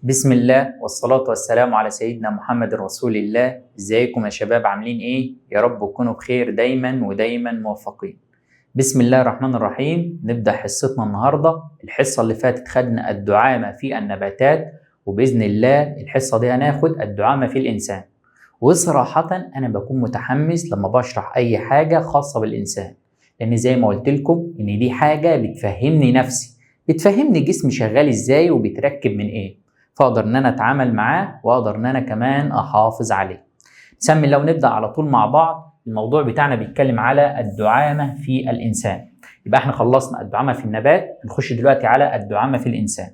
بسم الله والصلاة والسلام على سيدنا محمد رسول الله. ازيكم يا شباب، عاملين ايه؟ يا رب تكونوا بخير دايما ودايما موفقين. بسم الله الرحمن الرحيم. نبدأ حصتنا النهاردة. الحصة اللي فاتت خدنا الدعامة في النباتات، وبإذن الله الحصة دي هناخد الدعامة في الإنسان. وصراحة أنا بكون متحمس لما بشرح أي حاجة خاصة بالإنسان، لأن زي ما قلت لكم إن دي حاجة بتفهمني نفسي، بتفهمني جسمي شغال إزاي وبيتركب من إيه، فاقدر ان انا اتعامل معاه واقدر ان انا كمان احافظ عليه. نسمي الله ونبدا على طول مع بعض. الموضوع بتاعنا بيتكلم على الدعامه في الانسان. يبقى احنا خلصنا الدعامه في النبات، نخش دلوقتي على الدعامه في الانسان.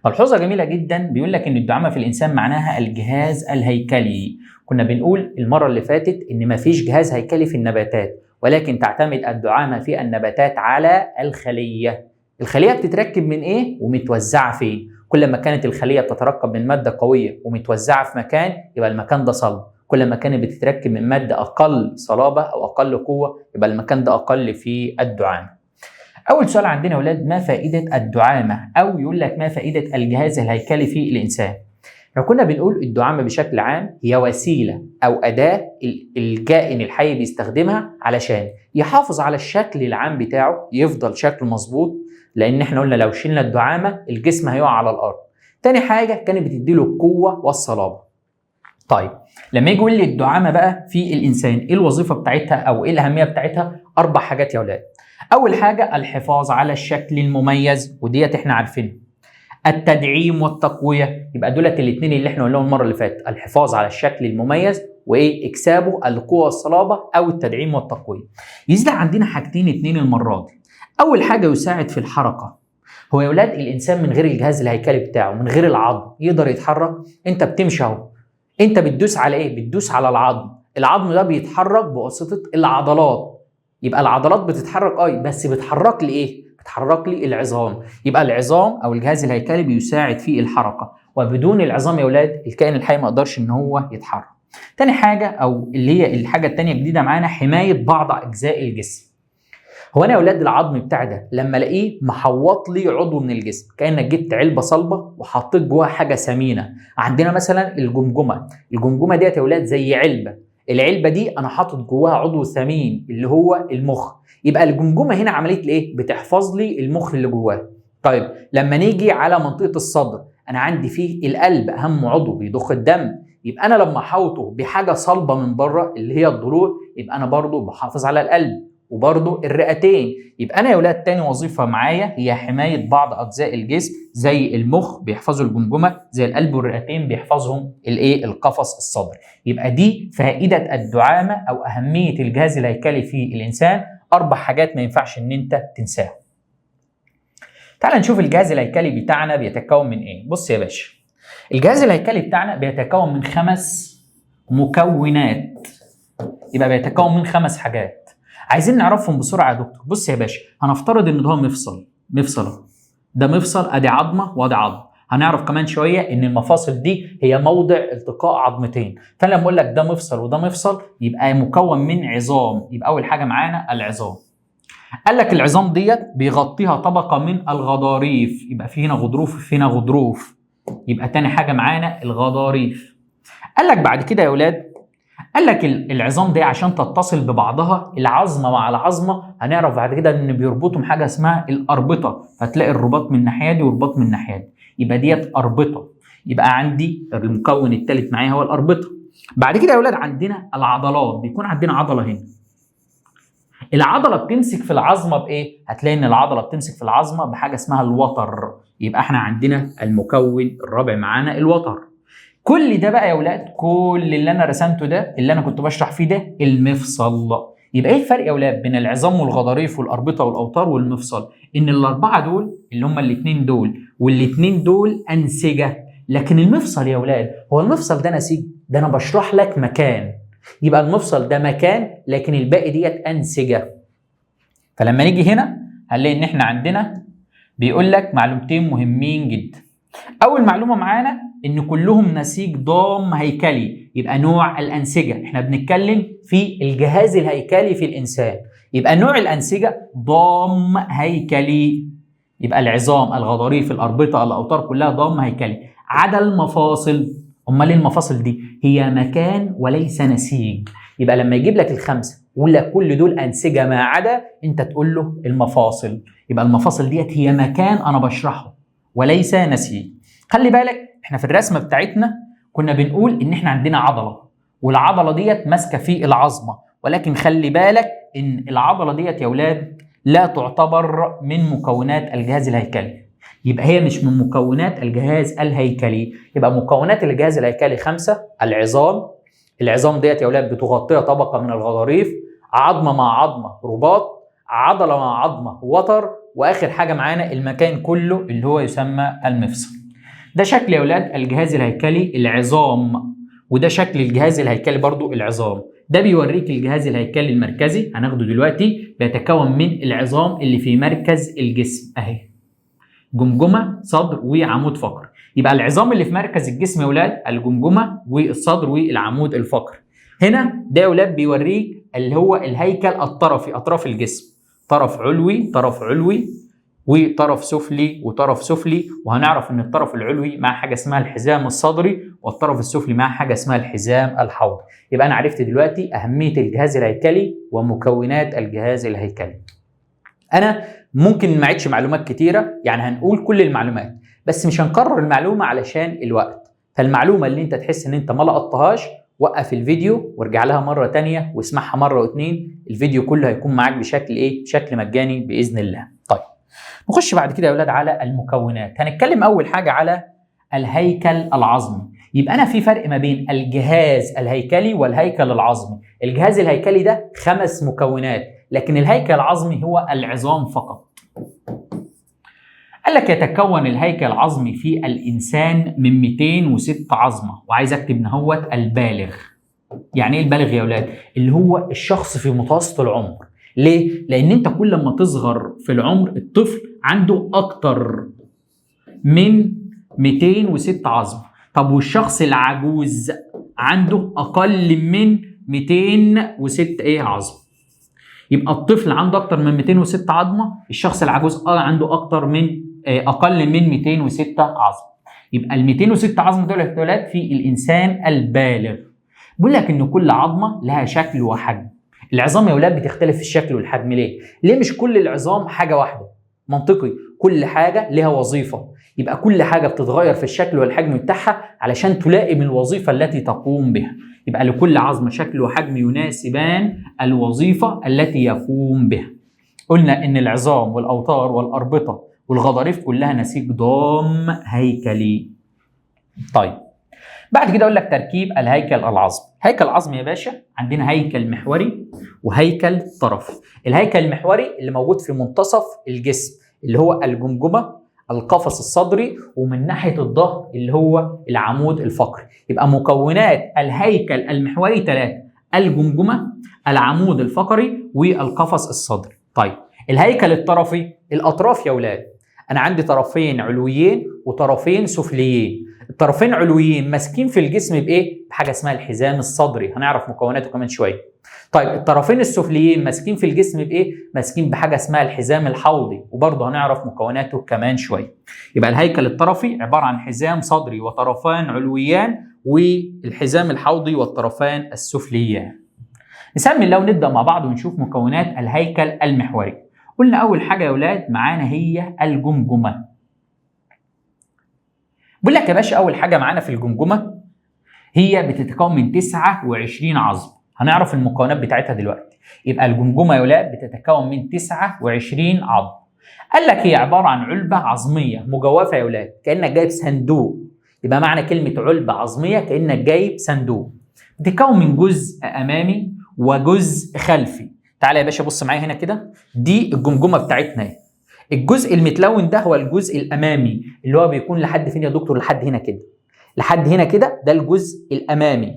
ملحوظه جميله جدا، بيقول لك ان الدعامه في الانسان معناها الجهاز الهيكلي. كنا بنقول المره اللي فاتت ان مفيش جهاز هيكلي في النباتات، ولكن تعتمد الدعامه في النباتات على الخليه. الخليه بتتركب من ايه ومتوزعه فين؟ كل ما كانت الخليه بتتركب من ماده قويه ومتوزعه في مكان يبقى المكان ده صلب، كل ما كانت بتتركب من ماده اقل صلابه او اقل قوه يبقى المكان ده اقل في الدعامه. اول سؤال عندنا يا اولاد، ما فائده الدعامه؟ او يقول لك ما فائده الجهاز الهيكلي في الانسان؟ احنا كنا بنقول الدعامه بشكل عام هي وسيله او اداه الكائن الحي بيستخدمها علشان يحافظ على الشكل العام بتاعه، يفضل شكله مظبوط، لان احنا قلنا لو شلنا الدعامه الجسم هيقع على الارض. تاني حاجه كانت بتديله القوه والصلابه. طيب لما يجي يقول لي الدعامه بقى في الانسان ايه الوظيفه بتاعتها او ايه الاهميه بتاعتها؟ 4 حاجات يا اولاد. اول حاجه الحفاظ على الشكل المميز، وديت احنا عارفينها. التدعيم والتقويه، يبقى دولت الاثنين اللي احنا قلناهم المره اللي فاتت، الحفاظ على الشكل المميز وايه اكسابه القوه والصلابه او التدعيم والتقويه. يزيد عندنا حاجتين 2 المره دي. اول حاجه يساعد في الحركه. هو يا اولاد الانسان من غير الجهاز الهيكلي بتاعه، من غير العظم يقدر يتحرك؟ انت بتمشي اهو، انت بتدوس على ايه؟ بتدوس على العظم. العظم ده بيتحرك بواسطه العضلات. يبقى العضلات بتتحرك بس بتحرك لي ايه؟ بتحرك لي العظام. يبقى العظام او الجهاز الهيكلي بيساعد في الحركه، وبدون العظام يا اولاد الكائن الحي ما يقدرش ان هو يتحرك. تاني حاجه او اللي هي الحاجه التانيه الجديده معانا، حمايه بعض اجزاء الجسم. هو انا يا اولاد العظم بتاعي ده لما الاقيه محوط لي عضو من الجسم، كانك جبت علبه صلبه وحطيت جواها حاجه ثمينه. عندنا مثلا الجمجمه ديت يا اولاد زي علبه، العلبه دي انا حاطط جواها عضو ثمين اللي هو المخ. يبقى الجمجمه هنا عمليه ايه؟ بتحفظ لي المخ اللي جواه. طيب لما نيجي على منطقه الصدر، انا عندي فيه القلب اهم عضو بيضخ الدم. يبقى انا لما احوطه بحاجه صلبه من بره اللي هي الضلوع، يبقى انا برضو بحافظ على القلب وبرضو الرئتين. يبقى انا يا ولاد تاني وظيفه معايا هي حمايه بعض اجزاء الجسم، زي المخ بيحفظوا الجمجمه، زي القلب والرئتين بيحفظهم القفص الصدري. يبقى دي فائده الدعامه او اهميه الجهاز الهيكلي في الانسان. 4 حاجات ما ينفعش ان انت تنساهم. تعال نشوف الجهاز الهيكلي بتاعنا بيتكون من ايه. بص يا باشا، الجهاز الهيكلي بتاعنا بيتكون من 5 مكونات. يبقى بيتكون من 5 حاجات عايزين نعرفهم بسرعه يا دكتور. بص يا باشا، هنفترض ان ده مفصل ده مفصل، ادي عظمه وادي عظم. هنعرف كمان شويه ان المفاصل دي هي موضع التقاء عظمتين. فانا لما اقول لك ده مفصل وده مفصل يبقى مكون من عظام. يبقى اول حاجه معانا العظام. قال لك العظام ديت بيغطيها طبقه من الغضاريف، يبقى في هنا غضروف وفي هنا غضروف. يبقى تاني حاجه معانا الغضاريف. قال لك بعد كده يا اولاد، قال لك العظام دي عشان تتصل ببعضها العظمه مع العظمه، هنعرف بعد كده ان بيربطهم حاجه اسمها الاربطه. هتلاقي الرباط من الناحيه دي والرباط من الناحيه دي، يبقى ديت اربطه. يبقى عندي المكون الثالث معايا هو الاربطه. بعد كده يا اولاد عندنا العضلات. بيكون عندنا عضله هنا، العضله بتمسك في العظمه بايه؟ هتلاقي ان العضله بتمسك في العظمه بحاجه اسمها الوتر. يبقى احنا عندنا المكون الرابع معانا الوتر. كل ده بقى يا اولاد، كل اللي انا رسمته ده اللي انا كنت بشرح فيه ده المفصل. يبقى ايه الفرق يا اولاد بين العظام والغضاريف والاربطه والاوتار والمفصل؟ ان ال4 دول اللي هم الاثنين دول والاثنين دول انسجه، لكن المفصل يا اولاد هو المفصل ده نسيج؟ ده انا بشرح لك مكان. يبقى المفصل ده مكان لكن الباقي ديت انسجه. فلما نيجي هنا هنلاقي ان احنا عندنا بيقول لك معلومتين مهمين جدا. اول معلومه معانا ان كلهم نسيج ضام هيكلي. يبقى نوع الانسجه، احنا بنتكلم في الجهاز الهيكلي في الانسان، يبقى نوع الانسجه ضام هيكلي. يبقى العظام، الغضاريف، الاربطه، الاوتار كلها ضام هيكلي. عدا المفاصل. امال المفاصل دي هي مكان وليس نسيج. يبقى لما يجيب لك الخمسه ويقول لك كل دول انسجه ما عدا، انت تقول له المفاصل. يبقى المفاصل ديت هي مكان انا بشرحه وليس نسيج. خلي بالك احنا في الرسمه بتاعتنا كنا بنقول ان احنا عندنا عضله، والعضله ديت ماسكه في العظمه، ولكن خلي بالك ان العضله ديت يا اولاد لا تعتبر من مكونات الجهاز الهيكلي. يبقى هي مش من مكونات الجهاز الهيكلي. يبقى مكونات الجهاز الهيكلي 5: العظام. العظام ديت يا اولاد بتغطيها طبقه من الغضاريف، عظمه مع عظمه رباط، عضله مع عظمه وتر، واخر حاجه معانا المكان كله اللي هو يسمى المفصل. ده شكل يا اولاد الجهاز الهيكلي العظام، وده شكل الجهاز الهيكلي برضو العظام. ده بيوريك الجهاز الهيكلي المركزي هناخده دلوقتي، بيتكون من العظام اللي في مركز الجسم اهي، جمجمه صدر وعمود فقري. يبقى العظام اللي في مركز الجسم يا اولاد الجمجمه والصدر والعمود الفقري. هنا ده يا اولاد بيوريك اللي هو الهيكل الطرفي، اطراف الجسم، طرف علوي طرف علوي وطرف سفلي وطرف سفلي. وهنعرف ان الطرف العلوي مع حاجه اسمها الحزام الصدري، والطرف السفلي مع حاجه اسمها الحزام الحوضي. يبقى انا عرفت دلوقتي اهميه الجهاز الهيكلي ومكونات الجهاز الهيكلي. انا ممكن ما اعيدش معلومات كتيره، يعني هنقول كل المعلومات بس مش هنكرر المعلومه علشان الوقت. فالمعلومه اللي انت تحس ان انت ما لقطتهاش وقف الفيديو وارجع لها مره تانية واسمعها مره واتنين. الفيديو كله هيكون معاك بشكل ايه؟ بشكل مجاني باذن الله. طيب نخش بعد كده يا اولاد على المكونات. هنتكلم اول حاجه على الهيكل العظمي. يبقى انا في فرق ما بين الجهاز الهيكلي والهيكل العظمي. الجهاز الهيكلي ده 5 مكونات، لكن الهيكل العظمي هو العظام فقط. قال لك يتكون الهيكل العظمي في الانسان من 206 عظمه، وعايز اكتب نهوت البالغ. يعني ايه البالغ يا اولاد؟ اللي هو الشخص في متوسط العمر. ليه؟ لان انت كل ما تصغر في العمر الطفل عنده اكتر من 206 عظمه. طب والشخص العجوز عنده اقل من 206 عظمه. يبقى الطفل عنده اكتر من 206 عظمه، الشخص العجوز عنده اكتر من اقل من 206 عظمه. يبقى ال 206 عظمه دول اتولد في الانسان البالغ. بيقول لك ان كل عظمه لها شكل وحجم. العظام يا اولاد بتختلف في الشكل والحجم. ليه؟ ليه مش كل العظام حاجه واحده؟ منطقي، كل حاجه لها وظيفه. يبقى كل حاجه بتتغير في الشكل والحجم بتاعها علشان تلائم الوظيفه التي تقوم بها. يبقى لكل عظمه شكل وحجم يناسبان الوظيفه التي يقوم بها. قلنا ان العظام والاوتار والاربطه والغضاريف كلها نسيج ضام هيكلي. طيب بعد كده اقول لك تركيب الهيكل العظمي. هيكل العظم يا باشا عندنا هيكل محوري وهيكل طرفي. الهيكل المحوري اللي موجود في منتصف الجسم اللي هو الجمجمه، القفص الصدري، ومن ناحيه الظهر اللي هو العمود الفقري. يبقى مكونات الهيكل المحوري 3: الجمجمه، العمود الفقري، والقفص الصدري. طيب الهيكل الطرفي، الاطراف يا اولاد انا عندي طرفين علويين وطرفين سفليين. الطرفين علويين ماسكين في الجسم بايه؟ بحاجه اسمها الحزام الصدري، هنعرف مكوناته كمان شويه. طيب الطرفين السفليين ماسكين في الجسم بايه؟ ماسكين بحاجه اسمها الحزام الحوضي، وبرضه هنعرف مكوناته كمان شويه. يبقى الهيكل الطرفي عباره عن حزام صدري وطرفان علويان، والحزام الحوضي والطرفان السفليان. نسمي الله ونبدا مع بعض ونشوف مكونات الهيكل المحوري. قلنا اول حاجه يا اولاد معانا هي الجمجمه. بقول لك يا باشا اول حاجه معانا في الجمجمه هي بتتكون من 29 عظم. هنعرف المكونات بتاعتها دلوقتي. يبقى الجمجمه يا ولاد بتتكون من 29 عظم. قال لك هي عباره عن علبه عظميه مجوفه يا ولاد، كانك جايب صندوق. يبقى معنى كلمه علبه عظميه كانك جايب صندوق. بتتكون من جزء امامي وجزء خلفي. تعالى يا باشا بص معايا هنا كده، دي الجمجمه بتاعتنا. الجزء المتلون ده هو الجزء الامامي اللي هو بيكون لحد فين يا دكتور؟ لحد هنا كده. لحد هنا كده ده الجزء الامامي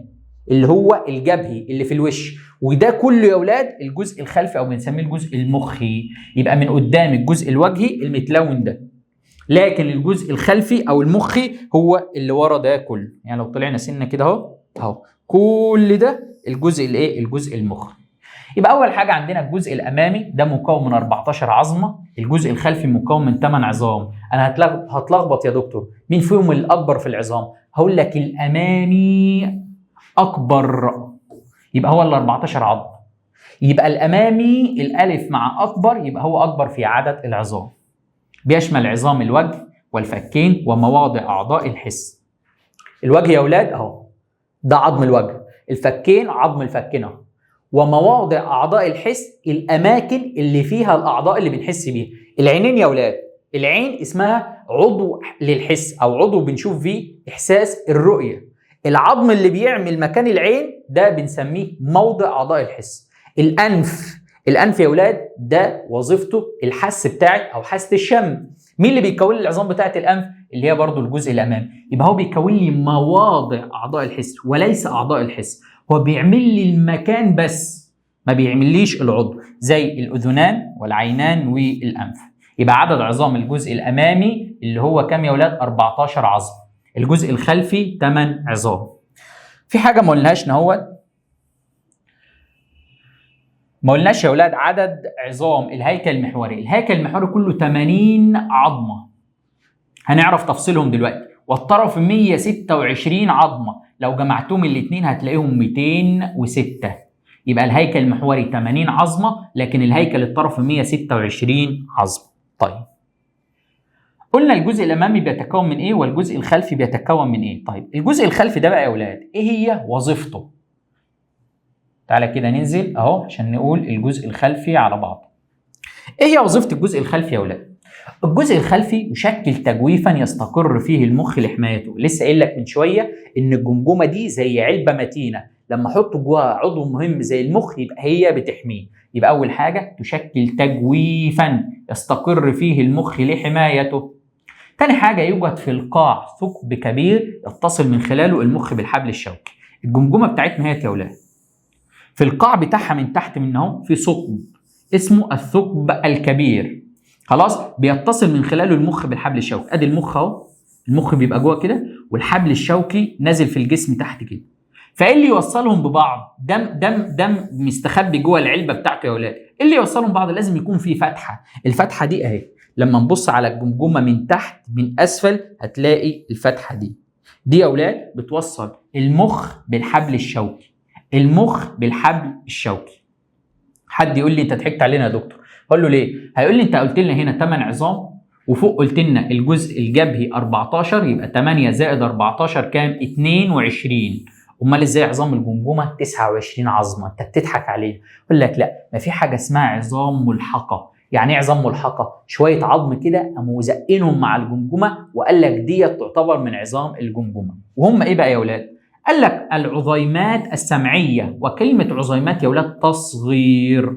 اللي هو الجبهي اللي في الوش. وده كله يا اولاد الجزء الخلفي او بنسميه الجزء المخي. يبقى من قدام الجزء الوجهي المتلون ده، لكن الجزء الخلفي او المخي هو اللي ورا ده كله. يعني لو طلعنا سنه كده اهو كل ده الجزء الايه؟ الجزء المخي. يبقى اول حاجه عندنا الجزء الامامي ده مكون من 14 عظمه، الجزء الخلفي مكون من 8 عظام. انا هتلخبط يا دكتور، مين فيهم الاكبر في العظام؟ هقول لك الامامي اكبر، يبقى هو ال 14 عظم. يبقى الامامي الالف مع اكبر يبقى هو اكبر في عدد العظام. بيشمل عظام الوجه والفكين ومواضع اعضاء الحس. الوجه يا اولاد اهو، ده عظم الوجه، الفكين عظم الفكين اهو، ومواضع اعضاء الحس الاماكن اللي فيها الاعضاء اللي بنحس بيها. العينين يا اولاد، العين اسمها عضو للحس او عضو بنشوف فيه احساس الرؤيه. العظم اللي بيعمل مكان العين ده بنسميه موضع اعضاء الحس. الانف يا اولاد ده وظيفته الحس بتاعت او حاسه الشم. مين اللي بيكون لي العظام بتاعت الانف؟ اللي هي برضو الجزء الامامي. يبقى هو بيكون لي مواضع اعضاء الحس وليس اعضاء الحس، هو بيعمل لي المكان بس ما بيعمليش العضو، زي الاذنان والعينان والانف. يبقى عدد عظام الجزء الامامي اللي هو كام يا اولاد؟ 14 عظم. الجزء الخلفي 8 عظام. في حاجه ما قلناش نهوت، ما قلناش يا اولاد عدد عظام الهيكل المحوري. الهيكل المحوري كله 80 عظمه، هنعرف تفصيلهم دلوقتي. والطرف 126 عظمه، لو جمعتهم الاثنين هتلاقيهم 206. يبقى الهيكل المحوري 80 عظمه، لكن الهيكل الطرفي 126 عظمه. طيب قلنا الجزء الامامي بيتكون من ايه والجزء الخلفي بيتكون من ايه؟ طيب الجزء الخلفي ده بقى يا اولاد ايه هي وظيفته؟ تعالى كده ننزل اهو عشان نقول الجزء الخلفي على بعضه. ايه هي وظيفه الجزء الخلفي يا اولاد؟ الجزء الخلفي يشكل تجويفا يستقر فيه المخ لحمايته. لسه قايل لك من شويه ان الجمجمه دي زي علبه متينه، لما احط جواها عضو مهم زي المخ يبقى هي بتحميه. يبقى اول حاجه تشكل تجويفا يستقر فيه المخ لحمايته. تاني حاجه يوجد في القاع ثقب كبير يتصل من خلاله المخ بالحبل الشوكي. الجمجمه بتاعتنا هي يا اولاد في القاع بتاعها من تحت من اهو في ثقب اسمه الثقب الكبير، خلاص، بيتصل من خلاله المخ بالحبل الشوكي. ادي المخ اهو، المخ بيبقى جوه كده والحبل الشوكي نازل في الجسم تحت كده. فايه اللي يوصلهم ببعض؟ دم مستخبي جوه العلبه بتاعته يا اولاد. ايه اللي يوصلهم ببعض؟ لازم يكون في فتحه. الفتحه دي اهي، لما نبص على الجمجمه من تحت من اسفل هتلاقي الفتحه دي يا اولاد بتوصل المخ بالحبل الشوكي. المخ بالحبل الشوكي. حد يقول لي انت ضحكت علينا يا دكتور، اقول له ليه؟ هيقول لي انت قلت لنا هنا 8 عظام وفوق قلت لنا الجزء الجبهي 14، يبقى 8 زائد 14 كام؟ 22. امال ازاي عظام الجمجمه 29 عظمه؟ انت بتضحك علينا. اقول لك لا، ما في حاجه اسمها عظام ملحقه. يعني ايه عظام ملحقه؟ شويه عظم كده قاموا زقينهم مع الجمجمه وقال لك ديت تعتبر من عظام الجمجمه. وهم ايه بقى يا اولاد؟ قال لك العظيمات السمعيه. وكلمه عظيمات يا اولاد تصغير،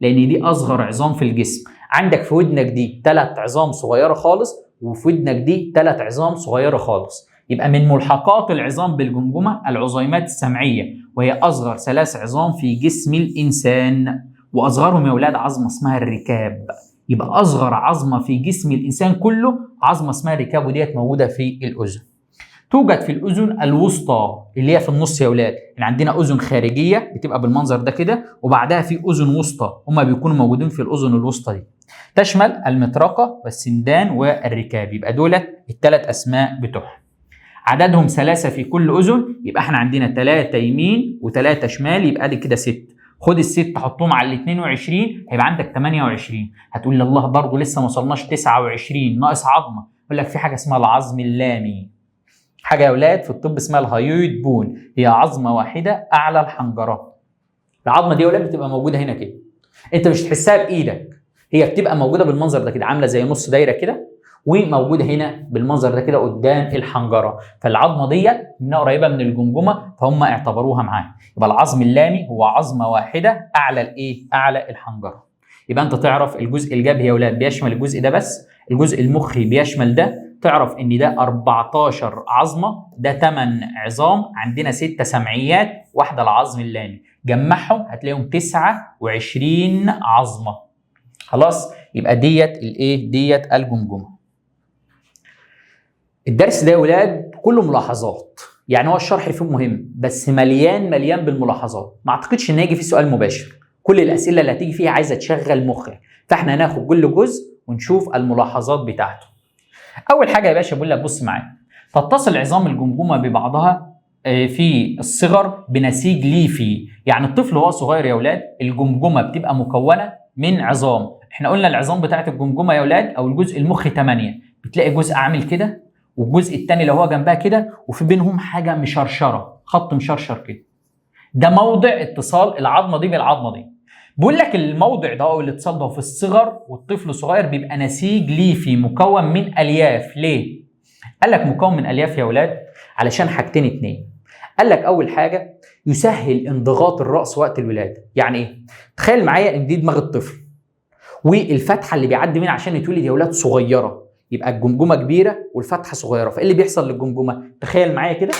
لان دي اصغر عظام في الجسم. عندك في ودنك دي 3 عظام صغيره خالص، وفي ودنك دي 3 عظام صغيره خالص. يبقى من ملحقات العظام بالجمجمه العظيمات السمعيه، وهي اصغر 3 عظام في جسم الانسان. واصغرهم يا اولاد عظمه اسمها الركاب. يبقى اصغر عظمه في جسم الانسان كله عظمه اسمها الركاب، وديت موجوده في الاذن. توجد في الاذن الوسطى اللي هي في النص يا اولاد. يعني عندنا اذن خارجيه بتبقى بالمنظر ده كده، وبعدها في اذن وسطى، هما بيكونوا موجودين في الاذن الوسطى دي. تشمل المطرقه والسندان والركاب. يبقى دولت ال3 اسماء بتوعهم. عددهم 3 في كل اذن، يبقى احنا عندنا 3 يمين و3 شمال، يبقى دي كده 6. خد ال6 حطهم على ال 22 هيبقى عندك 28. هتقول لي الله برضه لسه ما وصلناش 29، ناقص عظمه. اقول لك في حاجه اسمها العظم اللامي. حاجه يا اولاد في الطب اسمها الهايويد بون، هي عظمه واحده اعلى الحنجره. العظمه دي يا اولاد بتبقى موجوده هنا كده، انت مش تحسها بايدك، هي بتبقى موجوده بالمنظر ده كده، عامله زي نص دايره كده، وموجوده هنا بالمنظر ده كده قدام الحنجره. فالعظمه ديت منها قريبه من الجمجمه، فهم اعتبروها معاها. يبقى العظم اللامي هو عظمه واحده اعلى الايه؟ اعلى الحنجره. يبقى انت تعرف الجزء الجبهي يا اولاد بيشمل الجزء ده بس، الجزء المخي بيشمل ده. تعرف ان ده 14 عظمه، ده 8 عظام، عندنا 6 سمعيات، واحده العظم اللامي، جمعهم هتلاقيهم 29 عظمه. خلاص، يبقى ديت الايه؟ ديت الجمجمه. الدرس ده يا ولاد كله ملاحظات، يعني هو الشرح فيه مهم بس مليان بالملاحظات، ما اعتقدش ان هيجي فيه سؤال مباشر، كل الاسئله اللي هتيجي فيها عايزه تشغل مخك، فاحنا هناخد كل جزء ونشوف الملاحظات بتاعته. اول حاجه يا باشا بقول لك بص معايا، تتصل عظام الجمجمه ببعضها في الصغر بنسيج ليفي. يعني الطفل وهو صغير يا اولاد الجمجمه بتبقى مكونه من عظام. احنا قلنا العظام بتاعت الجمجمه يا اولاد او الجزء المخي 8، بتلاقي جزء عامل كده والجزء الثاني اللي هو جنبها كده وفي بينهم حاجه مشرشره، خط مشرشر كده، ده موضع اتصال العظمه دي بالعظمه دي. بقول لك الموضع ده او الاتصال ده في الصغر والطفل صغير بيبقى نسيج ليفي مكون من الياف. ليه؟ قال لك مكون من الياف يا اولاد علشان حاجتين اتنين. قال لك اول حاجه يسهل انضغاط الراس وقت الولاده. يعني ايه؟ تخيل معايا ان دي دماغ الطفل والفتحه اللي بيعدي منها عشان يتولد يا اولاد صغيره، يبقى الجمجمه كبيره والفتحه صغيره، فايه اللي بيحصل للجمجمه؟ تخيل معايا كده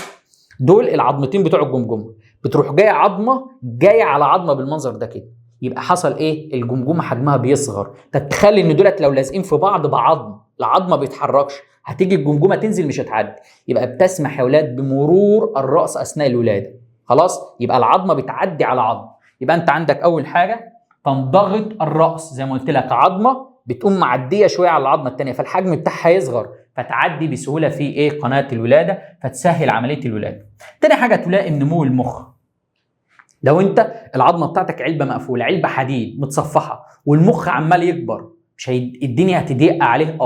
دول العظمتين بتوع الجمجمه، بتروح جايه عظمه جايه على عظمه بالمنظر ده كده، يبقى حصل ايه؟ الجمجمه حجمها بيصغر. تتخيل ان دولت لو لازقين في بعض بعظم، العظمه ما بيتحركش، هتيجي الجمجمه تنزل مش هتعدي، يبقى بتسمح يا اولاد بمرور الراس اثناء الولاده. خلاص؟ يبقى العظمه بتعدي على عظمه. يبقى انت عندك اول حاجه تنضغط الراس، زي ما قلت لك عظمه بتقوم معديه شويه على العظمه الثانيه، فالحجم بتاعها يصغر فتعدي بسهوله في ايه؟ قناه الولاده، فتسهل عمليه الولاده. تاني حاجه تلائم نمو المخ. لو انت العظمه بتاعتك علبه مقفوله، علبه حديد متصفحه والمخ عمال يكبر، مش الدنيا هتضيق عليه؟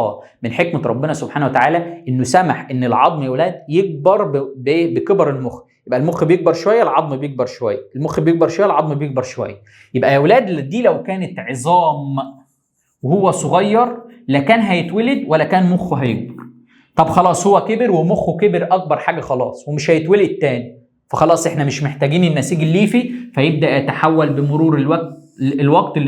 من حكمه ربنا سبحانه وتعالى انه سمح ان العظم يا ولاد يكبر بكبر المخ. يبقى المخ بيكبر شويه العظم بيكبر شويه، المخ بيكبر شويه العظم بيكبر شويه. يبقى يا ولاد دي لو كانت عظام وهو صغير لا كان هيتولد ولا كان مخه هيكبر. طب خلاص هو كبر ومخه كبر اكبر حاجه خلاص ومش هيتولد تاني، فخلاص احنا مش محتاجين النسيج الليفي، فيبدا يتحول بمرور الوقت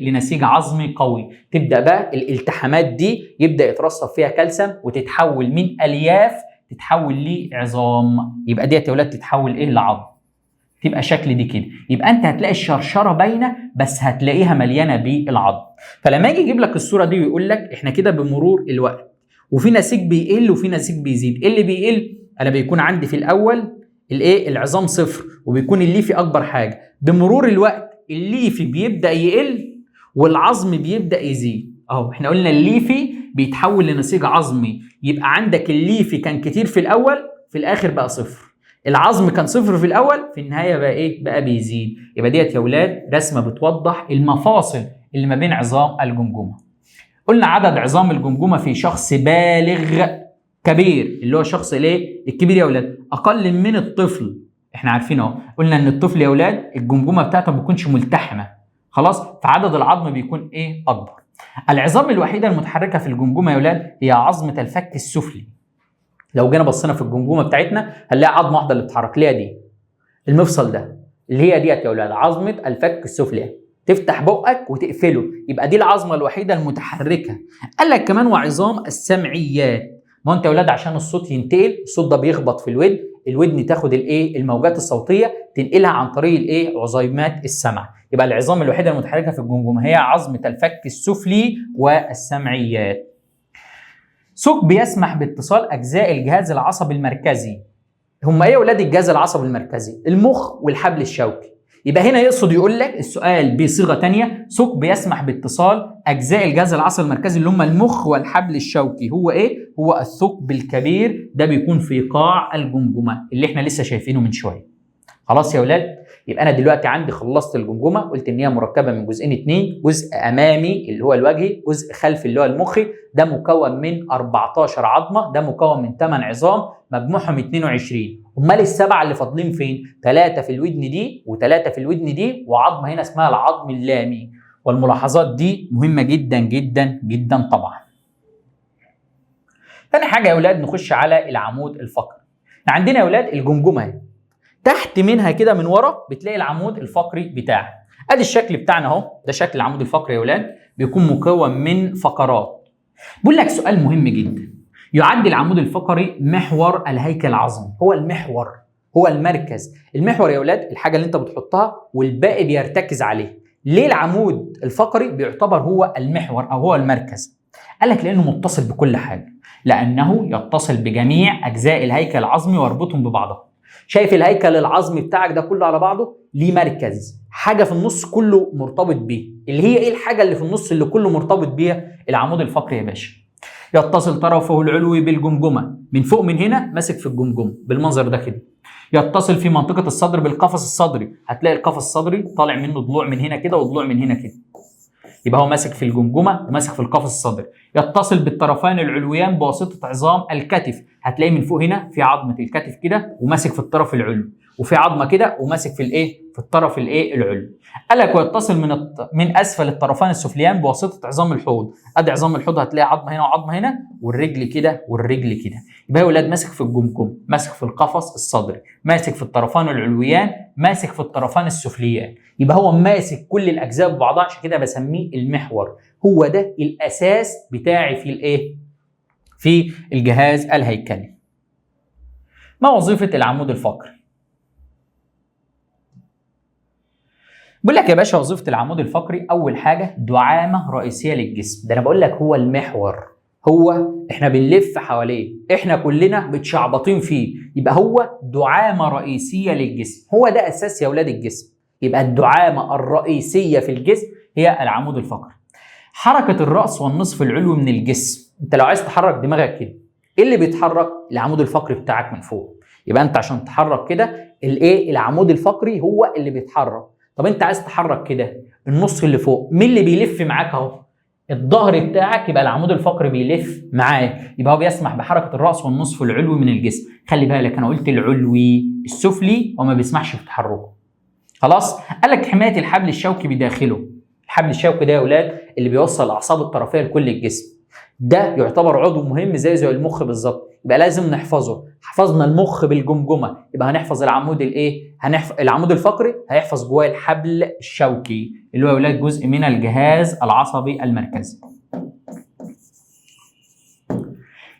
لنسيج عظمي قوي. تبدا بقى الالتحامات دي يبدا يترسب فيها كالسيوم وتتحول من الياف تتحول لعظام. يبقى ديت يا ولاد تتحول لعظم، تبقى شكل دي كده. يبقى انت هتلاقي الشرشره باينه بس هتلاقيها مليانه بالعظم. فلما يجي يجيب لك الصوره دي ويقول لك احنا كده بمرور الوقت وفي نسيج بيقل وفي نسيج بيزيد. ايه اللي بيقل؟ انا بيكون عندي في الاول العظام صفر وبيكون الليفي اكبر حاجه. بمرور الوقت الليفي بيبدا يقل والعظم بيبدا يزيد. احنا قلنا الليفي بيتحول لنسيج عظمي، يبقى عندك الليفي كان كتير في الاول في الاخر بقى صفر، العظم كان صفر في الاول في النهايه بقى بقى بيزيد. يبقى ديت يا ولاد رسمه بتوضح المفاصل اللي ما بين عظام الجمجمه. قلنا عدد عظام الجمجمه في شخص بالغ كبير، اللي هو شخص الكبير يا ولاد اقل من الطفل. احنا عارفين قلنا ان الطفل يا ولاد الجمجمه بتاعته ما بتكونش ملتحمه، خلاص؟ فعدد العظم بيكون اكبر. العظام الوحيده المتحركه في الجمجمه يا ولاد هي عظمه الفك السفلي. لو جينا بصينا في الجمجمه بتاعتنا هنلاقي عظمه واحده اللي بتتحرك، ليها دي المفصل ده اللي هي ديت يا ولاد عظمه الفك السفلي، تفتح بقك وتقفله، يبقى دي العظمه الوحيده المتحركه. قال لك كمان وعظام السمعيات. ما انت يا ولاد عشان الصوت ينتقل، الصوت ده بيخبط في الودن، الودن تاخد الموجات الصوتيه تنقلها عن طريق عظيمات السمع. يبقى العظام الوحيده المتحركه في الجمجمه هي عظمه الفك السفلي والسمعيات. ثقب بيسمح باتصال اجزاء الجهاز العصبي المركزي. هم ايه يا ولاد الجهاز العصبي المركزي؟ المخ والحبل الشوكي. يبقى هنا يقصد يقول لك السؤال بصيغه ثانيه، ثقب بيسمح باتصال اجزاء الجهاز العصبي المركزي اللي هم المخ والحبل الشوكي. هو هو الثقب الكبير، ده بيكون في قاع الجمجمه اللي احنا لسه شايفينه من شويه. خلاص يا ولاد؟ يبقى انا دلوقتي عندي خلصت الجمجمه، قلت ان هي مركبه من جزئين اتنين، جزء امامي اللي هو الوجهي، جزء خلفي اللي هو المخي، ده مكون من 14 عظمه، ده مكون من 8 عظام مجموعهم 22. امال السبعه اللي فاضلين فين؟ 3 في الودن دي و3 في الودن دي وعظمه هنا اسمها العظم اللامي. والملاحظات دي مهمه جدا جدا جدا طبعا. تاني حاجه يا ولاد نخش على العمود الفقري. عندنا يا ولاد الجمجمه تحت منها كده من ورا بتلاقي العمود الفقري بتاعها. ادي الشكل بتاعنا اهو، ده شكل العمود الفقري يا ولاد، بيكون مكون من فقرات. بقول لك سؤال مهم جدا، يعد العمود الفقري محور الهيكل العظمي. هو المحور، هو المركز. المحور يا ولاد الحاجه اللي انت بتحطها والباقي بيرتكز عليه. ليه العمود الفقري بيعتبر هو المحور او هو المركز؟ قال لك لانه متصل بكل حاجه، لانه يتصل بجميع اجزاء الهيكل العظمي ويربطهم ببعضها. شايف الهيكل العظمي بتاعك ده كله على بعضه ليه مركز، حاجه في النص كله مرتبط بيه، اللي هي ايه الحاجه اللي في النص اللي كله مرتبط بيها؟ العمود الفقري يا باشا. يتصل طرفه العلوي بالجمجمه، من فوق من هنا ماسك في الجمجمه بالمنظر ده كده. يتصل في منطقه الصدر بالقفص الصدري، هتلاقي القفص الصدري طالع منه ضلوع من هنا كده وضلوع من هنا كده، يبقى هو ماسك في الجمجمه وماسك في القفص الصدري. يتصل بالطرفان العلويان بواسطه عظام الكتف، هتلاقي من فوق هنا في عظمه الكتف كده وماسك في الطرف العلوي، وفي عظمه كده وماسك في الايه؟ في الطرف الايه؟ العلوي. قال لك ويتصل من اسفل الطرفان السفليان بواسطه عظام الحوض، ادي عظام الحوض هتلاقي عظمه هنا وعظمه هنا والرجل كده والرجل كده. يبقى يا اولاد ماسك في الجمجمه، ماسك في القفص الصدري، ماسك في الطرفان العلويان، ماسك في الطرفان السفليان. يبقى هو ماسك كل الاجزاء ببعضها، عشان كده بسميه المحور. هو ده الاساس بتاعي في الايه؟ في الجهاز الهيكلي. ما وظيفه العمود الفقري؟ بقول لك يا باشا وظيفه العمود الفقري اول حاجه دعامه رئيسيه للجسم. ده انا بقول لك هو المحور، هو احنا بنلف حواليه، احنا كلنا متشعبطين فيه، يبقى هو دعامه رئيسيه للجسم. هو ده اساس يا اولاد الجسم. يبقى الدعامه الرئيسيه في الجسم هي العمود الفقري. حركه الراس والنصف العلوي من الجسم، انت لو عايز تحرك دماغك كده ايه اللي بيتحرك؟ العمود الفقري بتاعك من فوق. يبقى انت عشان تحرك كده الايه؟ العمود الفقري هو اللي بيتحرك. طب انت عايز تحرك كده النص اللي فوق، مين اللي بيلف معاك اهو؟ الظهر بتاعك، يبقى العمود الفقري بيلف معاك، يبقى هو بيسمح بحركه الراس والنصف العلوي من الجسم. خلي بالك انا قلت العلوي، السفلي وما بيسمحش بتحركه. خلاص؟ قال لك حمايه الحبل الشوكي بداخله. الحبل الشوكي ده يا اولاد اللي بيوصل الاعصاب الطرفيه لكل الجسم، ده يعتبر عضو مهم زي المخ بالظبط، يبقى لازم نحفظه. حفظنا المخ بالجمجمه، يبقى هنحفظ العمود الايه؟ العمود الفقري هيحفظ جواه الحبل الشوكي اللي هو يا اولاد جزء من الجهاز العصبي المركزي.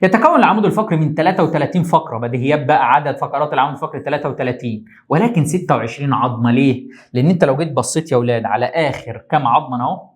يتكون العمود الفقري من 33 فقره، بديهيات بقى، عدد فقرات العمود الفقري 33 ولكن 26 عظمه. ليه؟ لان انت لو جيت بصيت يا اولاد على اخر كام عظمه اهو،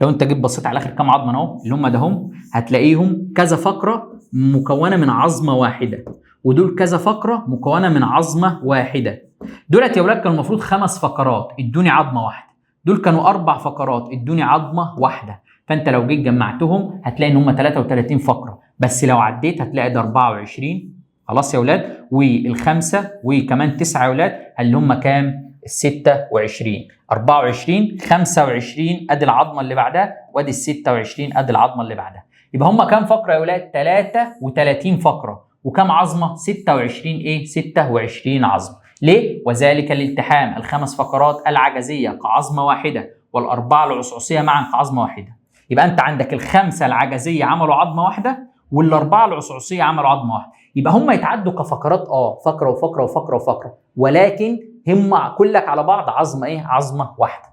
لو انت جيت بصيت على اخر كام عظمه اهو اللي هم ده هم، هتلاقيهم كذا فقره مكونه من عظمه واحده، ودول كذا فقره مكونه من عظمه واحده. دولت يا اولاد كانوا المفروض 5 فقرات ادوني عظمه واحده، دول كانوا 4 فقرات ادوني عظمه واحده. فانت لو جيت جمعتهم هتلاقي ان هم 33 فقره، بس لو عديت هتلاقي ده 24. خلاص يا اولاد؟ والخمسه وكمان 9 يا اولاد اللي هم كام؟ 26. 24 25 ادي العظمه اللي بعدها، وادي ال 26 ادي العظمه اللي بعدها. يبقى هم كام فقره يا اولاد؟ 33 فقره. وكام عظمه؟ 26 ايه؟ 26 عظمه. ليه؟ وذلك لالتحام ال5 فقرات العجزيه كعظمه واحده والاربعه العصعصيه معا كعظمه واحده. يبقى انت عندك ال5 العجزيه عملوا عظمه واحده، والاربعه العصعصيه عملوا عظمه واحده. يبقى هم يتعدوا كفقرات فقره وفقره وفقره وفقره، ولكن هم كلك على بعض عظمه ايه؟ عظمه واحده.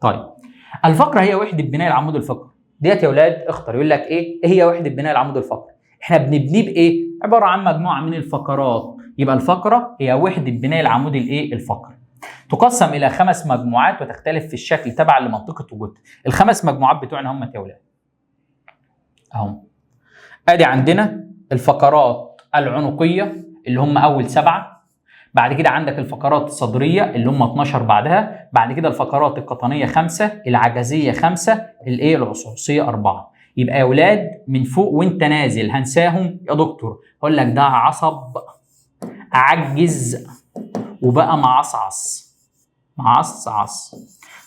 طيب الفقره هي وحده بناء العمود الفقري. ديت يا اولاد اختار، يقول لك ايه هي وحده بناء العمود الفقري؟ احنا بنبنيه بايه؟ عباره عن مجموعه من الفقرات. يبقى الفقره هي وحده بناء العمود الايه؟ الفقري. تقسم الى 5 مجموعات وتختلف في الشكل تبعا لمنطقه وجودها. ال5 مجموعات بتوعنا هم يا اولاد اهم. ادي عندنا الفقرات العنقيه اللي هم اول 7، بعد كده عندك الفقرات الصدريه اللي هم 12 بعدها، بعد كده الفقرات القطنيه 5، العجزيه 5، الايه؟ العصعصيه 4. يبقى يا اولاد من فوق وانت نازل هنساهم يا دكتور، اقول لك ده عصب عجز وبقى معصعص. معصعص.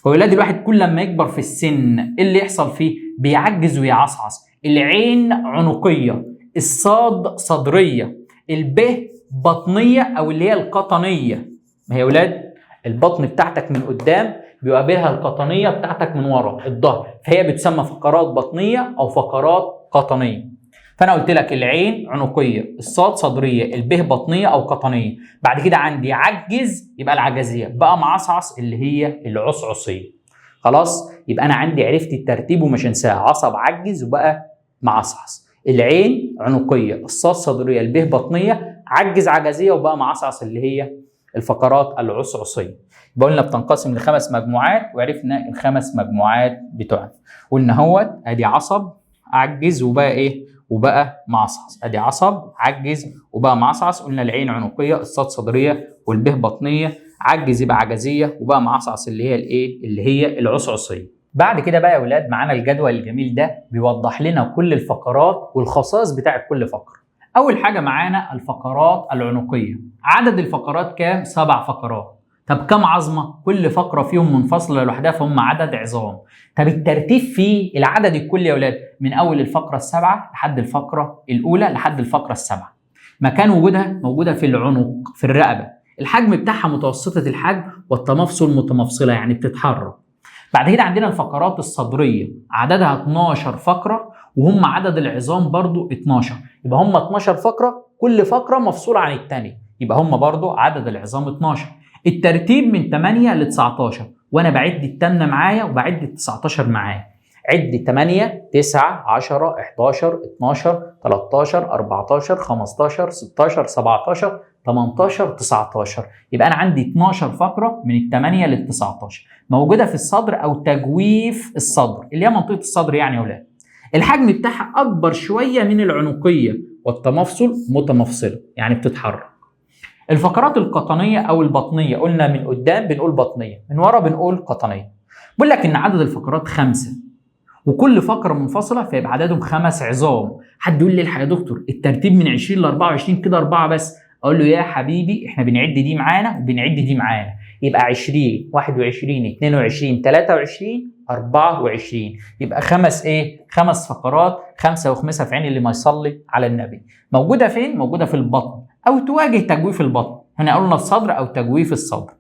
هو اولاد الواحد كل لما يكبر في السن ايه اللي يحصل فيه؟ بيعجز ويعصعص. العين عنقيه، الصاد صدريه، الب بطنيه او اللي هي القطنيه. ما هي يا اولاد البطن بتاعتك من قدام بيقابلها القطنيه بتاعتك من ورا الظهر، فهي بتسمى فقرات بطنيه او فقرات قطنيه. فانا قلت لك العين عنقيه، الصاد صدريه، الب بطنيه او قطنيه. بعد كده عندي عجز يبقى العجزيه، بقى معصعص اللي هي العصعصيه. خلاص؟ يبقى انا عندي عرفت الترتيب ومش هنساه، عصب عجز وبقى معصعص. العين عنقيه، الصاد صدريه، الب بطنيه، عجز عجزيه وبقى معصعص اللي هي الفقرات العصعصيه. يبقى قلنا بتنقسم ل5 مجموعات، وعرفنا ال5 مجموعات بتوعنا. قلنا هو ادي عصب عجز وبقى ايه؟ وبقى معصعص. ادي عصب عجز وبقى معصعص. قلنا العين عنقيه، الصاد صدريه، والبه بطنيه. عجز يبقى عجزيه وبقى معصعص اللي هي الايه؟ اللي هي العصعصيه. بعد كده بقى يا اولاد معانا الجدول الجميل ده بيوضح لنا كل الفقرات والخصائص بتاعت كل فقره. اول حاجه معانا الفقرات العنقيه. عدد الفقرات كام؟ 7 فقرات. طب كم عظمه؟ كل فقره فيهم منفصله لوحدها فهم عدد عظام. طب الترتيب في العدد الكلي يا اولاد من اول الفقره السابعه لحد الفقره الاولى لحد الفقره السابعه. مكان وجودها موجوده في العنق في الرقبه. الحجم بتاعها متوسطه الحجم والتمفصل متمفصله يعني بتتحرك. بعد كده عندنا الفقرات الصدريه عددها 12 فقره وهم عدد العظام برضو 12. يبقى هم 12 فقره كل فقره مفصوله عن الثانيه. يبقى هم برضو عدد العظام 12. الترتيب من 8 ل 19 وانا بعد الثامنه معايا وبعد ال 19 معايا. عد 8 9 10 11 12 13 14 15 16 17 18 19. يبقى انا عندي 12 فقره من ال 8 لل 19 موجوده في الصدر او تجويف الصدر اللي هي منطقه الصدر يعني يا اولاد. الحجم بتاعها اكبر شويه من العنقيه والتمفصل متمفصله يعني بتتحرك. الفقرات القطنيه او البطنيه قلنا من قدام بنقول بطنيه، من ورا بنقول قطنيه. بقول لك ان عدد الفقرات 5 وكل فقره منفصله فيبقى عددهم 5 عظام. حد يقول لي الحق يا دكتور الترتيب من 20 ل 24 كده 4 بس. اقول له يا حبيبي احنا بنعد دي معانا وبنعد دي معانا. يبقى 20 21 22 23 24. يبقى 5 فقرات. 5 وخمسة في عين اللي ما يصلي على النبي. موجوده فين؟ موجوده في البطن او تواجه تجويف البطن. هنا قلنا الصدر او تجويف الصدر.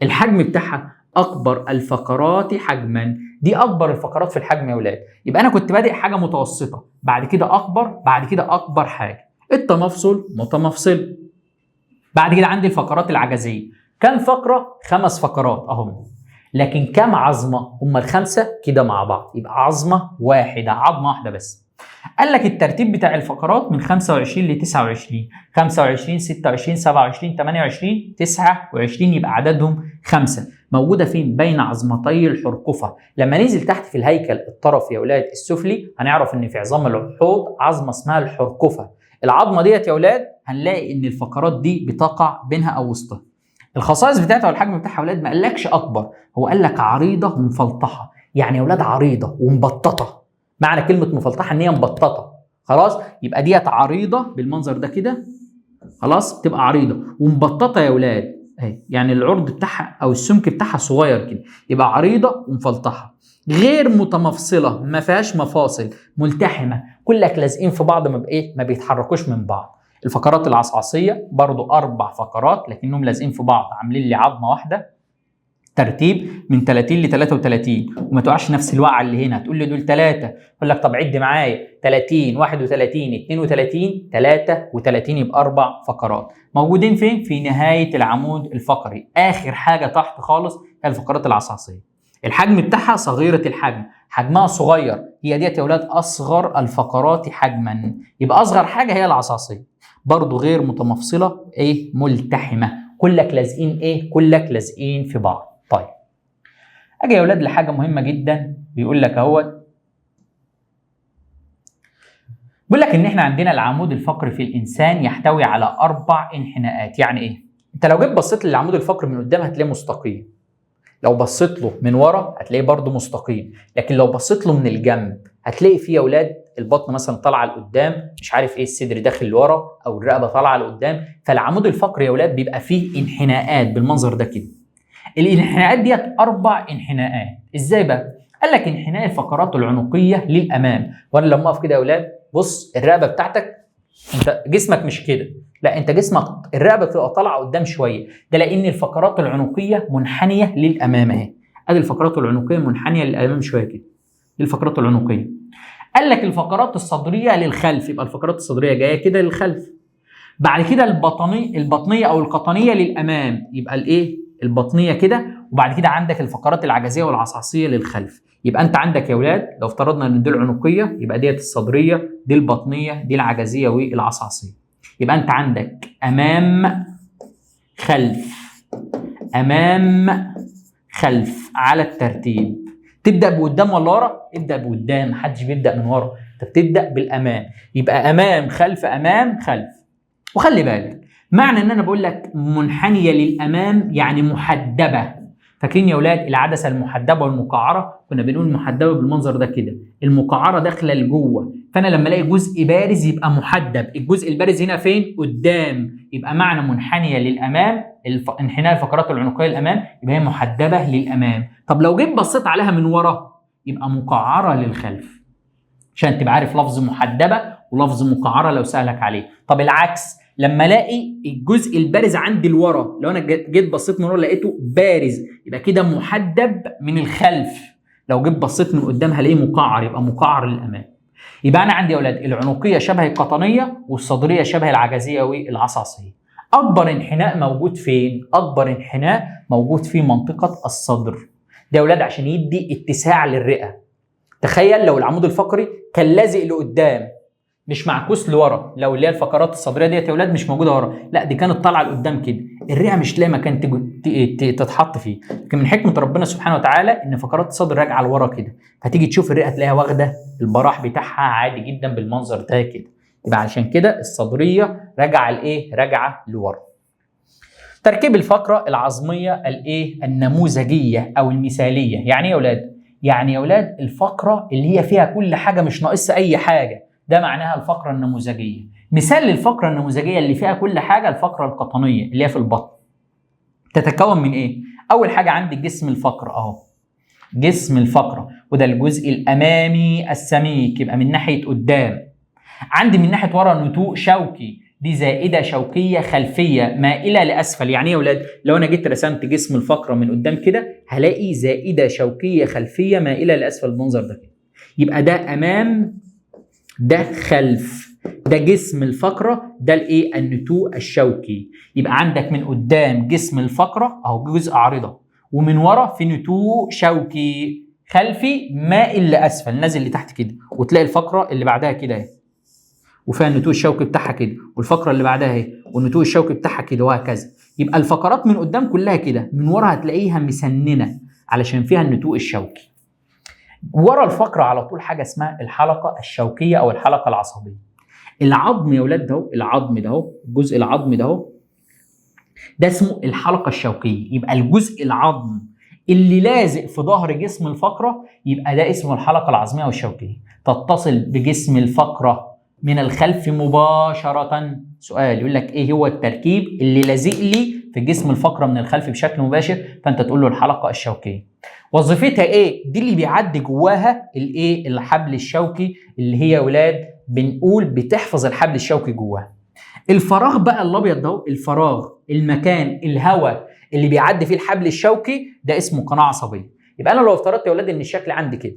الحجم بتاعها اكبر الفقرات حجما. دي اكبر الفقرات في الحجم يا اولاد. يبقى انا كنت بادئ حاجه متوسطه بعد كده اكبر بعد كده اكبر حاجه. التمفصل متمفصل. بعد كده عندي الفقرات العجزيه. كم فقره؟ 5 فقرات اهم. لكن كم عظمه؟ هم ال5 كده مع بعض يبقى عظمه واحده بس. قال لك الترتيب بتاع الفقرات من 25 ل 29. 25 26 27 28 29 يبقى عددهم 5. موجوده فين؟ بين عظمتي الحرقفه. لما ننزل تحت في الهيكل الطرفي يا اولاد السفلي هنعرف ان في عظام الحوض عظمه اسمها الحرقفه. العظمه ديت يا اولاد هنلاقي ان الفقرات دي بتقع بينها او وسطها. الخصائص بتاعتها والحجم بتاعها يا اولاد ما قالكش اكبر، هو قال لك عريضه ومفلطحه. يعني يا اولاد عريضه ومبططه. معنى كلمه مفلطحه ان هي مبططه. خلاص يبقى ديت عريضه بالمنظر ده كده. خلاص بتبقى عريضه ومبططه يا اولاد اهي. يعني العرض بتاعها او السمك بتاعها صغير كده. يبقى عريضه ومفلطحه. غير متمفصله ما فيهاش مفاصل. ملتحمه كلك لازقين في بعض ما بيتحركوش من بعض. الفقرات العصعصيه برضو 4 فقرات لكنهم لازقين في بعض عاملين لي عظمه واحده. ترتيب من 30 ل 33 وما تقعش نفس الوقعه اللي هنا تقول لي دول 3. اقول لك طب عد معايا 30 31 32 33 يبقى 4 فقرات. موجودين فين؟ في نهايه العمود الفقري. اخر حاجه تحت خالص هي الفقرات العصعصيه. الحجم بتاعها صغيره الحجم. حجمها صغير. هي ديت يا اولاد اصغر الفقرات حجما. يبقى اصغر حاجه هي العصعصيه. برضو غير متمفصله ملتحمه. كلك لازقين في بعض. طيب اجي يا اولاد لحاجه مهمه جدا. بيقول لك اهوت بيقول لك ان احنا عندنا العمود الفقري في الانسان يحتوي على 4 انحناءات. يعني ايه؟ انت لو جيت بصيت للعمود الفقري من قدام هتلاقيه مستقيم. لو بصيت له من ورا هتلاقيه برضه مستقيم. لكن لو بصيت له من الجنب هتلاقي فيه يا اولاد البطن مثلا طالعه لقدام، مش عارف ايه، الصدر داخل لورا او الرقبه طالعه لقدام. فالعمود الفقري يا اولاد بيبقى فيه انحناءات بالمنظر ده كده. الانحناءات ديت 4 انحناءات. ازاي بقى؟ قال لك انحناء الفقرات العنقيه للامام. وانا لما اقف كده يا اولاد بص الرقبه بتاعتك انت جسمك مش كده، لا انت جسمك الرقبه بتبقى طالعه قدام شويه. ده لان الفقرات العنقيه منحنيه للامام اهي. ادي الفقرات العنقيه منحنيه للامام شويه كده. دي الفقرات العنقيه. قال لك الفقرات الصدريه للخلف. يبقى الفقرات الصدريه جايه كده للخلف. بعد كده البطنيه او القطنيه للامام. يبقى البطنيه كده. وبعد كده عندك الفقرات العجزيه والعصعصيه للخلف. يبقى انت عندك يا اولاد لو افترضنا ان دي العنقيه يبقى ديت الصدريه، دي البطنيه، دي العجزيه والعصعصيه. يبقى انت عندك امام خلف امام خلف على الترتيب. تبدا بقدام ولا ورا؟ ابدا بقدام، محدش بيبدا من ورا. انت بتبدا بالامام، يبقى امام خلف امام خلف. وخلي بالك معنى ان انا بقول لك منحنيه للامام يعني محدبه. فاكرين يا اولاد العدسه المحدبه والمقعره؟ كنا بنقول محدبه بالمنظر ده كده، المقعره داخله لجوه، فانا لما الاقي جزء بارز يبقى محدب. الجزء البارز هنا فين؟ قدام، يبقى معنى منحنيه للامام انحناء الفقرات العنقيه للامام يبقى هي محدبه للامام. طب لو جيت بصيت عليها من ورا يبقى مقعره للخلف، عشان تبقى عارف لفظ محدبه ولفظ مقعره لو سالك عليه. طب العكس، لما الاقي الجزء البارز عندي لورا، لو انا جيت بصيت من ورا لقيته بارز يبقى كده محدب من الخلف، لو جيت بصيت من قدام هلاقيه مقعر يبقى مقعر للامام. يبقى انا عندي يا اولاد العنقيه شبه القطنيه والصدريه شبه العجزيه والعصاصيه. اكبر انحناء موجود فين؟ اكبر انحناء موجود في منطقه الصدر. ده يا اولاد عشان يدي اتساع للرئه. تخيل لو العمود الفقري كان لازق لقدام مش معكوس لورا، لو اللي هي الفقرات الصدريه ديت يا اولاد مش موجوده ورا، لا دي كانت طالعه لقدام كده، الرئه مش لاقي مكان تتحط فيه. لكن من حكمه ربنا سبحانه وتعالى ان فقرات الصدر راجعه لورا كده، فتيجي تشوف الرئه تلاقيها واخده البراح بتاعها عادي جدا بالمنظر ده كده. يبقى علشان كده الصدريه راجعه لايه؟ راجعه لورا. تركيب الفقره العظميه الايه؟ النموذجيه او المثاليه. يعني ايه يا اولاد؟ يعني يا اولاد الفقره اللي هي فيها كل حاجه مش ناقصها اي حاجه، ده معناها الفقره النموذجيه. مثال للفقره النموذجيه اللي فيها كل حاجه الفقره القطنيه اللي هي في البطن. تتكون من ايه؟ اول حاجه عندي جسم الفقره اهو، جسم الفقره وده الجزء الامامي السميك يبقى من ناحيه قدام. عندي من ناحيه ورا نتوء شوكي، دي زائده شوكيه خلفيه مائله لاسفل. يعني ايه يا اولاد؟ لو انا جيت رسمت جسم الفقره من قدام كده هلاقي زائده شوكيه خلفيه مائله لاسفل بالمنظر ده كده. يبقى ده امام ده خلف، ده جسم الفقره، ده الايه؟ النتوء الشوكي. يبقى عندك من قدام جسم الفقره اهو جزء عارضه، ومن ورا في نتوء شوكي خلفي مائل لاسفل نازل لتحت كده، وتلاقي الفقره اللي بعدها كده اهي وفيها النتوء الشوكي بتاعها كده، والفقره اللي بعدها اهي والنتوء الشوكي بتاعها كده، وهكذا. يبقى الفقرات من قدام كلها كده، من ورا هتلاقيها مسننه علشان فيها النتوء الشوكي. ورا الفقره على طول حاجه اسمها الحلقه الشوكيه او الحلقه العصبيه. العظم يا اولاد ده، العظم ده، الجزء العظمي ده ده اسمه الحلقه الشوكيه. يبقى الجزء العظم اللي لازق في ظهر جسم الفقره يبقى ده اسمه الحلقه العظميه والشوكيه. تتصل بجسم الفقره من الخلف مباشره. سؤال يقول لك ايه هو التركيب اللي لازق لي في جسم الفقره من الخلف بشكل مباشر؟ فانت تقول له الحلقه الشوكيه. وظيفتها ايه؟ دي اللي بيعدي جواها الايه؟ الحبل الشوكي، اللي هي يا اولاد بنقول بتحفظ الحبل الشوكي جواها. الفراغ بقى الابيض ده، الفراغ المكان الهواء اللي بيعدي فيه الحبل الشوكي ده اسمه قناه عصبيه. يبقى انا لو افترضت يا اولاد ان الشكل عندي كده،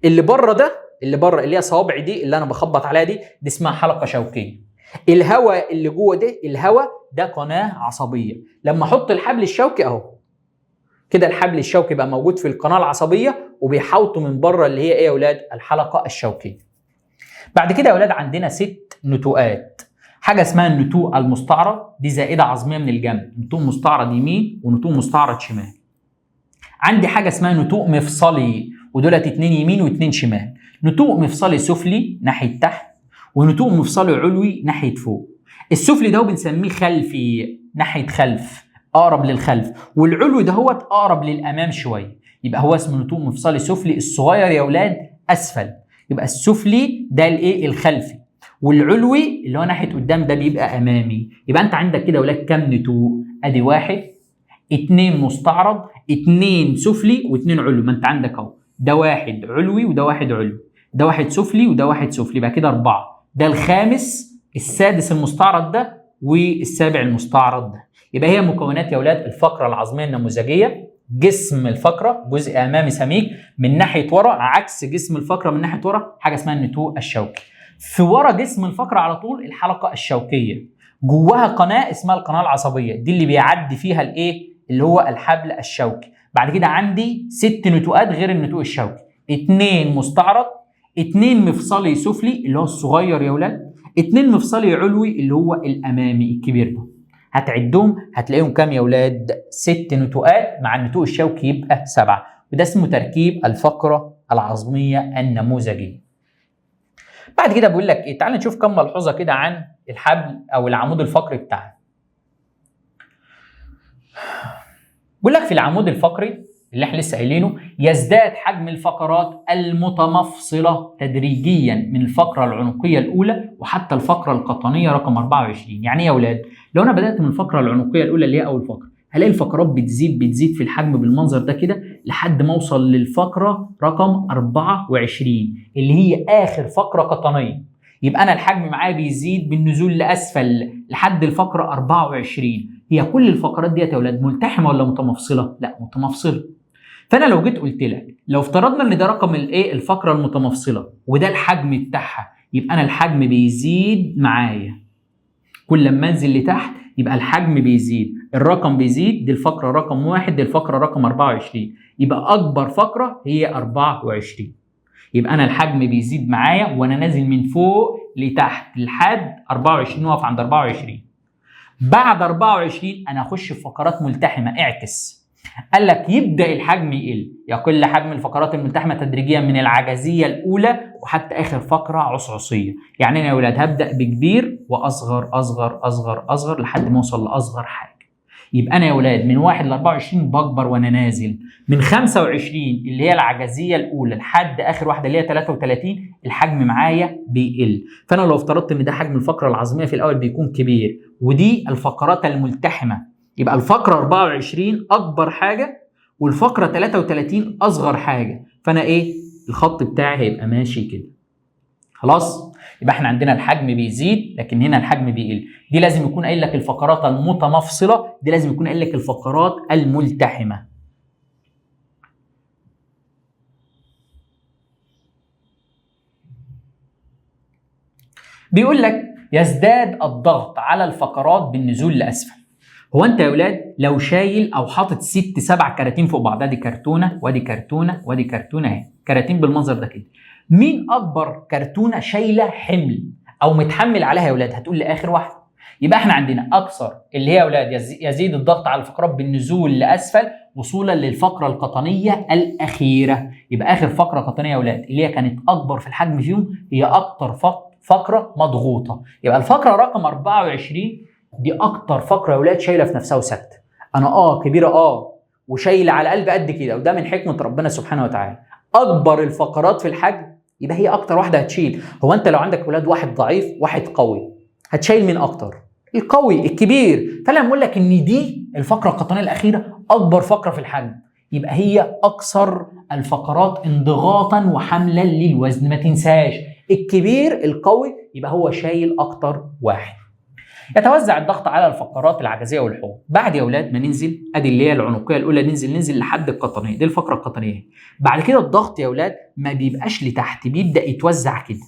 اللي بره ده، اللي بره اللي هي صوابعي دي اللي انا بخبط عليها دي اسمها حلقه شوكيه. الهواء اللي جوه ده، الهواء ده قناه عصبيه. لما احط الحبل الشوكي اهو كده، الحبل الشوكي بقى موجود في القناه العصبيه وبيحوطه من بره اللي هي ايه يا اولاد؟ الحلقه الشوكيه. بعد كده يا اولاد عندنا 6 نتوءات. حاجه اسمها النتوء المستعرض، دي زائده عظميه من الجنب، نتوء مستعرض يمين ونتوء مستعرض شمال. عندي حاجه اسمها نتوء مفصلي، ودولت 2 يمين و2 شمال. نتوء مفصلي سفلي ناحيه تحت، ونتوء مفصلي علوي ناحيه فوق. السفلي ده بنسميه خلفي ناحيه خلف، اقرب للخلف، والعلوي ده هو اقرب للامام شويه، يبقى هو اسمه نتوء مفصلي سفلي. الصغير يا اولاد اسفل، يبقى السفلي ده الايه؟ الخلفي، والعلوي اللي هو ناحيه قدام ده بيبقى امامي. يبقى انت عندك كده يا اولاد كام نتوء؟ ادي 1 2 مستعرض 2 سفلي و2 علوي. ما انت عندك اهو ده 1 علوي وده 1 علوي، ده 1 سفلي وده 1 سفلي، يبقى كده 4، ده الخامس السادس المستعرض ده والسابع المستعرض ده. يبقى هي مكونات يا اولاد الفقره العظميه النموذجيه. جسم الفقره جزء امامي سميك من ناحيه ورا، عكس جسم الفقره من ناحيه ورا حاجه اسمها النتوء الشوكي. في ورا جسم الفقره على طول الحلقه الشوكيه، جواها قناه اسمها القناه العصبيه، دي اللي بيعدي فيها الايه؟ اللي هو الحبل الشوكي. بعد كده عندي 6 نتوءات غير النتوء الشوكي، 2 مستعرض، 2 مفصلي سفلي اللي هو الصغير يا اولاد، 2 مفصلي علوي اللي هو الامامي الكبير ده. هتعدهم هتلاقيهم كام يا اولاد؟ 6 نتوءات مع النتوء الشوكي يبقى 7، وده اسمه تركيب الفقره العظميه النموذجيه. بعد كده بيقول لك ايه، تعال نشوف كم ملحوظه كده عن الحبل او العمود الفقري بتاعنا. بيقول لك في العمود الفقري اللي احنا لسه قايلينه، يزداد حجم الفقرات المتمفصله تدريجيا من الفقره العنقيه الاولى وحتى الفقره القطنيه رقم 24. يعني ايه يا اولاد؟ لو انا بدات من الفقره العنقيه الاولى اللي هي اول فقره، هلاقي الفقرات بتزيد في الحجم بالمنظر ده كده لحد ما اوصل للفقره رقم 24 اللي هي اخر فقره قطنيه. يبقى انا الحجم معايا بيزيد بالنزول لاسفل لحد الفقره 24. هي كل الفقرات ديت يا اولاد ملتحمه ولا متمفصله؟ لا، متمفصله. فانا لو جيت قلت لك، لو افترضنا ان ده رقم الايه الفقره المتمفصله وده الحجم بتاعها، يبقى انا الحجم بيزيد معايا كل ما انزل لتحت، يبقى الحجم بيزيد، الرقم بيزيد، دي الفقره رقم 1، دي الفقره رقم 24، يبقى اكبر فقره هي 24. يبقى انا الحجم بيزيد معايا وانا نازل من فوق لتحت لحد 24، واقف عند 24. بعد 24 انا اخش في فقرات ملتحمه. اعكس، قال لك يبدا الحجم يقل حجم الفقرات الملتحمه تدريجيا من العجزيه الاولى وحتى اخر فقره عصعصيه. يعني انا يا ولاد هبدا بكبير واصغر اصغر اصغر اصغر لحد ما اوصل لاصغر حاجه. يبقى انا يا ولاد من 1 ل 24 بكبر وانا نازل، من 25 اللي هي العجزيه الاولى لحد اخر واحده اللي هي 33 الحجم معايا بيقل. فانا لو افترضت ان ده حجم الفقره العظميه في الاول بيكون كبير ودي الفقرات الملتحمه، يبقى الفقره 24 اكبر حاجه والفقره 33 اصغر حاجه. فانا ايه الخط بتاعي هيبقى ماشي كده. خلاص، يبقى احنا عندنا الحجم بيزيد لكن هنا الحجم بيقل. دي لازم يكون قايل لك الفقرات المتمفصله، دي لازم يكون قايل لك الفقرات الملتحمه. بيقول لك يزداد الضغط على الفقرات بالنزول لاسفل. هو انت يا اولاد لو شايل او حاطط 6 7 كراتين فوق بعض، ادي كرتونه وادي كرتونه وادي كرتونه اهي، كراتين بالمنظر ده كده، مين اكبر كرتونه شايله حمل او متحمل عليها يا اولاد؟ هتقول لي اخر واحده. يبقى احنا عندنا اكثر اللي هي يا اولاد يزيد الضغط على الفقرات بالنزول لاسفل وصولا للفقره القطنيه الاخيره. يبقى اخر فقره قطنيه يا اولاد اللي هي كانت اكبر في الحجم فيهم هي اكتر فقره مضغوطه. يبقى الفقره رقم 24 دي اكتر فقره يا ولاد شايله في نفسها وساكته. انا كبيره وشايله على قلب قد كده، وده من حكمه ربنا سبحانه وتعالى. اكبر الفقرات في الحجم يبقى هي اكتر واحده هتشيل. هو انت لو عندك ولاد واحد ضعيف واحد قوي، هتشيل مين اكتر؟ القوي الكبير. فلما اقول لك ان دي الفقره القطنيه الاخيره اكبر فقره في الحجم، يبقى هي اكثر الفقرات انضغاطا وحملا للوزن. ما تنساش الكبير القوي يبقى هو شايل اكتر واحد. يتوزع الضغط على الفقرات العجزيه والحوض. بعد يا اولاد ما ننزل، ادي اللي هي العنقيه الاولى، ننزل لحد القطنيه، دي الفقره القطنيه. بعد كده الضغط يا اولاد ما بيبقاش لتحت، بيبدا يتوزع كده،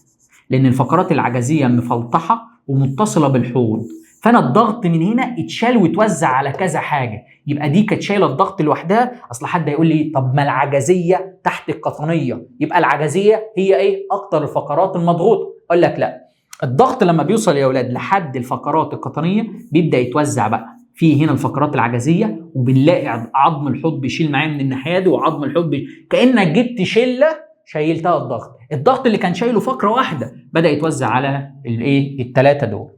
لان الفقرات العجزيه مفلطحه ومتصله بالحوض. فانا الضغط من هنا اتشال واتوزع على كذا حاجه. يبقى دي كانت شايله الضغط لوحدها. اصل حد هيقول لي طب ما العجزيه تحت القطنيه، يبقى العجزيه هي ايه اكتر الفقرات المضغوطه؟ اقول لك لا، الضغط لما بيوصل يا اولاد لحد الفقرات القطنيه بيبدا يتوزع بقى في هنا الفقرات العجزيه، وبنلاقي عظم الحوض بيشيل معايا من الناحيه دي، وعظم الحوض كانك جبت شله شايلتها الضغط اللي كان شايله فقره واحده بدا يتوزع على الايه الثلاثه دول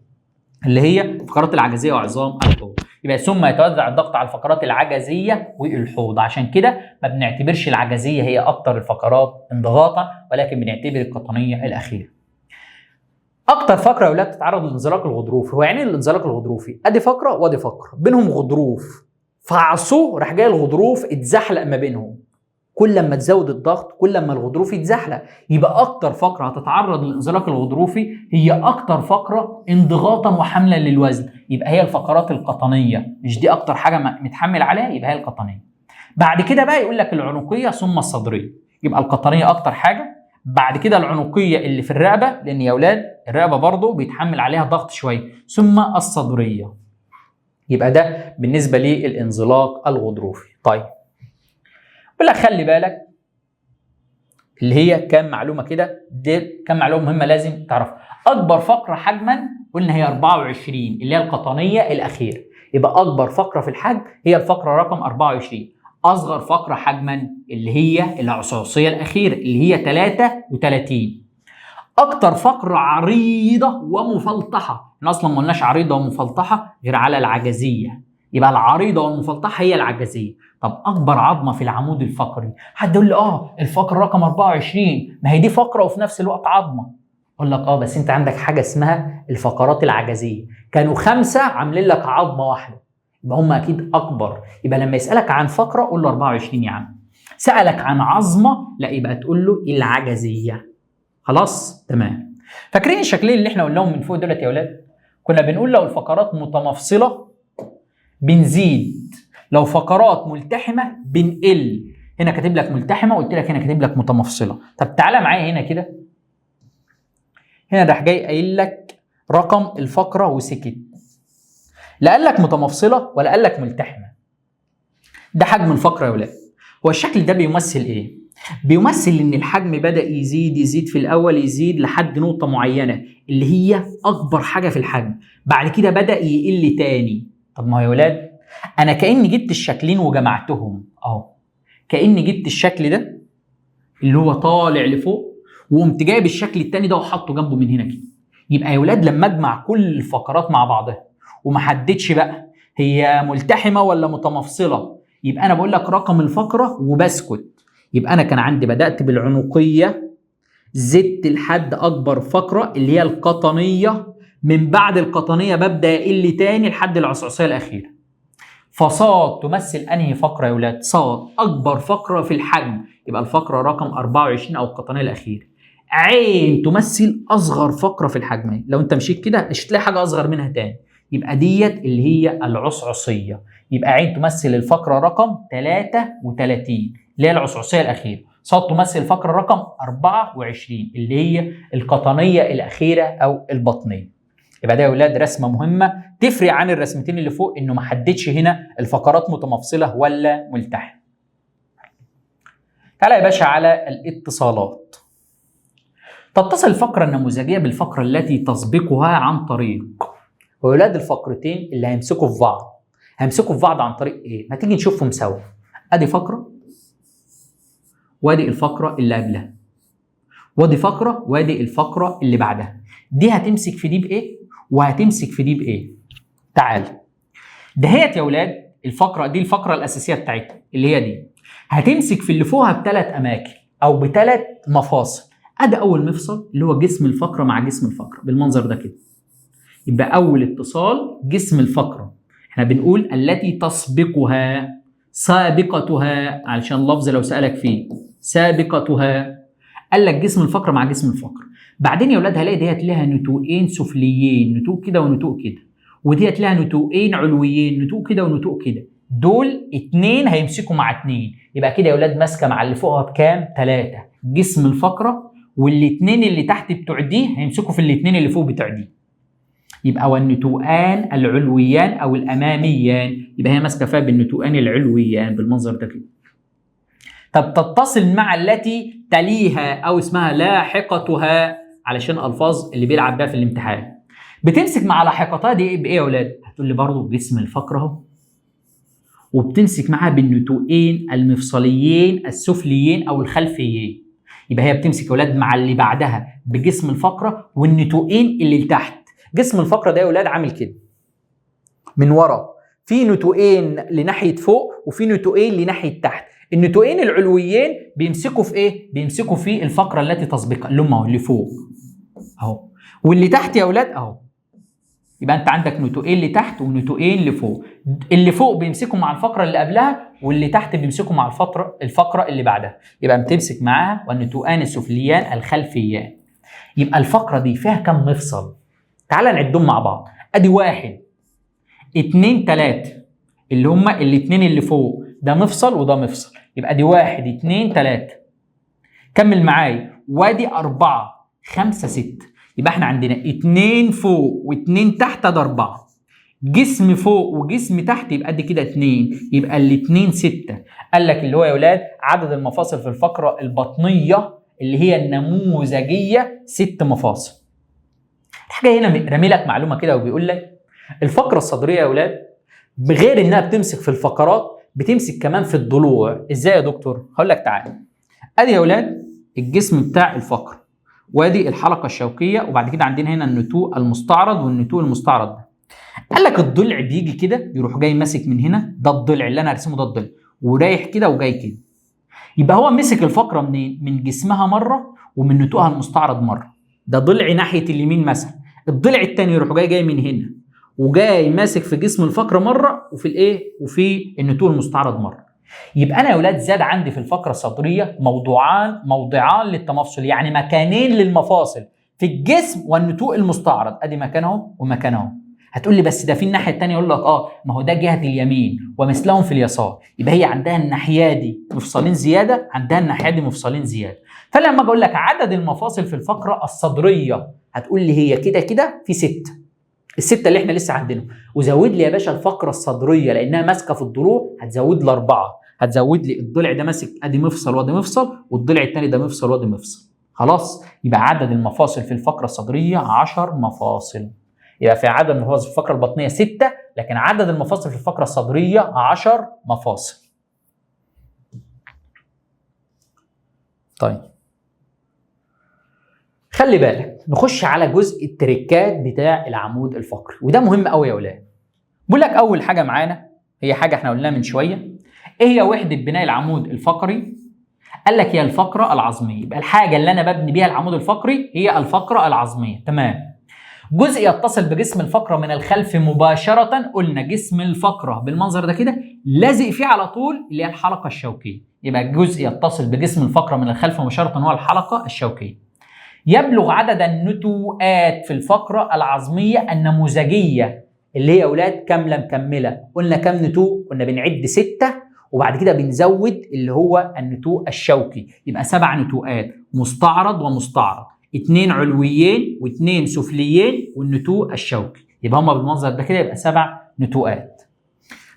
اللي هي الفقرات العجزيه وعظام الحوض. يبقى ثم يتوزع الضغط على الفقرات العجزيه والحوض. عشان كده ما بنعتبرش العجزيه هي اكتر الفقرات انضغاطا، ولكن بنعتبر القطنيه الاخيره. اكتر فقره يا اولاد تتعرض للانزلاق الغضروفي. هو يعني ايه الانزلاق الغضروفي؟ ادي فقره وادي فقره بينهم غضروف، فعصوه راح جاي الغضروف اتزحلق ما بينهم. كل ما تزود الضغط كل ما الغضروف يتزحلق. يبقى اكتر فقره هتتعرض للانزلاق الغضروفي هي اكتر فقره انضغاطا وحملا للوزن، يبقى هي الفقرات القطنيه. مش دي اكتر حاجه متحمل عليها؟ يبقى هي القطنيه. بعد كده بقى يقول لك العنقيه ثم الصدريه. يبقى القطنيه اكتر حاجه، بعد كده العنقيه اللي في الرقبه، لان يا اولاد الرقبه برضو بيتحمل عليها ضغط شويه، ثم الصدريه. يبقى ده بالنسبه للانزلاق الغضروفي. طيب بقول لك خلي بالك اللي هي كام معلومه كده، دي كام معلومه مهمه لازم تعرفها. اكبر فقره حجما قلنا هي 24 اللي هي القطنيه الاخيره، يبقى اكبر فقره في الحجم هي الفقره رقم 24. اصغر فقره حجما اللي هي العصاصيه الاخيره اللي هي 33. اكتر فقره عريضه ومفلطحه، احنا اصلا ما قلناش عريضه ومفلطحه غير على العجزيه، يبقى العريضه والمفلطحه هي العجزيه. طب اكبر عظمه في العمود الفقري، حد يقول لي الفقره رقم 24، ما هي دي فقره وفي نفس الوقت عظمه. اقول لك بس انت عندك حاجه اسمها الفقرات العجزيه، كانوا 5 عاملين لك عظمه واحده، يبقى هم اكيد اكبر. يبقى لما يسالك عن فقره قول له 24 يا عم، سالك عن عظمه لا يبقى تقول له العجزيه. خلاص تمام. فاكرين الشكلين اللي احنا قلناهم من فوق دولت يا اولاد؟ كنا بنقول لو الفقرات متمفصله بنزيد، لو فقرات ملتحمه بنقل. هنا كاتب لك ملتحمه، قلت لك هنا كاتب لك متمفصله. طب تعالى معايا هنا كده، هنا راح جاي قايل لك رقم الفقره وسكت، لا قال لك متمفصله ولا قال لك ملتحمه. ده حجم الفقره يا ولاد. هو الشكل ده بيمثل ايه؟ بيمثل ان الحجم بدأ يزيد في الاول، يزيد لحد نقطه معينه اللي هي اكبر حاجه في الحجم، بعد كده بدأ يقل تاني. طب ما هو يا ولاد انا كأني جبت الشكلين وجمعتهم كأني جبت الشكل ده اللي هو طالع لفوق وقمت جايب الشكل التاني ده وحطه جنبه من هنا كده. يبقى يا ولاد لما اجمع كل الفقرات مع بعضها وما حددش بقى هي ملتحمه ولا متمفصله، يبقى انا بقول لك رقم الفقره وبسكت. يبقى انا كان عندي بدأت بالعنقيه، زدت لحد اكبر فقره اللي هي القطنيه، من بعد القطنيه ببدأ اقل تاني لحد العصعصيه الاخيره. فصاد تمثل انهي فقره يا ولاد؟ صاد اكبر فقره في الحجم، يبقى الفقره رقم 24 او القطنيه الاخيره. عين تمثل اصغر فقره في الحجم، لو انت مشيت كده مش هتلاقي حاجه اصغر منها تاني، يبقى ديت اللي هي العصعصيه. يبقى عين تمثل الفقره رقم 33 اللي هي العصعصيه الاخيره. صاد تمثل الفقره رقم 24 اللي هي القطنيه الاخيره او البطنيه. يبقى ده يا ولاد رسمه مهمه تفرق عن الرسمتين اللي فوق، انه ما حددش هنا الفقرات متمفصله ولا ملتحمه. تعالى يا باشا على الاتصالات. تتصل الفقره النموذجيه بالفقره التي تسبقها عن طريق، وولاد الفقرتين اللي هيمسكوا في بعض عن طريق ايه؟ ما تيجي نشوفهم سوا. ادي فقره وادي الفقره اللي قبلها، وادي فقره وادي الفقره اللي بعدها. دي هتمسك في دي بايه وهتمسك في دي بايه؟ تعال دهيت يا ولاد الفقره دي، الفقره الاساسيه بتاعتها اللي هي دي، هتمسك في اللي فوقها ب3 اماكن او ب3 مفاصل. ادي اول مفصل اللي هو جسم الفقره مع جسم الفقره بالمنظر ده كده. يبقى اول اتصال جسم الفقره، احنا بنقول التي تسبقها، سابقتها علشان اللفظ لو سالك فيه سابقتها، قال لك جسم الفقره مع جسم الفقره. بعدين يا ولاد هلاقي ديت لها نتوءين سفليين، نتوء كده ونتوء كده، وديت لها نتوءين علويين، نتوء كده ونتوء كده. دول 2 هيمسكوا مع 2، يبقى كده يا ولاد ماسكه مع اللي فوقها بكام؟ 3 جسم الفقره، والاثنين اللي تحت بتوع دي هيمسكوا في الاثنين اللي فوق بتوع دي. يبقى والنتوءان العلويان او الاماميان، يبقى هي ماسكه فيها بالنتوءان العلويان بالمنظر ده كده. طب تتصل مع التي تليها او اسمها لاحقتها علشان الفاظ اللي بيلعب بيها في الامتحان. بتمسك مع لاحقتها دي بايه يا اولاد؟ هتقول لي برضه جسم الفقره اهو، وبتمسك معاها بالنتوءين المفصليين السفليين او الخلفيين. يبقى هي بتمسك يا اولاد مع اللي بعدها بجسم الفقره والنتوءين اللي لتحت. جسم الفقره ده يا اولاد عامل كده من ورا، في نتوءين لناحيه فوق وفي نتوءين لناحيه تحت. النتوءين العلويين بيمسكوا في ايه؟ بيمسكوا في الفقره التي تسبقها اللي هم اللي فوق اهو، واللي تحت يا اولاد اهو. يبقى انت عندك نتوءين لتحت ونتوءين لفوق، اللي فوق بيمسكوا مع الفقره اللي قبلها واللي تحت بيمسكوا مع الفقره اللي بعدها. يبقى بتمسك معاها والنتوءان السفليان الخلفيان. يبقى الفقره دي فيها كم مفصل؟ تعال نعدهم مع بعض. ادي 1 2 3 اللي هم الاثنين اللي فوق، ده مفصل وده مفصل. يبقى دي 1 2 3. كمل معايا، وادي 4 5 6. يبقى احنا عندنا 2 فوق و2 تحت، ده 4. جسم فوق وجسم تحت يبقى قد كده 2، يبقى الاثنين 6. قال لك اللي هو يا ولاد عدد المفاصل في الفقره البطنيه اللي هي النموذجيه 6 مفاصل. الحاجه هنا رامي لك معلومه كده وبيقول لك الفقره الصدريه يا ولاد بغير انها بتمسك في الفقرات بتمسك كمان في الضلوع. ازاي يا دكتور؟ هقول لك تعالى. ادي يا ولاد الجسم بتاع الفقره، وادي الحلقه الشوكيه، وبعد كده عندنا هنا النتوء المستعرض والنتوء المستعرض ده. قال لك الضلع بيجي كده يروح جاي ماسك من هنا، ده الضلع اللي انا هرسمه، ده الضلع، ورايح كده وجاي كده. يبقى هو مسك الفقره منين؟ من جسمها مره ومن نتوءها المستعرض مره. ده ضلع ناحيه اليمين مثلا. الضلع الثاني يروح جاي من هنا وجاي ماسك في جسم الفقره مره، وفي الايه؟ وفي النتوء المستعرض مره. يبقى انا يا اولاد زاد عندي في الفقره الصدريه موضعان للتمفصل، يعني مكانين للمفاصل في الجسم والنتوء المستعرض. ادي مكان اهو ومكان اهو. هتقول لي بس ده في الناحيه الثانيه، اقول لك ما هو ده جهه اليمين ومثلهم في اليسار. يبقى هي عندها الناحيه دي مفصلين زياده، عندها الناحيه دي مفصلين زياده. فلما اجي اقول لك عدد المفاصل في الفقره الصدريه، هتقول لي هي كده كده في 6. ال6 اللي احنا لسه عندنا، وزود لي يا باشا الفقره الصدريه لانها ماسكه في الضلوع، هتزود لي 4. هتزود لي الضلع ده ماسك ادي مفصل وادي مفصل، والضلع الثاني ده مفصل وادي مفصل. خلاص، يبقى عدد المفاصل في الفقره الصدريه 10 مفاصل. يبقى في عدد المفاصل في الفقره البطنيه 6، لكن عدد المفاصل في الفقره الصدريه 10 مفاصل. طيب خلي بالك، نخش على جزء التريكات بتاع العمود الفقري، وده مهم قوي يا اولاد. بقول لك اول حاجه معانا هي حاجه احنا قلناها من شويه. ايه هي وحده بناء العمود الفقري؟ قال لك هي الفقره العظميه. يبقى الحاجه اللي انا ببني بيها العمود الفقري هي الفقره العظميه. تمام. جزء يتصل بجسم الفقره من الخلف مباشره، قلنا جسم الفقره بالمنظر ده كده لازق فيه على طول اللي هي الحلقه الشوكيه. يبقى جزء يتصل بجسم الفقره من الخلف مباشره هو الحلقه الشوكيه. يبلغ عدد النتوءات في الفقره العظميه النموذجيه اللي هي اولاد كامله مكمله. قلنا كام نتوء؟ قلنا بنعد 6 وبعد كده بنزود اللي هو النتوء الشوكي. يبقى 7 نتوءات، مستعرض ومستعرض، 2 علويين و2 سفليين والنتوء الشوكي. يبقى هما بالمنظر ده كده يبقى 7 نتوءات.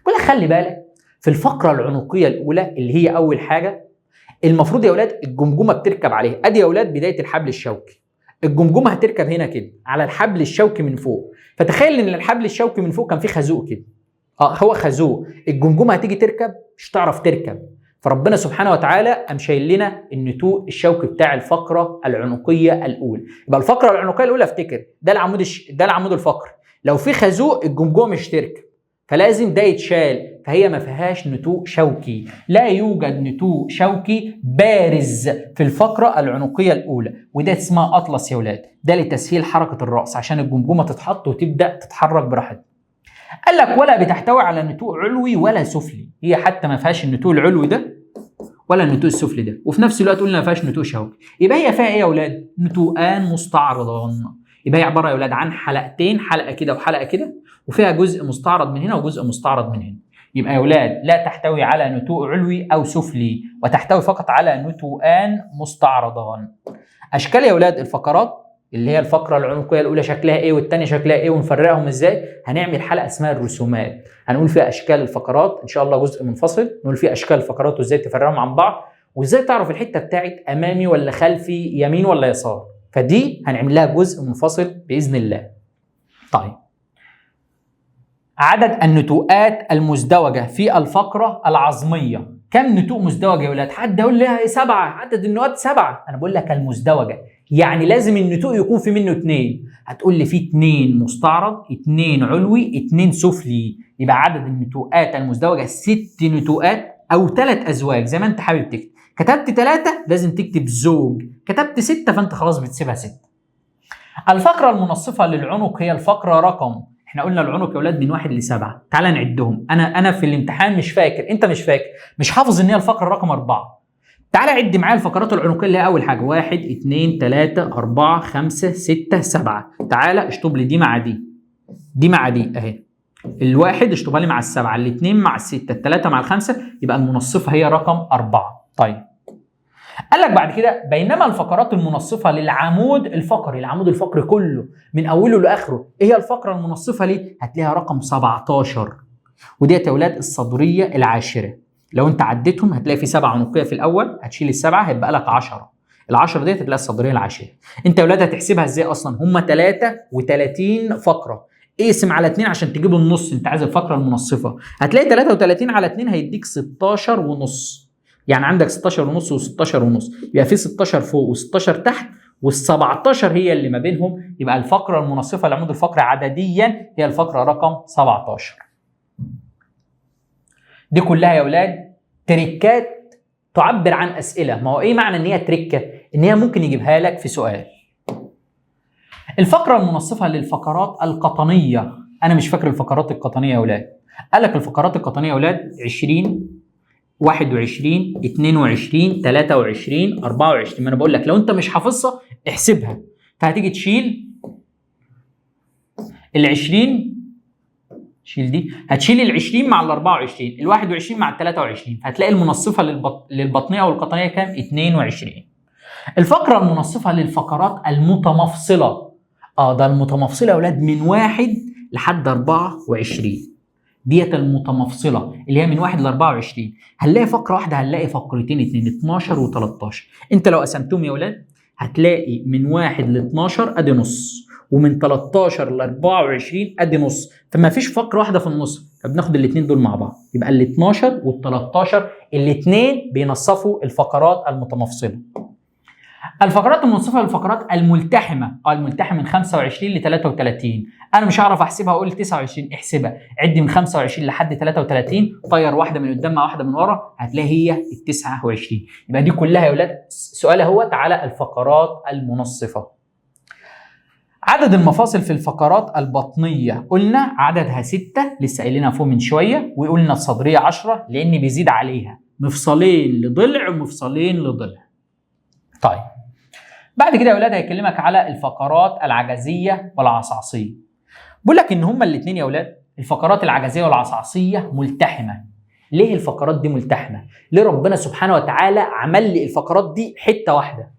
كل خلي بالك في الفقره العنقيه الاولى اللي هي اول حاجه، المفروض يا اولاد الجمجمه بتركب عليها. ادي يا اولاد بدايه الحبل الشوكي. الجمجمه هتركب هنا كده على الحبل الشوكي من فوق. فتخيل ان الحبل الشوكي من فوق كان فيه خازوق كده. هو خازوق. الجمجمه هتيجي تركب مش تعرف تركب. فربنا سبحانه وتعالى قام شايل لنا النتوء الشوكي بتاع الفقره العنقيه الاولى. يبقى الفقره العنقيه الاولى افتكر ده العمود الفقري. لو في خازوق الجمجمه مش تركب، فلازم ده يتشال. فهي ما فيهاش نتوء شوكي. لا يوجد نتوء شوكي بارز في الفقره العنقيه الاولى، وده اسمها اطلس يا ولاد. ده لتسهيل حركه الراس عشان الجمجمه تتحط وتبدا تتحرك براحتها. قال لك ولا بتحتوي على نتوء علوي ولا سفلي. هي حتى ما فيهاش النتوء العلوي ده ولا النتوء السفلي ده، وفي نفس الوقت قلنا ما فيهاش نتوء شوكي. يبقى هي فيها ايه يا اولاد؟ نتوءان مستعرضان. يبقى هي عباره يا اولاد عن حلقتين، حلقه كده وحلقه كده، وفيها جزء مستعرض من هنا وجزء مستعرض من هنا. يبقى يا اولاد لا تحتوي على نتوء علوي او سفلي، وتحتوي فقط على نتوءان مستعرضان. اشكال يا اولاد الفقرات اللي هي الفقره العنقيه الاولى شكلها ايه والثانيه شكلها ايه ونفرقهم ازاي، هنعمل حلقه اسمها الرسومات، هنقول فيها اشكال الفقرات ان شاء الله، جزء منفصل نقول فيه اشكال الفقرات وازاي تفرقهم عن بعض، وازاي تعرف الحته بتاعت امامي ولا خلفي، يمين ولا يسار. فدي هنعمل لها جزء منفصل باذن الله. طيب عدد النتوءات المزدوجه في الفقره العظميه. كم نتوء مزدوجه يا ولاد؟ حد يقول لي 7، عدد النتوءات 7. انا بقول لك المزدوجه، يعني لازم النتوء يكون في منه 2. هتقول لي في 2 مستعرض، 2 علوي، 2 سفلي. يبقى عدد النتوءات المزدوجه 6 نتوءات او 3 ازواج زي ما انت حابب تكتب. كتبت 3 لازم تكتب زوج، كتبت 6 فانت خلاص بتسيبها 6. الفقره المنصفه للعنق هي الفقره رقم، احنا قلنا العنق يا اولاد من 1 ل 7. تعال نعدهم. انا في الامتحان مش فاكر، انت مش فاكر، مش حافظ ان هي الفقره رقم 4. تعال عد معايا الفقرات العنقيه اللي هي اول حاجه 1 2 3 4 5 6 7. تعال اشطب لي دي مع دي، دي مع دي اهي. الواحد اشطبها لي مع ال7، الاثنين مع ال6، الثلاثه مع ال5، يبقى المنصفه هي رقم 4. طيب قال لك بعد كده بينما الفقرات المنصفه للعمود الفقري، العمود الفقري كله من اوله لاخره، ايه هي الفقره المنصفه ليه؟ هتلاقيها رقم 17، وديت يا اولاد الصدريه العاشره. لو انت عديتهم هتلاقي في 7 عنقيه في الاول، هتشيل ال7 هيبقى لك 10. ال10 ديت هتلاقي الصدريه العاشره. انت يا اولاد هتحسبها ازاي اصلا؟ هم 33 فقره، اقسم على 2 عشان تجيب النص. انت عايز الفقره المنصفه، هتلاقي 33 على 2 هيديك 16 ونص. يعني عندك 16 ونص و16 ونص، يبقى في 16 فوق و16 تحت وال17 هي اللي ما بينهم، يبقى الفقرة المنصفة للعمود الفقري عدديا هي الفقرة رقم 17. دي كلها يا ولاد تريكات تعبر عن أسئلة. ما هو إيه معنى إن هي تريكة؟ إن هي ممكن يجيبها لك في سؤال. الفقرة المنصفة للفقرات القطنية، أنا مش فاكر الفقرات القطنية يا ولاد. قال لك الفقرات القطنية يا ولاد 20 21 22 23 24. ما أنا بقول لك لو أنت مش حافظها احسبها. فهتيجي تشيل ال20، شيل دي، هتشيل ال20 مع ال24، ال21 مع ال23، فهتلاقي المنصفة للبطنية أو القطنية كام؟ 22. الفقرة المنصفة للفقرات المتمفصلة، ده المتمفصلة يا ولاد من 1 لحد 24. ديت المتمفصلة اللي هي من 1 ل 24. هنلاقي فقرة واحدة، هنلاقي فقرتين اتنين، 12 و13. انت لو قسمتهم يا ولاد هتلاقي من 1 ل 12 ادي نص، ومن 13 ل 24 ادي نص، فما فيش فقرة واحدة في النص، فبناخد الاثنين دول مع بعض، يبقى ال 12 وال 13 الاثنين بينصفوا الفقرات المتمفصلة. الفقرات المنصفة للفقرات الملتحمة، الملتحم من 25 ل 33. انا مش هعرف احسبها، اقول 29، احسبها، عد من 25 لحد 33، طير واحدة من قدام مع واحدة من ورا، هتلاقي هي ال 29. يبقى دي كلها يا ولاد سؤال اهوت على الفقرات المنصفة. عدد المفاصل في الفقرات البطنية قلنا عددها 6، لسه قايلينها فوق من شوية، وقلنا الصدرية 10 لان بيزيد عليها مفصلين لضلع ومفصلين لضلع. طيب بعد كده يا ولاد هيكلمك على الفقرات العجزية والعصعصية. بيقول لك ان هما الاثنين يا ولاد الفقرات العجزية والعصعصية ملتحمة. ليه الفقرات دي ملتحمة؟ ليه ربنا سبحانه وتعالى عمل لي الفقرات دي حتة واحدة؟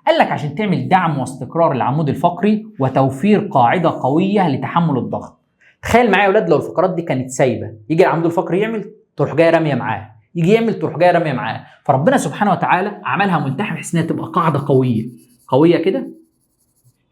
قال لك عشان تعمل دعم واستقرار للعمود الفقري وتوفير قاعدة قوية لتحمل الضغط. تخيل معايا يا ولاد لو الفقرات دي كانت سايبة، يجي العمود الفقري يعمل تروح جايه رامية معاه، يجي يعمل تروح جايه رامية معاه، فربنا سبحانه وتعالى عملها ملتحم بحيث انها تبقى قاعدة قوية كده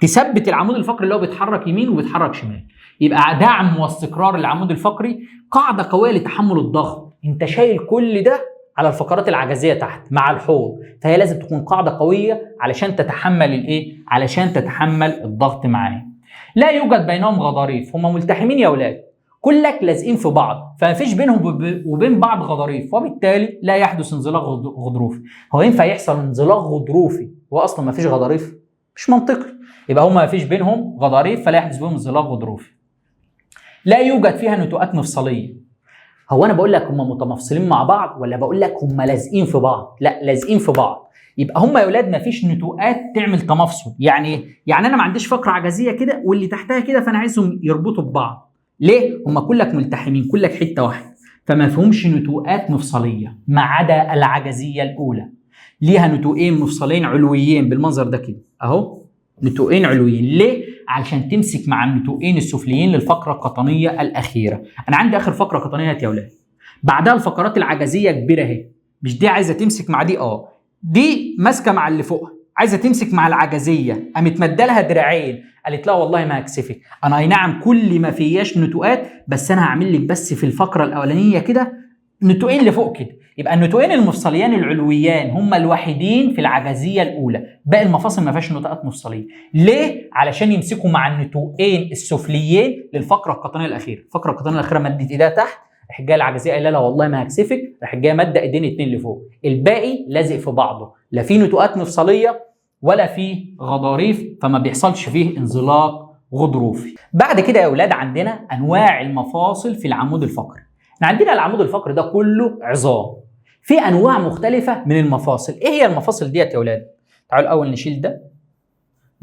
تثبت العمود الفقري اللي هو بيتحرك يمين وبيتحرك شمال. يبقى دعم واستقرار العمود الفقري، قاعدة قوية لتحمل الضغط. انت شايل كل ده على الفقرات العجزية تحت مع الحوض، فهي لازم تكون قاعدة قوية علشان تتحمل الايه؟ علشان تتحمل الضغط معاه. لا يوجد بينهم غضاريف، هم ملتحمين يا اولاد كلك لازقين في بعض، فما فيش بينهم وبين بعض غضاريف، وبالتالي لا يحدث انزلاق غضروفي. هو ينفع يحصل انزلاق غضروفي واصلا ما فيش غضاريف؟ مش منطقي. يبقى هم ما فيش بينهم غضاريف فلا يحدث بينهم انزلاق غضروفي. لا يوجد فيها نتوءات مفصليه. هو انا بقول لك هم متمفصلين مع بعض ولا بقول لك هم لازقين في بعض؟ لا لازقين في بعض. يبقى هم يا اولاد ما فيش نتوءات تعمل تمفصل. يعني انا ما عنديش فقره عجزيه كده واللي تحتها كده فانا عايزهم يربطوا ببعض. ليه؟ هم كلك ملتحمين، كلك حته واحده، فما فيهمش نتوءات مفصليه ما عدا العجزيه الاولى. ليها نتوءين مفصلين علويين بالمنظر ده كده اهو، نتوءين علويين. ليه؟ علشان تمسك مع النتوءين السفليين للفقره القطنيه الاخيره. انا عندي اخر فقره قطنيه يا ولاد، بعدها الفقرات العجزيه كبيره اهي، مش دي عايزه تمسك مع دي، دي ماسكه مع اللي فوقها، عايزه تمسك مع العجزيه، قامت مدة لها دراعين، قالت لها والله ما هكسفك، انا اي نعم كل ما فياش نتوءات بس انا هعمل لك بس في الفقره الاولانيه كده نتوءين لفوق كده. يبقى النتوءين المفصليان العلويان هم الوحيدين في العجزيه الاولى، باقي المفاصل ما فيهاش نتوءات مفصليه. ليه؟ علشان يمسكوا مع النتوءين السفليين للفقره القطنيه الاخيره. الفقره القطنيه الاخيره مدت ايديها تحت، راح جايه العجزيه قايله لها والله ما هكسفك، راح جايه ماده ايدين اتنين لفوق، الباقي لازق في بعضه، لا في نتوءات مفصليه ولا في غضاريف، فما بيحصلش فيه انزلاق غضروفي. بعد كده يا اولاد عندنا انواع المفاصل في العمود الفقري. احنا عندنا العمود الفقري ده كله عظام، في انواع مختلفه من المفاصل. ايه هي المفاصل ديت يا اولاد؟ تعالوا الاول نشيل ده،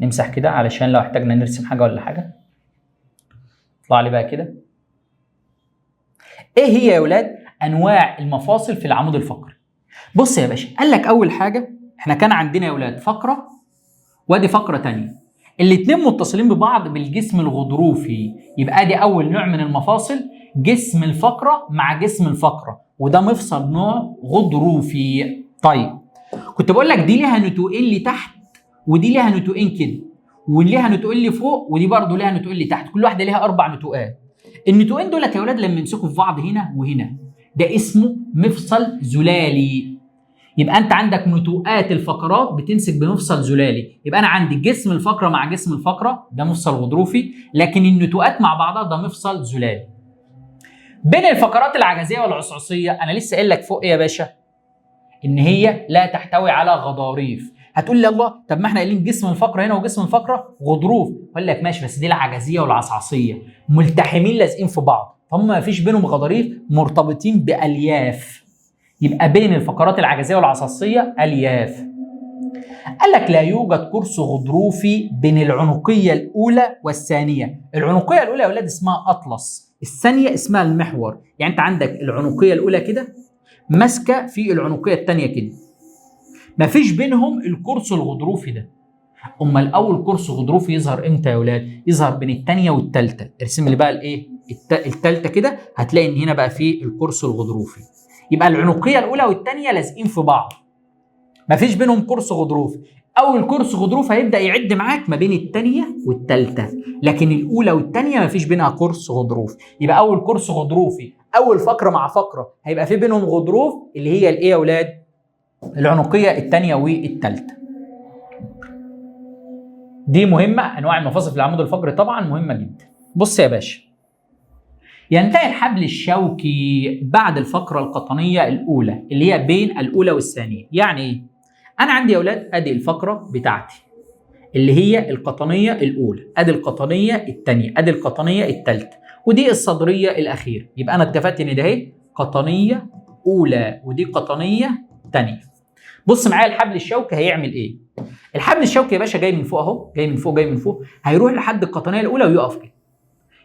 نمسح كده علشان لو احتاجنا نرسم حاجه ولا حاجه. اطلع لي بقى كده. ايه هي يا اولاد انواع المفاصل في العمود الفقري؟ بص يا باشا، قال لك اول حاجه احنا كان عندنا يا اولاد فقره وادي فقره ثانيه، الاثنين متصلين ببعض بالجسم الغضروفي، يبقى دي اول نوع من المفاصل، جسم الفقره مع جسم الفقره، وده مفصل نوع غضروفي. طيب كنت بقول لك دي ليها نتوءين لتحت ودي ليها نتوءين كده، وليها نتوءين لفوق ودي برضه ليها نتوءين لتحت، كل واحده ليها 4 نتوءات. النتوءين دولت يا اولاد لما يمسكوا في بعض هنا وهنا ده اسمه مفصل زلالي. يبقى انت عندك نتوءات الفقرات بتمسك بمفصل زلالي، يبقى انا عندي جسم الفقره مع جسم الفقره ده مفصل غضروفي، لكن النتوءات مع بعضها ده مفصل زلالي. بين الفقرات العجزيه والعصعصيه انا لسه قايل لك فوق ايه يا باشا؟ ان هي لا تحتوي على غضاريف. هتقول لي الله طب ما احنا قايلين جسم الفقره هنا وجسم الفقره غضروف، اقول لك ماشي بس دي العجزيه والعصعصيه ملتحمين لازقين في بعض، فهم ما فيش بينهم غضاريف، مرتبطين بالياف. يبقى بين الفقرات العجزيه والعصعصيه الياف. قال لك لا يوجد قرص غضروفي بين العنقيه الاولى والثانيه. العنقيه الاولى يا اولاد اسمها اطلس، الثانيه اسمها المحور. يعني انت عندك العنقيه الاولى كده ماسكه في العنقيه الثانيه كده، مفيش بينهم القرص الغضروفي ده. امال اول قرص غضروفي يظهر امتى يا اولاد؟ يظهر بين الثانيه والثالثه. ارسم لي بقى الايه الثالثه كده، هتلاقي ان هنا بقى في القرص الغضروفي. يبقى العنقيه الاولى والثانيه لازقين في بعض، مفيش بينهم قرص غضروفي. اول قرص غضروفي هيبدا يعد معاك ما بين الثانيه والثالثه، لكن الاولى والثانيه مفيش بينها قرص غضروفي. يبقى اول قرص غضروفي اول فقره مع فقره هيبقى في بينهم غضروف، اللي هي الايه يا اولاد؟ العنقيه الثانيه والثالثه. دي مهمه، انواع المفاصل في العمود الفقري طبعا مهمه جدا. بص يا باشا، ينتهي الحبل الشوكي بعد الفقره القطنيه الاولى اللي هي بين الاولى والثانيه. يعني ايه؟ انا عندي يا اولاد ادي الفقره بتاعتي اللي هي القطنيه الاولى، ادي القطنيه الثانيه، ادي القطنيه الثالثه، ودي الصدريه الاخيره. يبقى انا اتفقت ان ده اهي قطنيه اولى ودي قطنيه ثانيه. بص معايا الحبل الشوكي هيعمل ايه؟ الحبل الشوكي يا باشا جاي من فوق اهو، جاي من فوق جاي من فوق، هيروح لحد القطنيه الاولى ويقف كده.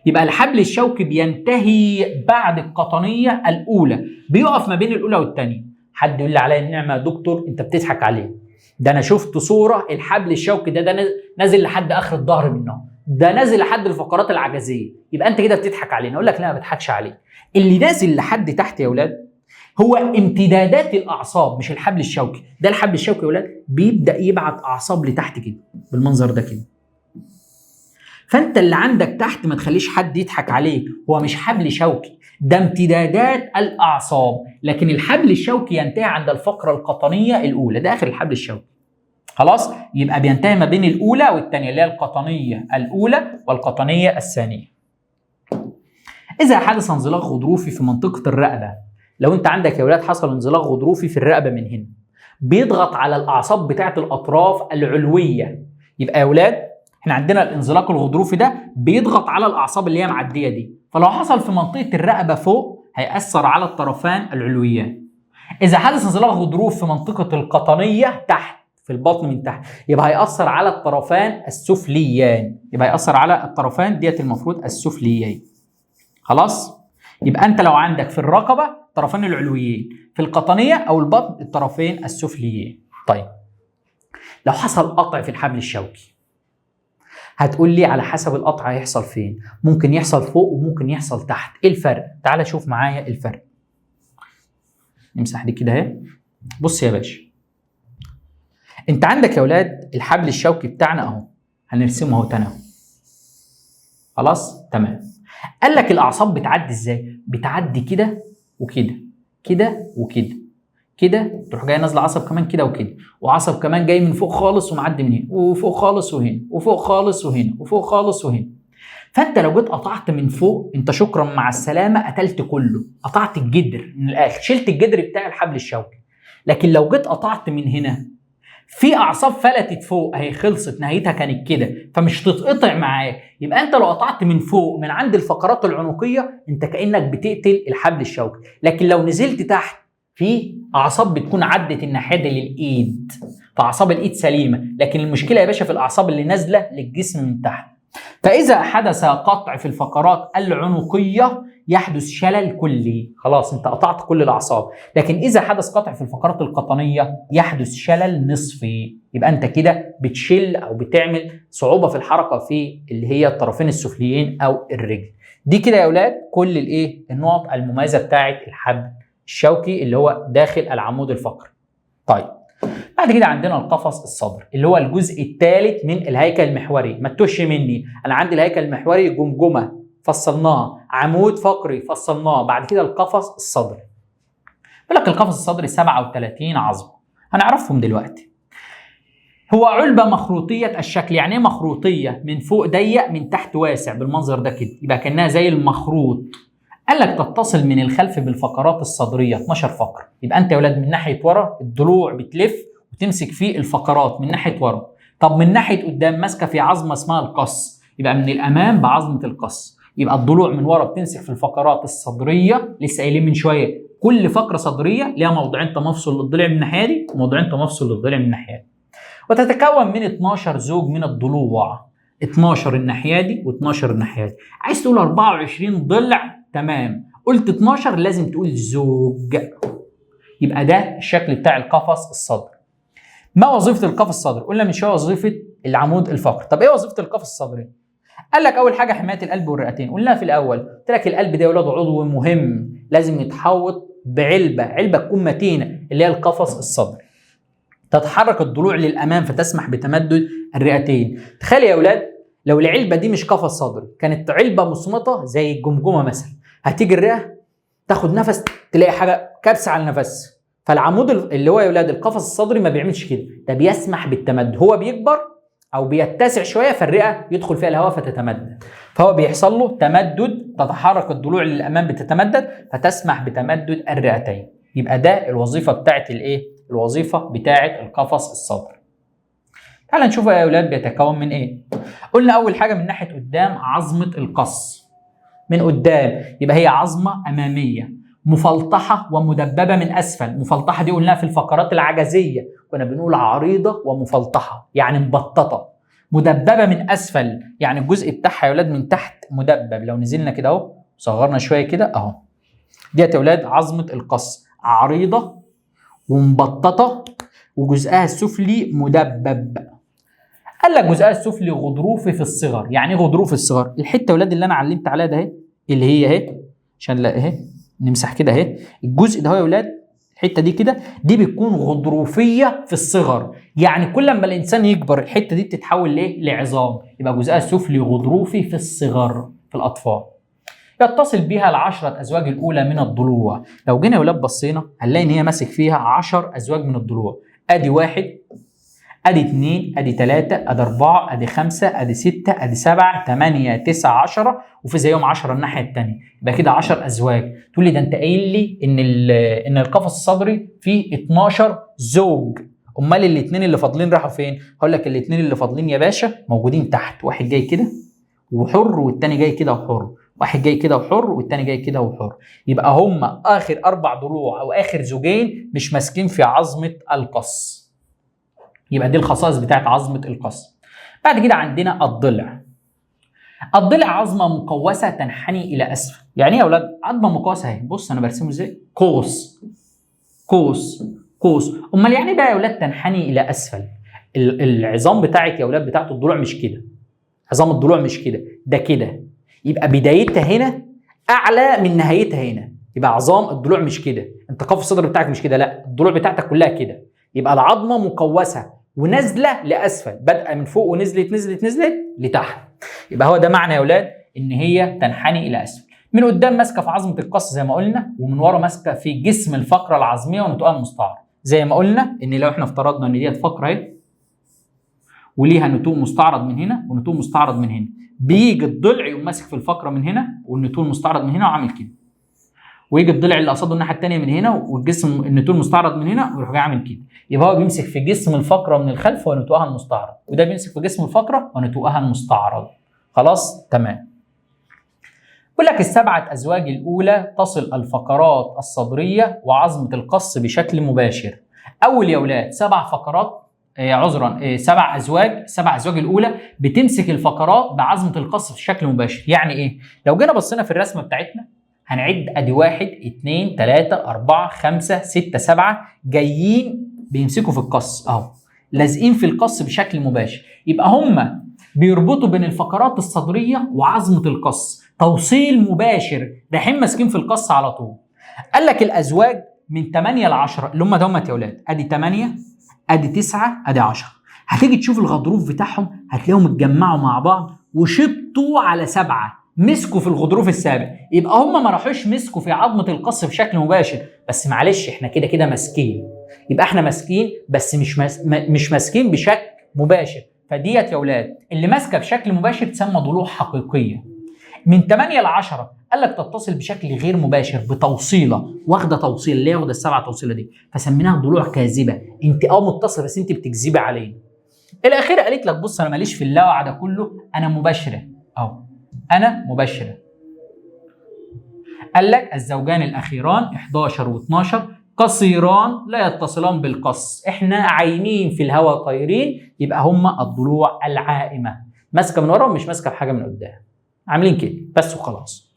يبقى الحبل الشوكي بينتهي بعد القطنيه الاولى، بيقف ما بين الاولى والثانيه. حد يقول لي عليا النعمه يا دكتور انت بتضحك عليه، ده انا شفت صوره الحبل الشوكي ده نازل لحد اخر الظهر منه، ده نازل لحد الفقرات العجزيه. يبقى انت كده بتضحك علينا. اقول لك لا ما بضحكش عليه، اللي نازل لحد تحت يا اولاد هو امتدادات الاعصاب مش الحبل الشوكي. ده الحبل الشوكي يا اولاد بيبدا يبعت اعصاب لتحت كده بالمنظر ده كده. فانت اللي عندك تحت ما تخليش حد يضحك عليك، هو مش حبل شوكي، ده امتدادات الاعصاب. لكن الحبل الشوكي ينتهي عند الفقره القطنيه الاولى، ده اخر الحبل الشوكي. خلاص؟ يبقى بينتهي ما بين الاولى والثانيه اللي هي القطنيه الاولى والقطنيه الثانيه. اذا حدث انزلاق غضروفي في منطقه الرقبه، لو انت عندك يا ولاد حصل انزلاق غضروفي في الرقبه من هنا، بيضغط على الاعصاب بتاعه الاطراف العلويه. يبقى يا ولاد احنا عندنا الانزلاق الغضروفي ده بيضغط على الاعصاب اللي هي معديه دي، فلو حصل في منطقه الرقبه فوق هيأثر على الطرفان العلويان. اذا حدث انزلاق غضروف في منطقه القطنيه تحت في البطن من تحت، يبقى هيأثر على الطرفان السفليان، يبقى هيأثر على الطرفان ديت المفروض السفليين. خلاص؟ يبقى انت لو عندك في الرقبه الطرفين العلويين، في القطنيه او البطن الطرفين السفليين. طيب لو حصل قطع في الحبل الشوكي، هتقول لي على حسب القطع هيحصل فين، ممكن يحصل فوق وممكن يحصل تحت. ايه الفرق؟ تعال شوف معايا الفرق. نمسح دي كده اهي. بص يا باشا، انت عندك يا ولاد الحبل الشوكي بتاعنا اهو، هنرسمه اهو تاني اهو. خلاص؟ تمام. قال لك الاعصاب بتعدي ازاي؟ بتعدي كده وكده، كده وكده، كده تروح جاي نازله عصب كمان كده وكده، وعصب كمان جاي من فوق خالص ومعدي من هنا، وفوق خالص وهنا، وفوق خالص وهنا، وفوق خالص وهنا. فانت لو جيت قطعت من فوق انت شكرا مع السلامه، قتلت كله، قطعت الجدر من الاخر، شلت الجدر بتاع الحبل الشوكي. لكن لو جيت قطعت من هنا في اعصاب فلتت فوق اهي، خلصت نهايتها كانت كده، فمش تتقطع معاه. يبقى انت لو قطعت من فوق من عند الفقرات العنقيه انت كانك بتقتل الحبل الشوكي. لكن لو نزلت تحت في اعصاب بتكون عدت الناحيه دي للايد، فاعصاب الايد سليمه، لكن المشكله يا باشا في الاعصاب اللي نازله للجسم من تحت. فاذا حدث قطع في الفقرات العنقيه يحدث شلل كلي، خلاص انت قطعت كل الاعصاب. لكن اذا حدث قطع في الفقرات القطنيه يحدث شلل نصفي، يبقى انت كده بتشل او بتعمل صعوبه في الحركه في اللي هي الطرفين السفليين او الرجل. دي كده يا اولاد كل الايه النقط المميزه بتاعه الحبل الشوكي اللي هو داخل العمود الفقري. طيب بعد كده عندنا القفص الصدري اللي هو الجزء الثالث من الهيكل المحوري. ما تتوهش مني، انا عندي الهيكل المحوري جمجمه فصلناه، عمود فقري فصلناه، بعد كده القفص الصدري. بيقول لك القفص الصدري 37 عظمه. هنعرفهم دلوقتي. هو علبة مخروطية الشكل. يعني ايه مخروطية؟ من فوق ضيق من تحت واسع بالمنظر ده كده، يبقى كأنها زي المخروط. قال لك تتصل من الخلف بالفقرات الصدرية 12 فقرة. يبقى انت يا ولاد من ناحية ورا الضلوع بتلف وتمسك فيه الفقرات من ناحية ورا. طب من ناحية قدام ماسكة في عظمة اسمها القص، يبقى من الأمام بعظمة القص. يبقى الضلوع من ورا بتمسك في الفقرات الصدرية، لسه قايلين من شوية كل فقرة صدرية ليها موضعين تمفصل للضلع من الناحية دي وموضعين تمفصل للضلع من الناحية دي. وتتكون من 12 زوج من الضلوع، 12 الناحية دي و12 الناحية دي. عايز تقول 24 ضلع، تمام. قلت 12 لازم تقول زوج. يبقى ده الشكل بتاع القفص الصدري. ما وظيفة القفص الصدري؟ قلنا من شوية وظيفة العمود الفقري. طب ايه وظيفة القفص الصدري؟ قال لك اول حاجة حماية القلب والرئتين. قلنا في الاول قلت لك القلب ده يا ولاد عضو مهم لازم يتحوط بعلبة تكون متينة اللي هي القفص الصدري. تتحرك الضلوع للامام فتسمح بتمدد الرئتين. تخيل يا اولاد لو العلبه دي مش قفص صدري، كانت علبه مصمطه زي الجمجمه مثلا، هتيجي الرئه تاخد نفس تلاقي حاجه كبسه على النفس. فالعمود اللي هو يا اولاد القفص الصدري ما بيعملش كده، ده بيسمح بالتمدد. هو بيكبر او بيتسع شويه فالرئه يدخل فيها الهواء فتتمدد، فهو بيحصل له تمدد. تتحرك الضلوع للامام بتتمدد فتسمح بتمدد الرئتين. يبقى ده الوظيفه بتاعت الايه؟ الوظيفة بتاعة القفص الصدري. تعال نشوف يا أولاد بيتكون من إيه. قلنا أول حاجة من ناحية قدام عظمة القص. من قدام يبقى هي عظمة أمامية مفلطحة ومدببة من أسفل. مفلطحة دي قلناها في الفقرات العجزية، كنا بنقول عريضة ومفلطحة يعني مبططة. مدببة من أسفل يعني الجزء بتاعها يا أولاد من تحت مدبب. لو نزلنا كده أهو صغرنا شوية كده أهو، ديت يا أولاد عظمة القص، عريضة ومبططة وجزءها السفلي مدبب. قال لك جزءها السفلي غضروفي في الصغر. يعني ايه غضروفي الصغر؟ الحته يا ولاد اللي انا علمت عليها ده اهي، اللي هي اهي عشان نلاقي اهي، نمسح كده اهي الجزء ده اهو يا ولاد، الحته دي كده دي بتكون غضروفيه في الصغر. يعني كل ما الانسان يكبر الحته دي بتتحول ليه؟ لعظام. يبقى جزءها السفلي غضروفي في الصغر في الاطفال. يتصل بها العشرة أزواج الأولى من الضلوع. لو جينا يا ولاد بصينا هنلاقي إن هي ماسك فيها 10 أزواج من الضلوع. أدي 1، أدي 2، أدي 3، أدي 4، أدي 5، أدي 6، أدي 7، 8، 9، 10، وفي زيهم 10 الناحية التانية. يبقى كده 10 أزواج. تقول لي ده أنت قايل لي إن القفص الصدري فيه 12 زوج، أمال الاثنين اللي فاضلين راحوا فين؟ هقول لك الاثنين اللي فاضلين يا باشا موجودين تحت. واحد جاي كده وحر والتاني جاي كده وحر، واحد جاي كده وحر والتاني جاي كده وحر. يبقى هم اخر 4 ضلوع او اخر زوجين مش ماسكين في عظمه القص. يبقى دي الخصائص بتاعت عظمه القص. بعد كده عندنا الضلع. الضلع عظمه مقوسه تنحني الى اسفل. يعني ايه يا اولاد عظمه مقوسه اهي؟ بص انا برسمه ازاي، قوس قوس قوس. امال يعني بقى يا اولاد تنحني الى اسفل؟ العظام بتاعت يا اولاد بتاعت الضلوع مش كده، عظام الضلوع مش كده، ده كده. يبقى بدايتها هنا اعلى من نهايتها هنا. يبقى عظام الضلوع مش كده، انت قفص الصدر بتاعك مش كده، لا الضلوع بتاعتك كلها كده. يبقى العظمه مقوسه ونازله لاسفل، بادئه من فوق ونزلت لتحت. يبقى هو ده معنى يا اولاد ان هي تنحني الى اسفل. من قدام ماسكه في عظمه القص زي ما قلنا، ومن ورا ماسكه في جسم الفقره العظميه ونتوءها المستعرض. زي ما قلنا ان لو احنا افترضنا ان ديت فقره اهي وليها نتوء مستعرض من هنا ونتوء مستعرض من هنا، بيجي الضلع يقوم ماسك في الفقره من هنا والنتوء المستعرض من هنا وعامل كده، ويجي الضلع اللي قصاده الناحيه الثانيه من هنا والجسم النتوء المستعرض من هنا ويروح جاي عامل كده. يبقى هو بيمسك في جسم الفقره من الخلف ونتوءها المستعرض، وده بيمسك في جسم الفقره ونتوءها المستعرض. خلاص تمام. بيقول لك ال7 أزواج الأولى تصل الفقرات الصدرية وعظمة القص بشكل مباشر. أول يا أولاد 7 فقرات 7 أزواج الأولى بتمسك الفقرات بعظمة القص بشكل مباشر. يعني إيه؟ لو جينا بصينا في الرسمة بتاعتنا هنعد أدي 1 2 3 4 5 6 7 جايين بيمسكوا في القص أهو، لازقين في القص بشكل مباشر. يبقى هم بيربطوا بين الفقرات الصدرية وعظمة القص توصيل مباشر، رايحين ماسكين في القص على طول. قال لك الأزواج من 8 ل 10 اللي هم دول يا أولاد، أدي 8 ادي 9 ادي 10. هتيجي تشوف الغضروف بتاعهم هتلاقيهم اتجمعوا مع بعض وشبطوا على 7، مسكوا في الغضروف السابع. يبقى هم ما راحوش مسكوا في عظمه القص بشكل مباشر، بس معلش احنا كده كده ماسكين. يبقى احنا ماسكين بس مش ماسكين بشكل مباشر. فديت يا اولاد اللي ماسكه بشكل مباشر تسمى ضلوع حقيقيه. من 8 ل 10 قال لك تتصل بشكل غير مباشر بتوصيله، واخده توصيل اللي هي واخده ال7 توصيله دي، فسميناها ضلوع كاذبه. انت متصله بس انت بتكذبي علينا. الاخيره قالت لك بص انا ماليش في اللاوعي ده كله، انا مباشره اهو، انا مباشره. قال لك الزوجان الاخيران 11 و12 قصيران لا يتصلان بالقص، احنا عايمين في الهواء طايرين، يبقى هما الضلوع العائمه، ماسكه من ورا ومش ماسكه بحاجه من قدام، عاملين كده بس وخلاص.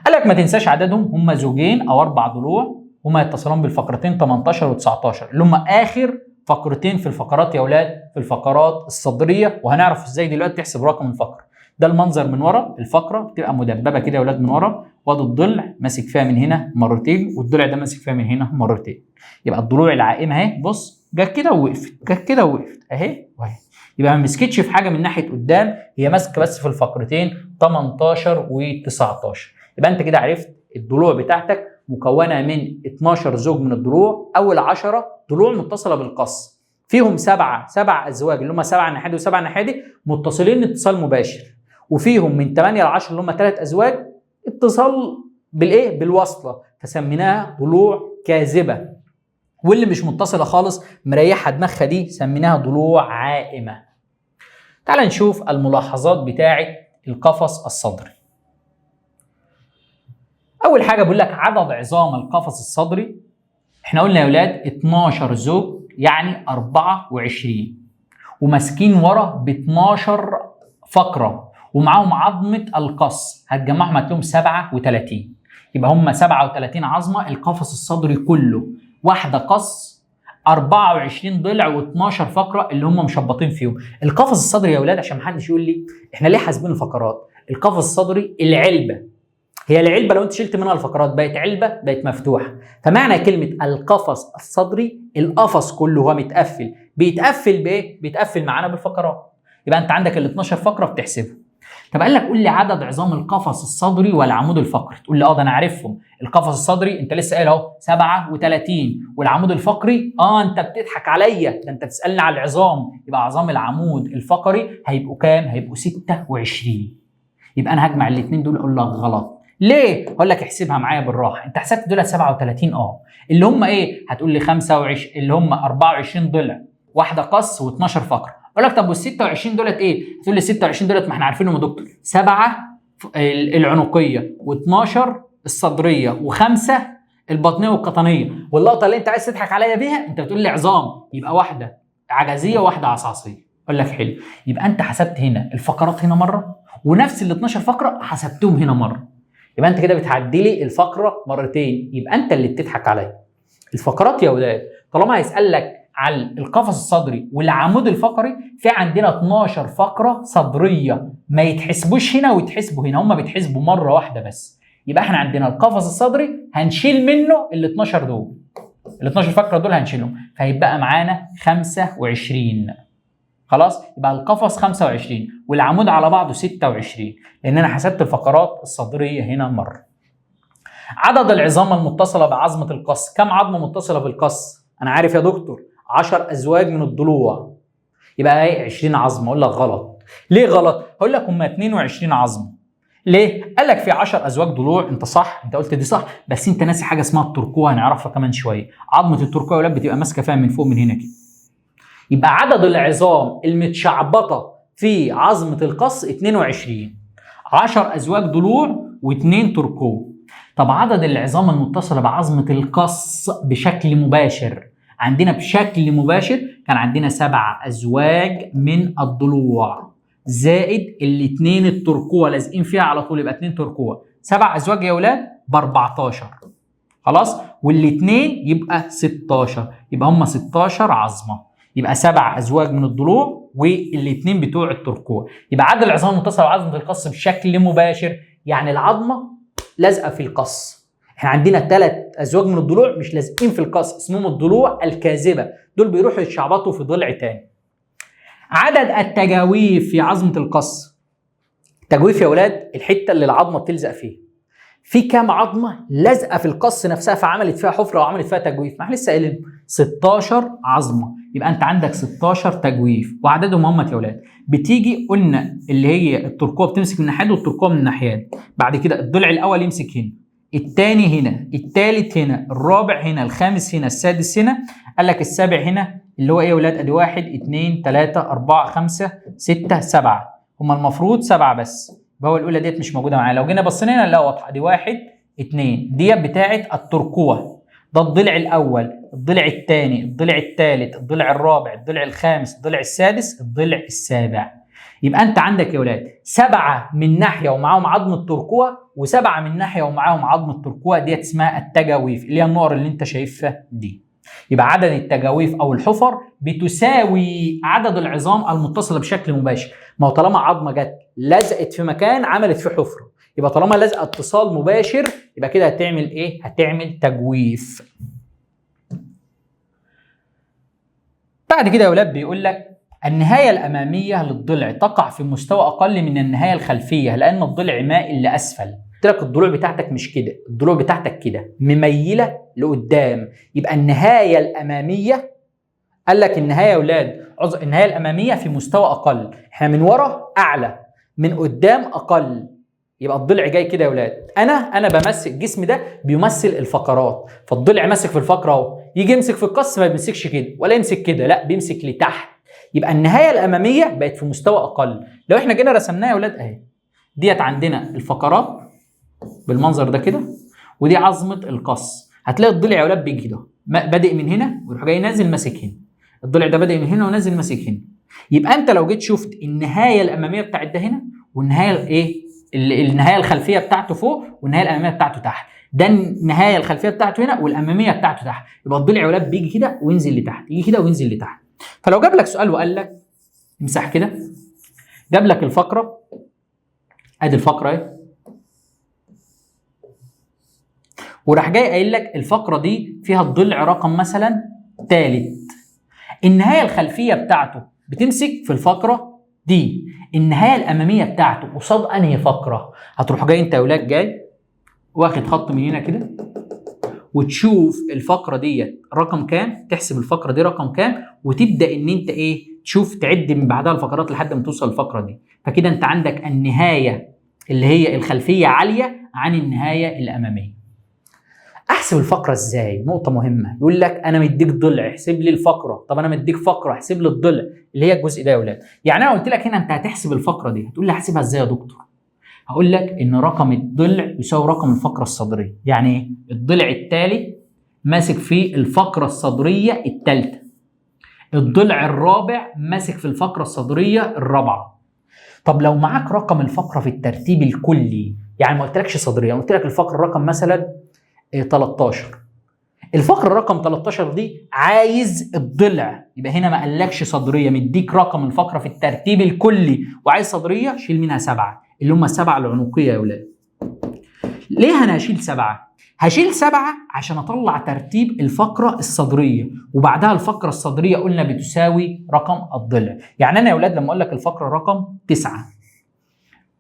قال لك ما تنساش عددهم، هما زوجين او 4 ضلوع، هما يتصلان بالفقرتين 18 و19 اللي هما اخر فقرتين في الفقرات يا اولاد، في الفقرات الصدريه، وهنعرف ازاي دلوقتي تحسب رقم الفقره. ده المنظر من ورا، الفقره بتبقى مدببه كده يا اولاد من ورا، وادي الضلع ماسك فيها من هنا مرتين، والضلع ده ماسك فيها من هنا مرتين. يبقى الضلوع العائمه اهي، بص جت كده ووقفت، جت كده ووقفت اهي واهي، يبقى ما مسكتش في حاجه من ناحيه قدام، هي ماسكه بس في الفقرتين 18 و19. يبقى انت كده عرفت الضلوع بتاعتك مكونه من 12 زوج من الضلوع، اول 10 ضلوع متصله بالقص، فيهم سبع ازواج اللي هم 7 نحادي و7 نحادي متصلين اتصال مباشر، وفيهم من 8 ل 10 اللي هم 3 ازواج اتصال بالايه؟ بالوصله، فسميناها ضلوع كاذبه. واللي مش متصله خالص مريحه دماغها دي سميناها ضلوع عائمه. تعال نشوف الملاحظات بتاعه القفص الصدري. اول حاجه بقول لك عدد عظام القفص الصدري، احنا قلنا يا اولاد 12 زوج يعني 24، وماسكين ورا ب 12 فقره، ومعاهم عظمه القص، هتجمعهم هتلاقيهم 37، يبقى هم 37 عظمه القفص الصدري كله، واحده قص 24 ضلع و12 فقره اللي هم مشبطين فيهم. القفص الصدري يا اولاد عشان محدش يقول لي احنا ليه حاسبين الفقرات، القفص الصدري العلبه، هي العلبه لو انت شلت منها الفقرات بقت علبه، بقت مفتوحه، فمعنى كلمه القفص الصدري القفص كله هو متقفل، بيتقفل بايه؟ بيتقفل معانا بالفقرات. يبقى انت عندك ال 12 فقره بتحسبهم. طب قال لك قول لي عدد عظام القفص الصدري والعمود الفقري، تقول لي ده انا عارفهم، القفص الصدري انت لسه قايل اهو 37، والعمود الفقري انت بتضحك عليا، ده انت بتسالني على العظام، يبقى عظام العمود الفقري هيبقوا كام؟ هيبقوا 26. يبقى انا هجمع الاثنين دول اقول لك غلط. ليه؟ هقول لك احسبها معايا بالراحه، انت حسبت دول 37 اللي هم ايه؟ هتقول لي 25 اللي هم 24 ضلع، واحده قص و12 فقره. اقول لك طب وال 26 دولت ايه؟ تقول لي 26 دولت ما احنا عارفينهم يا دكتور، 7 العنقيه و12 الصدريه و5 البطنيه والقطنيه، واللقطه اللي انت عايز تضحك عليا بيها انت بتقول لي عظام، يبقى واحده عجزيه وواحده عصاصيه. اقول لك حلو، يبقى انت حسبت هنا الفقرات هنا مره، ونفس ال 12 فقره حسبتهم هنا مره، يبقى انت كده بتعدي لي الفقره مرتين، يبقى انت اللي بتضحك عليا. الفقرات يا ولاد طالما هيسالك على القفص الصدري والعمود الفقري، في عندنا 12 فقره صدريه ما يتحسبوش هنا ويتحسبوا هنا، هم بيتحسبوا مره واحده بس. يبقى احنا عندنا القفص الصدري هنشيل منه ال 12 دول، ال 12 فقره دول هنشيلهم، فهيبقى معانا 25. خلاص، يبقى القفص 25 والعمود على بعضه 26، لان انا حسبت الفقرات الصدريه هنا مره. عدد العظام المتصله بعظمه القص، كم عظمه متصله بالقص؟ انا عارف يا دكتور 10 ازواج من الضلوع، يبقى ايه 20 عظمه. اقول لك غلط. ليه غلط؟ هقول لك هم 22 عظمه. ليه؟ قال لك في 10 ازواج ضلوع، انت صح، انت قلت دي صح، بس انت ناسي حاجه اسمها الترقوه، هنعرفها كمان شويه. عظمه الترقوه يا ولاد بتبقى ماسكه فيها من فوق من هنا كده. يبقى عدد العظام المتشعبطه في عظمه القص 22، 10 ازواج ضلوع و2 ترقوه. طب عدد العظام المتصله بعظمه القص بشكل مباشر، عندنا بشكل مباشر كان عندنا 7 ازواج من الضلوع زائد الاثنين الترقوه لازقين فيها على طول، يبقى 2 ترقوه، 7 ازواج يا اولاد ب 14. خلاص، والاثنين يبقى 16، يبقى هم 16 عظمه، يبقى 7 ازواج من الضلوع والاثنين بتوع الترقوه. يبقى عدد العظام المتصله بعظمه القص بشكل مباشر يعني العظمه لازقه في القص. احنا عندنا 3 ازواج من الضلوع مش لازقين في القص، اسمهم الضلوع الكاذبه، دول بيروحوا يتشعبطوا في ضلع تاني. عدد التجاويف في عظمه القص، التجويف يا ولاد الحته اللي العظمه بتلزق فيها، في كام عظمه لازقه في القص نفسها فعملت فيها حفره وعملت فيها تجويف؟ ما احنا لسه قايلين 16 عظمه، يبقى انت عندك 16 تجويف وعددهم هم يا اولاد. بتيجي قلنا اللي هي الترقوه بتمسك من ناحيه والترقوه من ناحيه. بعد كده الضلع الاول يمسك هنا، الثاني هنا، الثالث هنا، الرابع هنا، الخامس هنا، السادس هنا، قال لك السابع هنا اللي هو ايه يا اولاد؟ ادي 1 2 3 4 5 6 7، هم المفروض 7 بس، هو الاولى ديت مش موجوده معايا. لو جينا بصينا هنا نلاقي واضحه، دي 1 2 ديت بتاعه الترقوه، ده الضلع الاول، الضلع الثاني، الضلع الثالث، الضلع الرابع، الضلع الخامس، الضلع السادس، الضلع السابع. يبقى انت عندك يا ولاد 7 من ناحيه ومعاهم عظم الترقوه، و7 من ناحيه ومعاهم عظم الترقوه، ديت اسمها التجاويف اللي هي النقر اللي انت شايفها دي. يبقى عدد التجاويف او الحفر بتساوي عدد العظام المتصله بشكل مباشر. ما هو طالما عظمه جت لزقت في مكان عملت فيه حفره، يبقى طالما لازقه اتصال مباشر يبقى كده هتعمل ايه؟ هتعمل تجويف. بعد كده يا ولاد بيقول لك النهايه الاماميه للضلع تقع في مستوى اقل من النهايه الخلفيه لان الضلع مائل لاسفل. قلت لك الضلوع بتاعتك مش كده، الضلوع بتاعتك كده مميله لقدام، يبقى النهايه الاماميه، قال لك النهايه يا اولاد النهايه الاماميه في مستوى اقل، احنا من ورا اعلى، من قدام اقل، يبقى الضلع جاي كده يا اولاد. انا بمسك الجسم ده بيمثل الفقرات، فالضلع ماسك في الفقره اهو، يجي يمسك في القص ما بيمسكش كده ولا يمسك كده، لا بيمسك لتحت، يبقى النهايه الاماميه بقت في مستوى اقل. لو احنا جينا رسمناها يا اولاد اهي، ديت عندنا الفقرات بالمنظر ده كده، ودي عظمه القص. هتلاقي الضلع يا اولاد بيجي كده بادئ من هنا ويروح جاي نازل ماسك هنا، الضلع ده بادئ من هنا ونازل ماسك هنا. يبقى انت لو جيت شفت النهايه الاماميه بتاعت ده هنا، والنهايه الايه؟ النهايه الخلفيه بتاعته فوق والنهايه الاماميه بتاعته تحت، ده النهايه الخلفيه بتاعته هنا والاماميه بتاعته تحت، يبقى الضلع يا ولاد بيجي كده وينزل لتحت، يجي كده وينزل لتحت. فلو جاب لك سؤال وقال لك امسح كده، جاب لك الفقره، ادي الفقره اهي، وراح جاي قايل لك الفقره دي فيها الضلع رقم مثلا ثالث، النهايه الخلفيه بتاعته بتمسك في الفقره دي، النهايه الاماميه بتاعته قصاد انهي فقره؟ هتروح جاي انت يا ولاد جاي واخد خط من هنا كده وتشوف الفقره ديت رقم كام، تحسب الفقره دي رقم كام، وتبدا ان انت ايه؟ تشوف تعد من بعدها الفقرات لحد ما توصل الفقره دي. فكده انت عندك النهايه اللي هي الخلفيه عاليه عن النهايه الاماميه. احسب الفقره ازاي؟ نقطه مهمه، يقول لك انا مديك ضلع احسب لي الفقره، طب انا مديك فقره احسب لي الضلع، اللي هي الجزء ده يا اولاد. يعني انا قلت لك هنا انت هتحسب الفقره دي، هتقول لي احسبها ازاي يا دكتور؟ هقول لك ان رقم الضلع يساوي رقم الفقره الصدريه. يعني ايه؟ الضلع الثالث ماسك في الفقره الصدريه الثالثه، الضلع الرابع ماسك في الفقره الصدريه الرابعه. طب لو معاك رقم الفقره في الترتيب الكلي، يعني ما قلتلكش صدريه، قلت لك الفقره رقم مثلا 13، الفقره رقم 13 دي عايز الضلع، يبقى هنا ما قالكش صدريه، مديك رقم الفقره في الترتيب الكلي وعايز صدريه، شيل منها 7 اللي هم ال7 العنقيه يا ولاد. ليه انا هشيل 7؟ هشيل 7 عشان اطلع ترتيب الفقره الصدريه، وبعدها الفقره الصدريه قلنا بتساوي رقم الضلع. يعني انا يا ولاد لما اقول لك الفقره رقم 9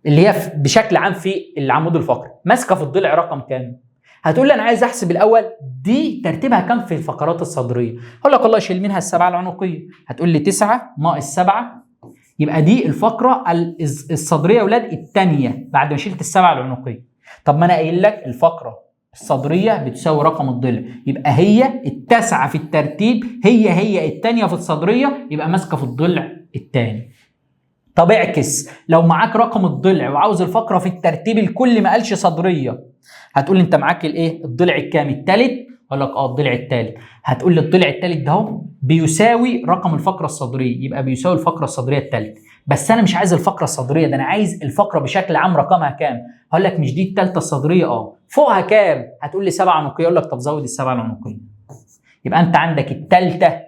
اللي هي بشكل عام في العمود الفقري ماسكه في الضلع رقم كام؟ هتقول لي انا عايز احسب الاول دي ترتيبها كام في الفقرات الصدريه، هقول لك والله شيل منها ال7 العنقيه، هتقول لي 9 ناقص 7، يبقى دي الفقره الصدريه يا اولاد الثانيه بعد ما شلت ال7 العنقيه. طب ما انا قايل لك الفقره الصدريه بتساوي رقم الضلع، يبقى هي التاسعه في الترتيب هي الثانيه في الصدريه، يبقى ماسكه في الضلع الثاني. طب اعكس، لو معاك رقم الضلع وعاوز الفقره في الترتيب الكلي ما قالش صدريه، هتقول لي انت معاك الايه؟ الضلع الكام؟ الثالث؟ اقول لك الضلع الثالث. هتقول لي الضلع الثالث ده اهو بيساوي رقم الفقره الصدريه، يبقى بيساوي الفقره الصدريه الثالثه. بس انا مش عايز الفقره الصدريه ده، انا عايز الفقره بشكل عام رقمها كام؟ هقول لك مش دي الثالثه الصدريه؟ فوقها كام؟ هتقول لي 7 عنقيه، اقول لك طب زود ال7 العنقيه. يبقى انت عندك الثالثه،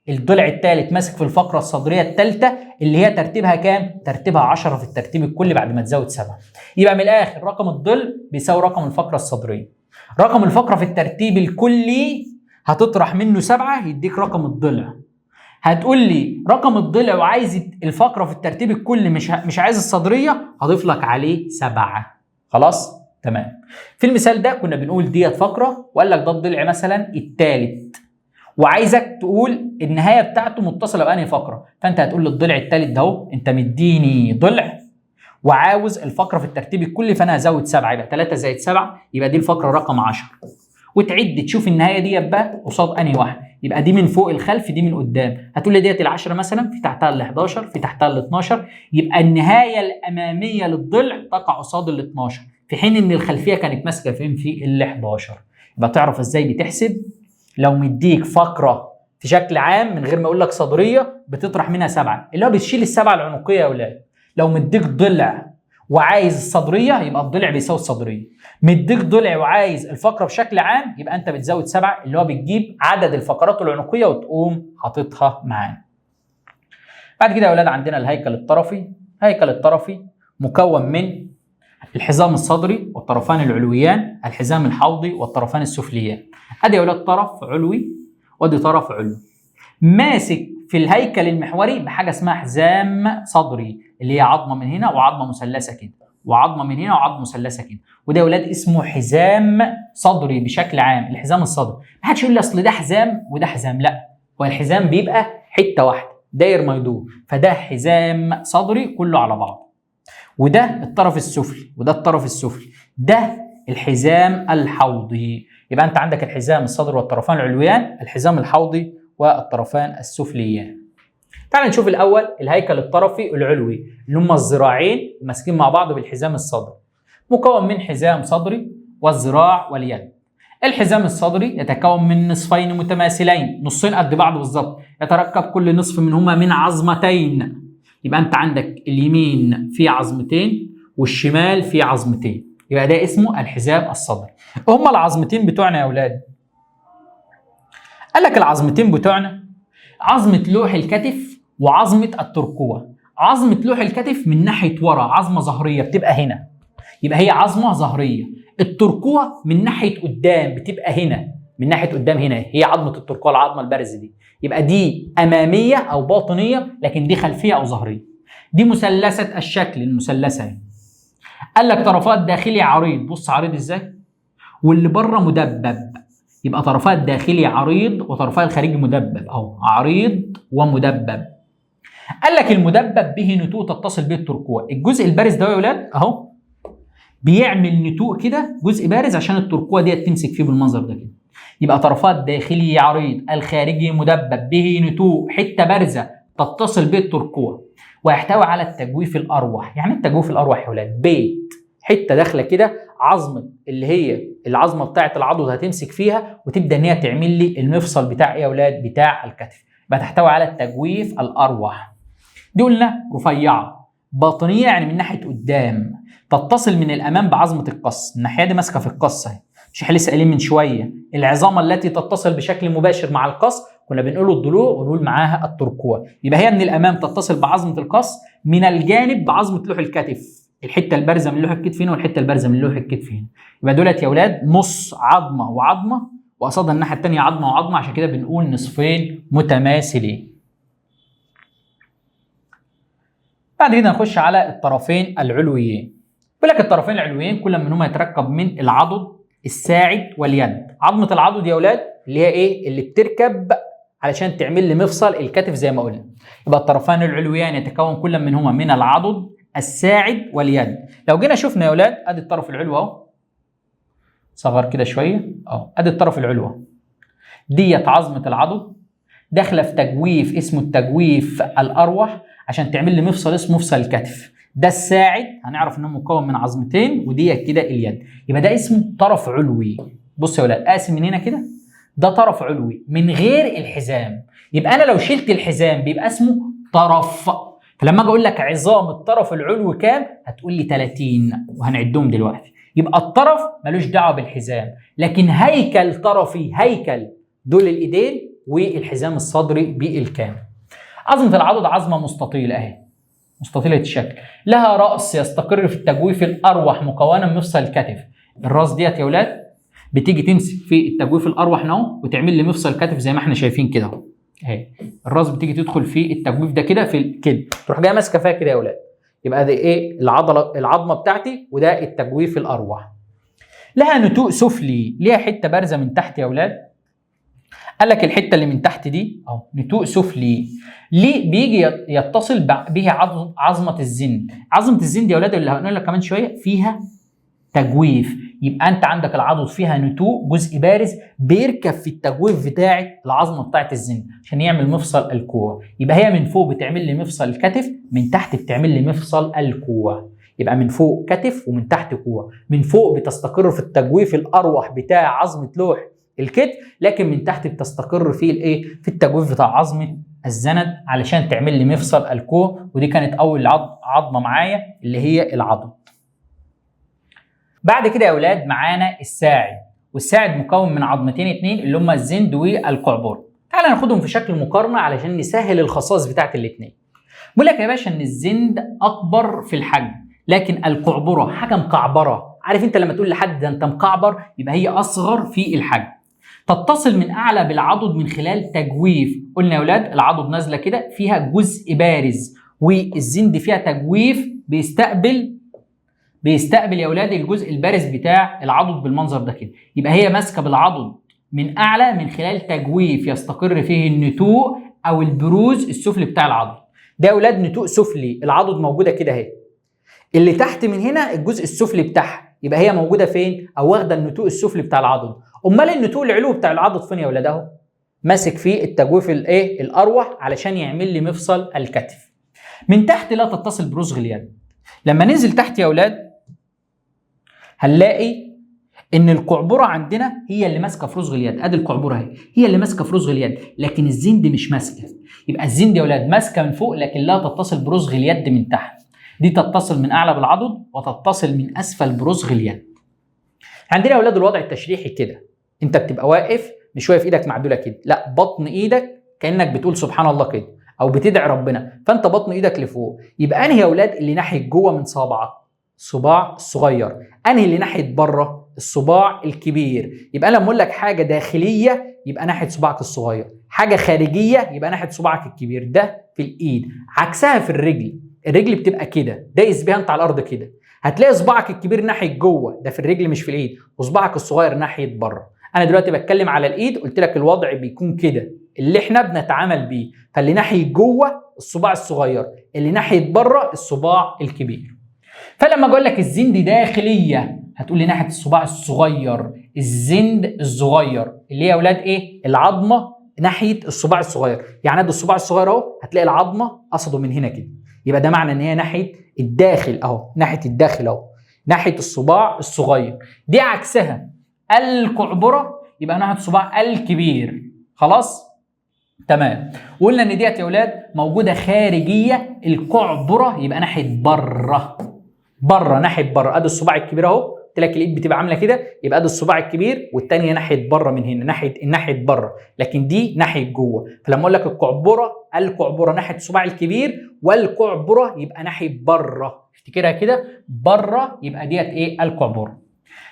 الضلع الثالث ماسك في الفقره الصدريه الثالثه اللي هي ترتيبها كام؟ ترتيبها 10 في الترتيب الكلي بعد ما تزود 7. يبقى من الاخر رقم الضلع بيساوي رقم الفقره الصدريه، رقم الفقره في الترتيب الكلي هتطرح منه 7 يديك رقم الضلع. هتقول لي رقم الضلع وعايز الفقره في الترتيب الكلي مش عايز الصدريه، هضيف لك عليه 7. خلاص؟ تمام. في المثال ده كنا بنقول ديت فقره وقال لك ده الضلع مثلا الثالث، وعايزك تقول النهايه بتاعته متصله بانهي فقره، فانت هتقول للضلع الثالث ده اهو انت مديني ضلع وعاوز الفقره في الترتيب الكلي، فانا هزود 7 يبقى 3 زائد 7 يبقى دي الفقره رقم 10، وتعد تشوف النهايه دي بقى قصاد انهي واحده، يبقى دي من فوق الخلف دي من قدام، هتقول لي ديت ال10 مثلا في تحتها ال11 في تحتها ال12، يبقى النهايه الاماميه للضلع تقع قصاد ال12 في حين ان الخلفيه كانت ماسكه فين في ال11. يبقى تعرف ازاي بتحسب لو مديك فقره في شكل عام من غير ما اقول لك صدريه بتطرح منها 7 اللي هو بتشيل السبعه العنقيه يا اولاد. لو مديك ضلع وعايز الصدريه يبقى الضلع بيساوي الصدريه، مديك ضلع وعايز الفقره بشكل عام يبقى انت بتزود 7 اللي هو بتجيب عدد الفقرات العنقيه وتقوم حاططها معانا. بعد كده يا اولاد عندنا الهيكل الطرفي. الهيكل الطرفي مكون من الحزام الصدري والطرفان العلويان، الحزام الحوضي والطرفان السفليان. ادي يا اولاد طرف علوي وادي طرف علوي، ماسك في الهيكل المحوري بحاجه اسمها حزام صدري اللي هي عظمه من هنا وعظمه مثلثه كده وعظمه من هنا وعظمه مثلثه كده، وده يا اولاد اسمه حزام صدري بشكل عام. الحزام الصدري ما حدش يقول لي اصل ده حزام وده حزام، لا، هو الحزام بيبقى حته واحده داير ما يدور، فده حزام صدري كله على بعض. وده الطرف السفلي وده الطرف السفلي، ده الحزام الحوضي. يبقى انت عندك الحزام الصدري والطرفان العلويان، الحزام الحوضي والطرفان السفليان. تعال نشوف الاول الهيكل الطرفي العلوي اللي هم الذراعين ماسكين مع بعض بالحزام الصدري، مكون من حزام صدري والذراع واليد. الحزام الصدري يتكون من نصفين متماثلين، نصين قد بعض بالظبط، يتركب كل نصف منهما من عظمتين. يبقى انت عندك اليمين فيه عظمتين والشمال فيه عظمتين، يبقى ده اسمه الحزام الصدري. هما العظمتين بتوعنا يا اولاد، قال لك العظمتين بتوعنا عظمه لوح الكتف وعظمه الترقوه. عظمه لوح الكتف من ناحيه ورا عظمه ظهريه بتبقى هنا، يبقى هي عظمه ظهريه. الترقوه من ناحيه قدام بتبقى هنا، من ناحيه قدام هنا هي عظمه الترقوه العظمه البارزه دي، يبقى دي اماميه او باطنيه لكن دي خلفيه او ظهريه. دي مثلثه الشكل المثلثه. قال لك طرفها الداخلي عريض، بص عريض ازاي، واللي بره مدبب، يبقى طرفها الداخلي عريض وطرفها الخارجي مدبب اهو، عريض ومدبب. قال لك المدبب به نتوء تتصل به الترقوه. الجزء البارز ده يا اولاد اهو بيعمل نتوء كده، جزء بارز عشان الترقوه دي تمسك فيه بالمنظر ده كده. يبقى طرفها الداخلي عريض الخارجي مدبب به نتوء حته بارزه تتصل به الترقوه، ويحتوي على التجويف الأروح. يعني التجويف الأروح يا ولاد بيت حته داخله كده عظمه اللي هي العظمه بتاعه العضد هتمسك فيها وتبدا ان هي تعمل لي المفصل بتاع ايه يا ولاد بتاع الكتف، يبقى تحتوي على التجويف الأروح. دي قلنا رفيعه باطنيه يعني من ناحيه قدام، تتصل من الامام بعظمه القص، الناحيه دي ماسكه في القص اهي، مش احنا لسه قايلين من شويه العظام التي تتصل بشكل مباشر مع القص كنا بنقول الضلوع ونقول معاها الترقوه، يبقى هي من الامام تتصل بعظمه القص، من الجانب بعظمه لوح الكتف، الحته البارزه من لوح الكتف هنا والحته البارزه من لوح الكتف هنا، يبقى دولت يا اولاد نص عظمه وعظمه وقصادها الناحيه الثانيه عظمه وعظمه، عشان كده بنقول نصفين متماثلين. بعد كده نخش على الطرفين العلويين. يقول لك الطرفين العلويين كل منهما يتركب من العضد الساعد واليد. عظمه العضد يا اولاد اللي هي ايه؟ اللي بتركب علشان تعمل لي مفصل الكتف زي ما قلنا. يبقى الطرفان العلويان يتكون كل منهما من العضد الساعد واليد. لو جينا شفنا يا اولاد ادي الطرف العلوي اهو، صغر كده شويه اهو، ادي الطرف العلوي ديت عظمه العضد داخله في تجويف اسمه التجويف الاروح عشان تعمل لي مفصل اسمه مفصل الكتف. ده الساعد هنعرف انه مكون من عظمتين، وديت كده اليد، يبقى ده اسمه طرف علوي. بص يا ولاد قاسم من هنا كده، ده طرف علوي من غير الحزام، يبقى انا لو شلت الحزام بيبقى اسمه طرف. فلما اجي اقول لك عظام الطرف العلوي كام هتقول لي 30 وهنعدهم دلوقتي. يبقى الطرف ملوش دعوه بالحزام، لكن هيكل طرفي، هيكل دول الايدين والحزام الصدري بالكامل. عظمه العضد عظمه مستطيله اهي، مستطيله الشكل، لها راس يستقر في التجويف الاروح مكونه من مفصل الكتف. الراس ديت يا اولاد بتيجي تمسك في التجويف الاروح اهو وتعمل لي مفصل كتف زي ما احنا شايفين كده اهو، اهي الراس بتيجي تدخل في التجويف ده كده في كده، تروح جايه ماسكه فيها كده يا اولاد، يبقى دي ايه؟ العظمه بتاعتي وده التجويف الاروح. لها نتوء سفلي، ليها حته بارزه من تحت يا اولاد. قال لك الحته اللي من تحت دي اهو نتوء سفلي، ليه بيجي يتصل به عظمه الزند. عظمه الزند يا اولاد اللي هنقول لك كمان شويه فيها تجويف، يبقى انت عندك العضد فيها نتوء جزء بارز بيركب في التجويف بتاع العظمه بتاعه الزند عشان يعمل مفصل الكوع. يبقى هي من فوق بتعمل لي مفصل الكتف، من تحت بتعمل لي مفصل الكوع. يبقى من فوق كتف ومن تحت كوع. من فوق بتستقر في التجويف الاروح بتاع عظمه لوح الكتف، لكن من تحت بتستقر في الايه؟ في التجويف بتاع عظمه الزند علشان تعمل لي مفصل الكوع. ودي كانت اول عظمه معايا اللي هي العضد. بعد كده يا اولاد معانا الساعد، والساعد مكون من عظمتين اتنين اللي هما الزند والقعبره. تعال ناخدهم في شكل مقارنه علشان نسهل الخصائص بتاعت الاتنين. بقول لك يا باشا ان الزند اكبر في الحجم، لكن القعبره حاجه مكعبره. عارف انت لما تقول لحد ده انت مكعبر، يبقى هي اصغر في الحجم. تتصل من اعلى بالعضد من خلال تجويف. قلنا يا اولاد العضد نازله كده فيها جزء بارز، والزند فيها تجويف بيستقبل يا اولاد الجزء البارز بتاع العضد بالمنظر ده كده. يبقى هي ماسكه بالعضد من اعلى من خلال تجويف يستقر فيه النتوء او البروز السفلي بتاع العضد. ده يا اولاد نتوء سفلي، العضد موجوده كده اهي. اللي تحت من هنا الجزء السفلي بتاعها، يبقى هي موجوده فين؟ او واخده النتوء السفلي بتاع العضد. امال النتوء العلوي بتاع العضد فين يا اولاد؟ اهو ماسك فيه التجويف الايه؟ الاروح علشان يعمل لي مفصل الكتف. من تحت لا تتصل برسغ اليد. لما ننزل تحت يا اولاد هنلاقي ان القعبره عندنا هي اللي ماسكه في رسغ اليد. ادي القعبره اهي هي اللي ماسكه في رسغ اليد، لكن الزند مش ماسكه. يبقى الزند يا اولاد ماسكه من فوق لكن لا تتصل برسغ اليد من تحت. دي تتصل من اعلى بالعضد وتتصل من اسفل برسغ اليد. عندنا يا اولاد الوضع التشريحي كده، انت بتبقى واقف مش واقف ايدك معدوله كده، لا بطن ايدك كانك بتقول سبحان الله كده او بتدعي ربنا، فانت بطن ايدك لفوق. يبقى انهي يا اولاد اللي ناحيه جوه من صابعك؟ الصباع الصغير. انهي اللي ناحيه بره؟ الصباع الكبير. يبقى لما اقول لك حاجه داخليه يبقى ناحيه صباعك الصغير، حاجه خارجيه يبقى ناحيه صباعك الكبير. ده في الايد. عكسها في الرجل، الرجل بتبقى كده دايس بيها انت على الارض كده، هتلاقي صباعك الكبير ناحيه جوه، ده في الرجل مش في الايد، وصباعك الصغير ناحيه بره. انا دلوقتي بتكلم على الايد، قلت لك الوضع بيكون كده اللي احنا بنتعامل بيه، فاللي ناحيه جوه الصباع الصغير، اللي ناحيه بره الصباع الكبير. فلما اقول لك الزند داخليه هتقول لي ناحيه الصباع الصغير، الزند الصغير اللي هي يا اولاد ايه؟ العظمه ناحيه الصباع الصغير. يعني ادي الصباع الصغير اهو، هتلاقي العظمه قصده من هنا كده، يبقى ده معنى ان هي ناحيه الداخل اهو، ناحيه الداخل اهو، ناحيه الصباع الصغير. دي عكسها القعبره، يبقى ناحيه الصباع الكبير. خلاص تمام. وقلنا ان ديت يا اولاد موجوده خارجيه، القعبره يبقى ناحيه بره، بره ناحيه بره. ادي الصباع الكبير اهو، قلت لك الايد بتبقى عامله كده، يبقى ادي الصباع الكبير والثانيه ناحيه بره من هنا، ناحيه بره، لكن دي ناحيه جوه. فلما اقول لك القعبره ناحيه الصباع الكبير، والقعبره يبقى ناحيه بره. افتكرها كده، بره يبقى ديت ايه؟ القعبره.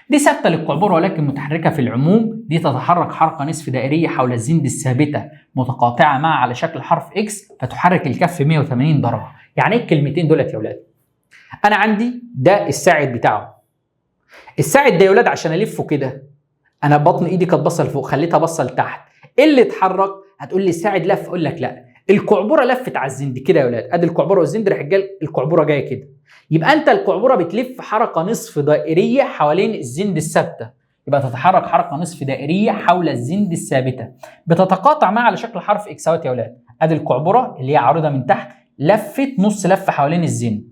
دي ثابته للقعبره ولكن متحركه في العموم. دي تتحرك حركه نصف دائريه حول الزند الثابته متقاطعه معها على شكل حرف اكس، فتحرك الكف 180 درجه. يعني ايه الكلمتين دولت يا اولاد؟ انا عندي ده الساعد بتاعه. الساعد ده يا ولاد عشان الفه كده، انا بطن ايدي كانت باصه لفوق خليتها باصه لتحت، ايه اللي اتحرك؟ هتقول لي الساعد لف، اقول لك لا، القعبره لفت على الزند كده يا ولاد. ادي القعبره والزند راح جاي القعبره جايه كده، يبقى انت القعبره بتلف حركه نصف دائريه حوالين الزند الثابته، يبقى تتحرك حركه نصف دائريه حول الزند الثابته بتتقاطع معها على شكل حرف اكس اهوت يا ولاد. ادي القعبره اللي هي عارضه من تحت لفت نص لفه حوالين الزند،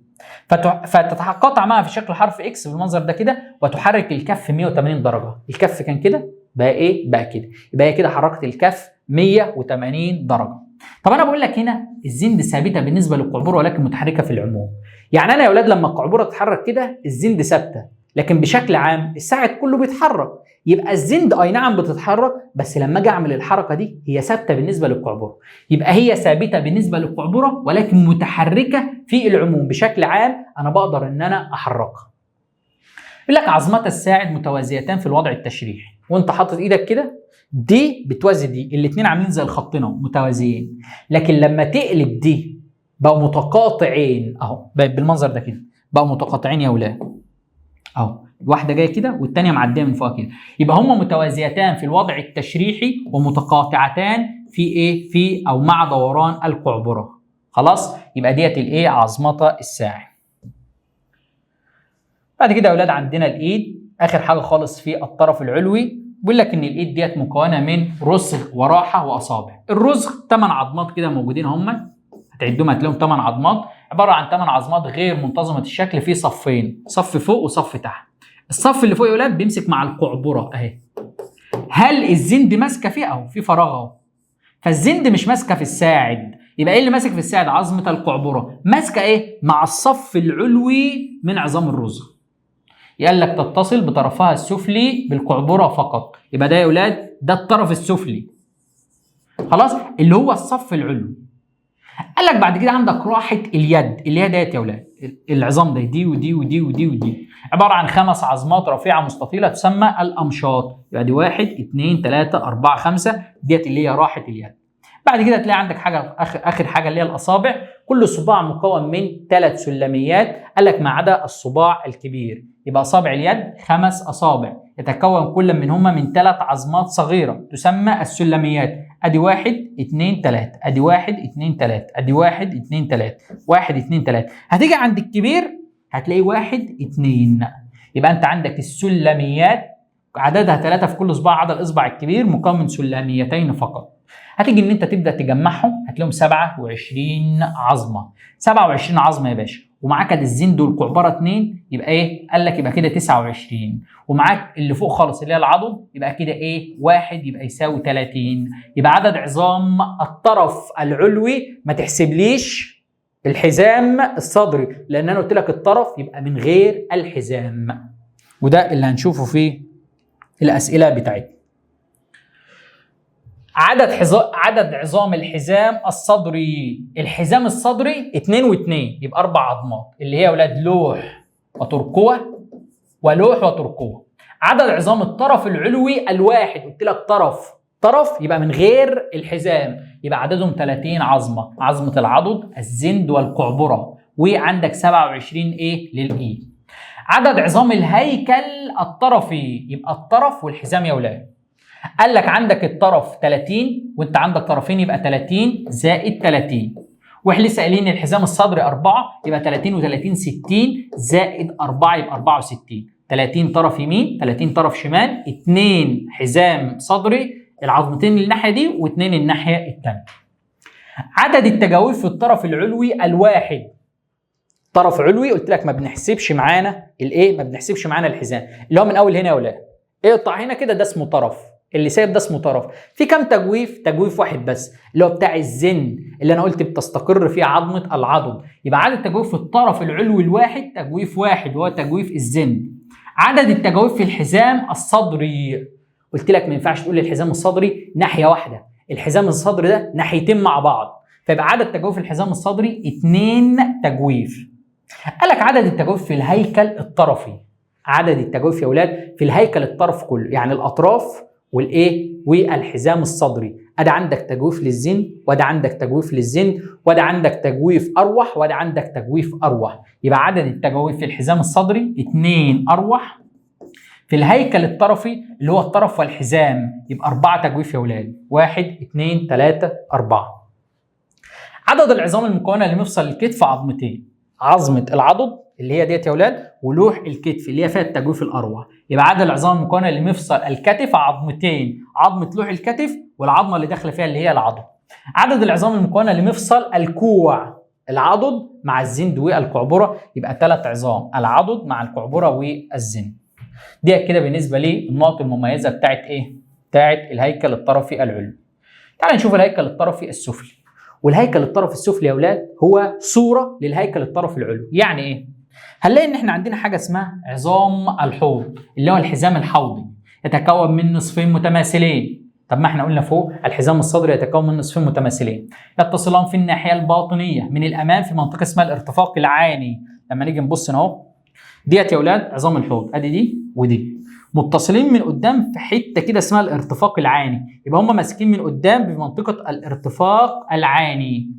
فتتقاطع معها في شكل حرف اكس بالمنظر ده كده، وتحرك الكف 180 درجه. الكف كان كده بقى ايه؟ بقى كده. يبقى هي كده حركت الكف 180 درجه. طب انا بقول لك هنا الزند ثابته بالنسبه للقعبره ولكن متحركه في العموم. يعني انا يا اولاد لما القعبره تتحرك كده الزند ثابته، لكن بشكل عام الساعد كله بيتحرك. يبقى الزند اي نعم بتتحرك، بس لما اجي اعمل الحركه دي هي ثابته بالنسبه للقعبره. يبقى هي ثابته بالنسبه للقعبره ولكن متحركه في العموم. بشكل عام انا بقدر ان انا احركها. يقول لك عظمتا الساعد متوازيتان في الوضع التشريحي، وانت حاطط ايدك كده دي بتوازي دي، الاثنين عاملين زي الخطين متوازيين. لكن لما تقلب دي بقوا متقاطعين اهو بالمنظر ده كده، بقوا متقاطعين يا اولاد. اهو واحده جايه كده والثانيه معديه من فوق كده، يبقى هما متوازيتان في الوضع التشريحي ومتقاطعتان في ايه؟ في او مع دوران القعبره. خلاص، يبقى ديت الايه؟ عظمه الساعد. بعد كده يا اولاد عندنا الايد، اخر حاجه خالص في الطرف العلوي. بيقول لك ان الايد ديت مكونه من رسغ وراحه واصابع. الرسغ 8 عظمات كده موجودين هم، هتعدهم هتلاقيهم 8 عظمات، عباره عن 8 عظمات غير منتظمه الشكل في صفين، صف فوق وصف تحت. الصف اللي فوق يا اولاد بيمسك مع القعبره اهي. هل الزند ماسكه فيه؟ اهو في فراغ اهو، فالزند مش ماسكه في الساعد، يبقى ايه اللي ماسك في الساعد؟ عظمه القعبره. ماسكه ايه؟ مع الصف العلوي من عظام الرسغ. قال لك تتصل بطرفها السفلي بالقعبره فقط، يبقى ده يا اولاد ده الطرف السفلي. خلاص، اللي هو الصف العلوي. قال لك بعد كده عندك راحه اليد، اللي هي ديت يا اولاد العظام دي ودي ودي ودي ودي، عباره عن 5 عظمات رفيعه مستطيله تسمى الامشاط. يبقى دي 1 2 3 4 5، ديت اللي هي راحه اليد. بعد كده تلاقي عندك حاجه اخر حاجه اللي هي الاصابع. كل صباع مكون من 3 سلميات، قال لك ما عدا الصباع الكبير. يبقى اصابع اليد 5 اصابع، يتكون كل منهما من 3 عظمات صغيره تسمى السلميات. ادي 1 2 3، ادي 1 2 3، ادي 1 2 3، 1 2 3. هتيجي عند الكبير هتلاقي 1 2. يبقى انت عندك السلميات عددها 3 في كل صباع، عدا الاصبع الكبير مكون من سلميتين فقط. هتيجي ان انت تبدا تجمعهم هتلاقيهم 27 عظمه. 27 عظمه يا باشا، ومعاك الزند والقعبره 2، يبقى ايه؟ قال لك يبقى كده 29، ومعاك اللي فوق خالص اللي هي العضد، يبقى كده ايه؟ 1 يبقى يساوي 30. يبقى عدد عظام الطرف العلوي، ما تحسبليش الحزام الصدري لان انا قلت لك الطرف يبقى من غير الحزام، وده اللي هنشوفه في الاسئله بتاعتنا. عدد عظام الحزام الصدري. الحزام الصدري 2 و2، يبقى 4 عظمات، اللي هي يا اولاد لوح وترقوه ولوح وترقوه. عدد عظام الطرف العلوي الواحد، قلت لك طرف يبقى من غير الحزام، يبقى عددهم 30 عظمه، عظمه العضد الزند والقعبره، وعندك 27 ايه للايد. عدد عظام الهيكل الطرفي، يبقى الطرف والحزام يا اولاد. قال لك عندك الطرف 30 وانت عندك طرفين، يبقى 30 زائد 30. واحنا لسه قايلين الحزام الصدري 4، يبقى 30 و30 60 زائد 4 يبقى 64. 30 طرف يمين 30 طرف شمال، 2 حزام صدري العظمتين الناحيه دي و2 الناحيه الثانيه. عدد التجاويف في الطرف العلوي الواحد. طرف علوي قلت لك ما بنحسبش معانا الايه؟ ما بنحسبش معانا الحزام، اللي هو من اول هنا يا ولاد اقطع هنا كده، ده اسمه طرف، اللي سايب ده اسمه طرف. في كام تجويف؟ تجويف واحد بس، اللي هو بتاع الزن اللي انا قلت بتستقر فيه عظمه العضد. يبقى عدد تجويف في الطرف العلوي الواحد تجويف واحد، وهو تجويف الزن. عدد التجاويف في الحزام الصدري، قلت لك ما ينفعش تقول الحزام الصدري ناحيه واحده، الحزام الصدري ده ناحيتين مع بعض، فيبقى عدد تجويف الحزام الصدري 2 تجويف. قال لك عدد التجويف في الهيكل الطرفي. عدد التجويف يا اولاد في الهيكل الطرف كله، يعني الاطراف والايه والحزام الصدري. ادي عندك تجويف للزن، وده عندك تجويف للزن، وده عندك تجويف اروح، وده عندك تجويف اروح. يبقى عدد التجاويف في الحزام الصدري 2 اروح. في الهيكل الطرفي اللي هو الطرف والحزام يبقى 4 تجويف يا اولاد، 1 2 3 4. عدد العظام المكونه لمفصل الكتف عظمتين، عظمه العضد اللي هي ديت يا اولاد، ولوح الكتف اللي هي فيها التجويف الاروع. يبقى عدد العظام المكونه لمفصل الكتف عظمتين، عظمه لوح الكتف والعظمه اللي داخله فيها اللي هي العضد. عدد العظام المكونه لمفصل الكوع، العضد مع الزند والقعبره، يبقى 3 عظام، العضد مع القعبره والزند. دي كده بالنسبه للنقط المميزه بتاعت ايه؟ بتاعت الهيكل الطرفي العلوي. تعال نشوف الهيكل الطرفي السفلي. والهيكل الطرفي السفلي يا اولاد هو صوره للهيكل الطرفي العلوي. يعني ايه؟ هنلاقي ان احنا عندنا حاجه اسمها عظام الحوض اللي هو الحزام الحوضي، يتكون من نصفين متماثلين. طب ما احنا قلنا فوق الحزام الصدري يتكون من نصفين متماثلين يتصلان في الناحيه الباطنيه من الامام في منطقه اسمها الارتفاق العاني. لما نيجي نبص هنا اهو، ديت يا اولاد عظام الحوض، ادي دي ودي متصلين من قدام في حته كده اسمها الارتفاق العاني، يبقى هم ماسكين من قدام بمنطقه الارتفاق العاني.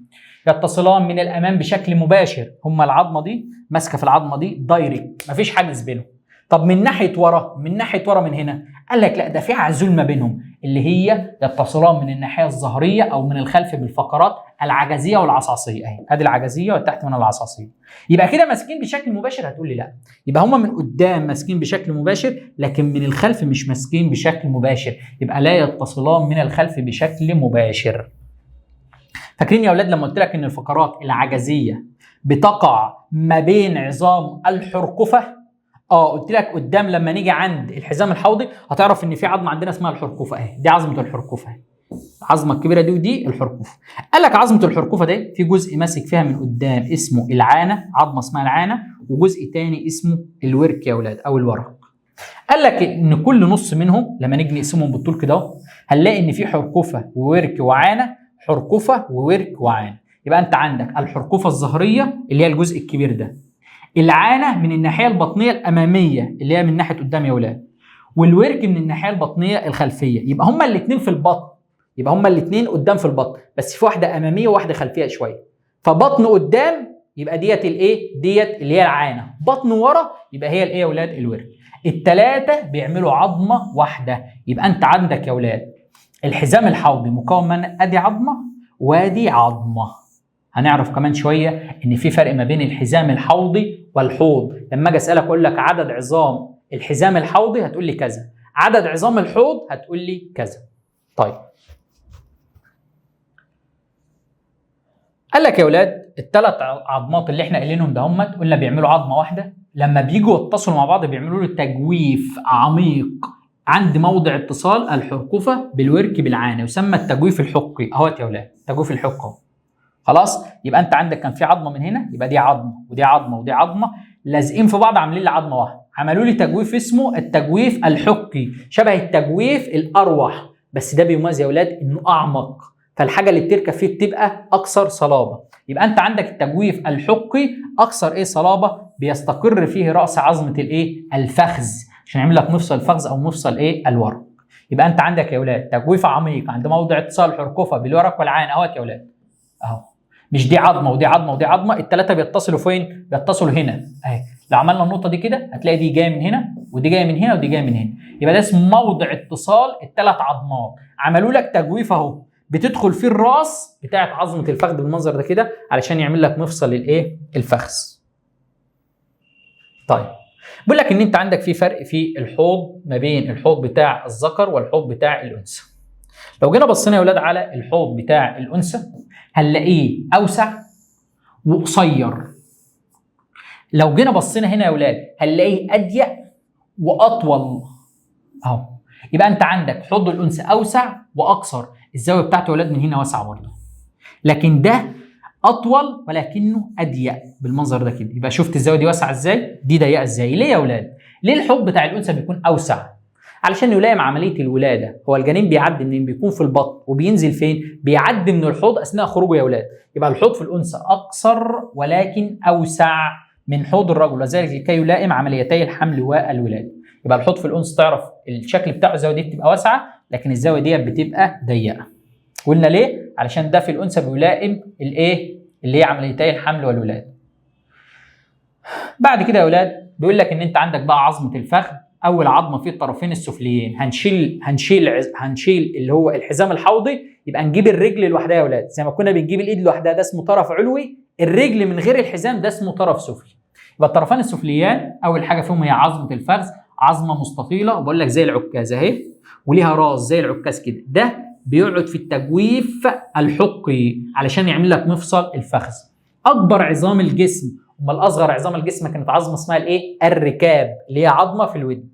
يتصلان من الامام بشكل مباشر، هم العظمه دي ماسكه في العظمه دي دايركت، مفيش حاجز بينهم. طب من ناحيه ورا، من هنا قال لك لا، ده في عزول ما بينهم اللي هي يتصلان من الناحيه الظهريه او من الخلف بالفقرات العجزيه والعصاصيه. اهي ادي العجزيه وتحت من العصاصيه. يبقى كده ماسكين بشكل مباشر؟ هتقول لي لا، يبقى هم من قدام ماسكين بشكل مباشر لكن من الخلف مش ماسكين بشكل مباشر، يبقى لا يتصلان من الخلف بشكل مباشر. فاكرين يا اولاد لما قلت لك ان الفقرات العجزيه بتقع ما بين عظام الحرقفه؟ قلت لك قدام لما نيجي عند الحزام الحوضي هتعرف ان في عظمه عندنا اسمها الحرقفه. اهي دي عظمه الحرقفه، اهي العظمه الكبيره دي ودي الحرقفه. قال لك عظمه الحرقفه دي في جزء ماسك فيها من قدام اسمه العانه، عظمه اسمها العانه، وجزء تاني اسمه الورك يا اولاد او الورق. قال لك ان كل نص منهم لما نيجي نقسمهم بالطول كده اهو هنلاقي ان في حرقفه وورك وعانه، حرقفه وورك وعانه. يبقى انت عندك الحرقفه الظهريه اللي هي الجزء الكبير ده، العانه من الناحيه البطنيه الاماميه اللي هي من ناحيه قدام يا اولاد، والورك من الناحيه البطنيه الخلفيه. يبقى هما الاثنين في البطن، يبقى هما الاثنين قدام في البطن، بس في واحده اماميه وواحده خلفيه شويه. فبطن قدام يبقى ديت الايه؟ ديت اللي هي العانه. بطن ورا يبقى هي الايه يا اولاد؟ الورك. الثلاثه بيعملوا عظمه واحده. يبقى انت عندك يا اولاد الحزام الحوضي مكون من ادي عظمه وادي عظمه. هنعرف كمان شويه ان في فرق ما بين الحزام الحوضي والحوض. لما اجي اسالك اقول لك عدد عظام الحزام الحوضي هتقول لي كذا، عدد عظام الحوض هتقول لي كذا. طيب قال لك يا اولاد الثلاث عظمات اللي احنا قايلينهم ده هم قلنا بيعملوا عظمه واحده، لما بيجوا يتصلوا مع بعض بيعملوا له تجويف عميق عند موضع اتصال الحرقفه بالورك بالعانه، يسمى التجويف الحقي. اهوت يا اولاد التجويف الحقي. خلاص؟ يبقى انت عندك كان في عظمه من هنا، يبقى دي عظمه ودي عظمه ودي عظمه لازقين في بعض عاملين لي عظمه واحده. عملوا لي تجويف اسمه التجويف الحقي، شبه التجويف الاروح، بس ده بيميز يا اولاد انه اعمق، فالحاجه اللي بتركب فيه بتبقى اكثر صلابه. يبقى انت عندك التجويف الحقي اكثر ايه صلابه، بيستقر فيه راس عظمه الايه؟ الفخذ، عشان يعمل لك مفصل الفخذ او مفصل ايه؟ الورق. يبقى انت عندك يا اولاد تجويف عميق عند موضع اتصال الحرقفه بالورق والعانه. اهوت يا اولاد اهو، مش دي عظمه ودي عظمه ودي عظمه، الثلاثه بيتصلوا فين؟ بيتصلوا هنا اهي. لو عملنا النقطه دي كده هتلاقي دي جايه من هنا ودي جايه من هنا ودي جايه من هنا، يبقى ده اسمه موضع اتصال الثلاث عظمات. عملوا لك تجويف اهو بتدخل فيه الراس بتاعت عظمه الفخذ بالمنظر ده كده علشان يعمل لك مفصل الايه؟ الفخذ. طيب بيقول لك ان انت عندك في فرق في الحوض ما بين الحوض بتاع الذكر والحوض بتاع الانثى. لو جينا بصينا يا اولاد على الحوض بتاع الانثى هنلاقيه اوسع وقصير. لو جينا بصينا هنا يا اولاد هنلاقيه اضيق واطول اهو. يبقى انت عندك حوض الانثى اوسع واقصر، الزاويه بتاعته يا اولاد من هنا واسعه برضه، لكن ده اطول ولكنه اضيق بالمنظر ده كده. يبقى شفت الزاويه دي واسعه ازاي؟ دي ضيقه ازاي؟ ليه يا اولاد؟ ليه الحوض بتاع الانثى بيكون اوسع؟ علشان يلائم عمليه الولاده. هو الجنين بيعدي منين؟ بيكون في البطن وبينزل فين؟ بيعدي من الحوض اثناء خروجه يا اولاد. يبقى الحوض في الانثى اقصر ولكن اوسع من حوض الرجل، وذلك لكي يلائم عمليتي الحمل والولاده. يبقى الحوض في الانثى تعرف الشكل بتاعه الزاويه دي بتبقى واسعه لكن الزاويه دي بتبقى ضيقه. قلنا ليه؟ علشان ده في الانثى بيلائم الايه؟ اللي هي عمليتي الحمل والولاده. بعد كده يا اولاد بيقول لك ان انت عندك بقى عظمه الفخذ، اول عظمه في الطرفين السفليين. هنشيل اللي هو الحزام الحوضي، يبقى نجيب الرجل لوحدها يا اولاد زي ما كنا بنجيب الايد لوحدها، ده اسمه طرف علوي. الرجل من غير الحزام ده اسمه طرف سفلي. يبقى الطرفان السفليان اول حاجه فيهم هي عظمه الفخذ، عظمه مستطيله وبقول لك زي العكاز اهي وليها راس زي العكاز كده. ده بيقعد في التجويف الحقي علشان يعمل لك مفصل الفخذ. اكبر عظام الجسم، امال اصغر عظام الجسم كانت عظمه اسمها الايه؟ الركاب، اللي هي عظمه في الودن.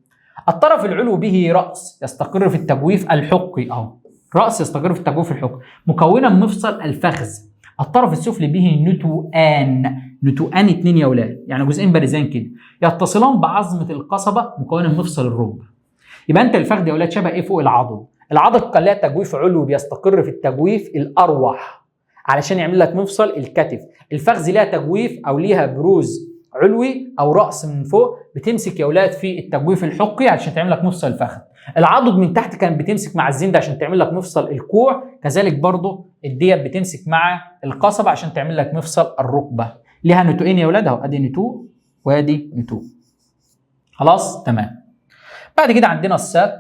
الطرف العلوي به راس يستقر في التجويف الحقي اهو، راس يستقر في التجويف الحقي مكونا من مفصل الفخذ. الطرف السفلي به نتوءان، نتوءان اتنين يا اولاد يعني جزئين بارزين كده يتصلان بعظمه القصبه مكونه من مفصل الركبه. يبقى انت الفخذ يا اولاد شبه ايه فوق العضد؟ العضد كان لها تجويف علوي بيستقر في التجويف الاروح علشان يعمل لك مفصل الكتف. الفخذ لها تجويف او ليها بروز علوي او راس من فوق بتمسك يا اولاد في التجويف الحقي عشان تعمل لك مفصل الفخذ. العضد من تحت كانت بتمسك مع الزند عشان تعمل لك مفصل الكوع، كذلك برضو الديت بتمسك مع القصبه عشان تعمل لك مفصل الركبه. ليها نتوئين يا اولاد اهو، ادي نتوء وادي نتوء. خلاص تمام. بعد كده عندنا الساق.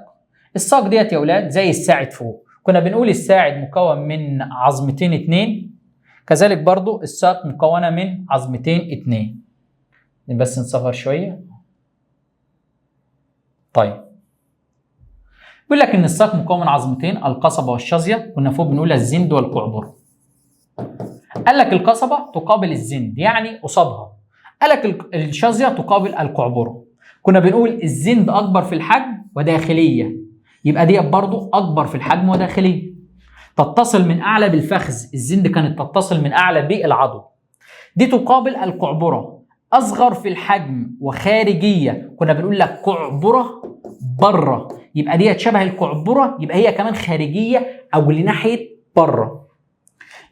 الساق ديت يا اولاد زي الساعد فوق، كنا بنقول الساعد مكون من عظمتين 2، كذلك برضو الساق مكونه من عظمتين 2. بس نصغر شويه. طيب بيقول لك ان الساق مكون من عظمتين، القصبه والشظيه، كنا فوق بنقول الزند والقعبره. قال لك القصبه تقابل الزند يعني قصادها، قال لك الشظيه تقابل القعبره. كنا بنقول الزند اكبر في الحجم وداخليه، يبقى دي برضو اكبر في الحجم وداخليه. تتصل من اعلى بالفخذ، الزند كانت تتصل من اعلى بالعضد. دي تقابل القعبره، اصغر في الحجم وخارجيه، كنا بنقول لك قعبره بره، يبقى دي شبه القعبره، يبقى هي كمان خارجيه او لناحيه بره.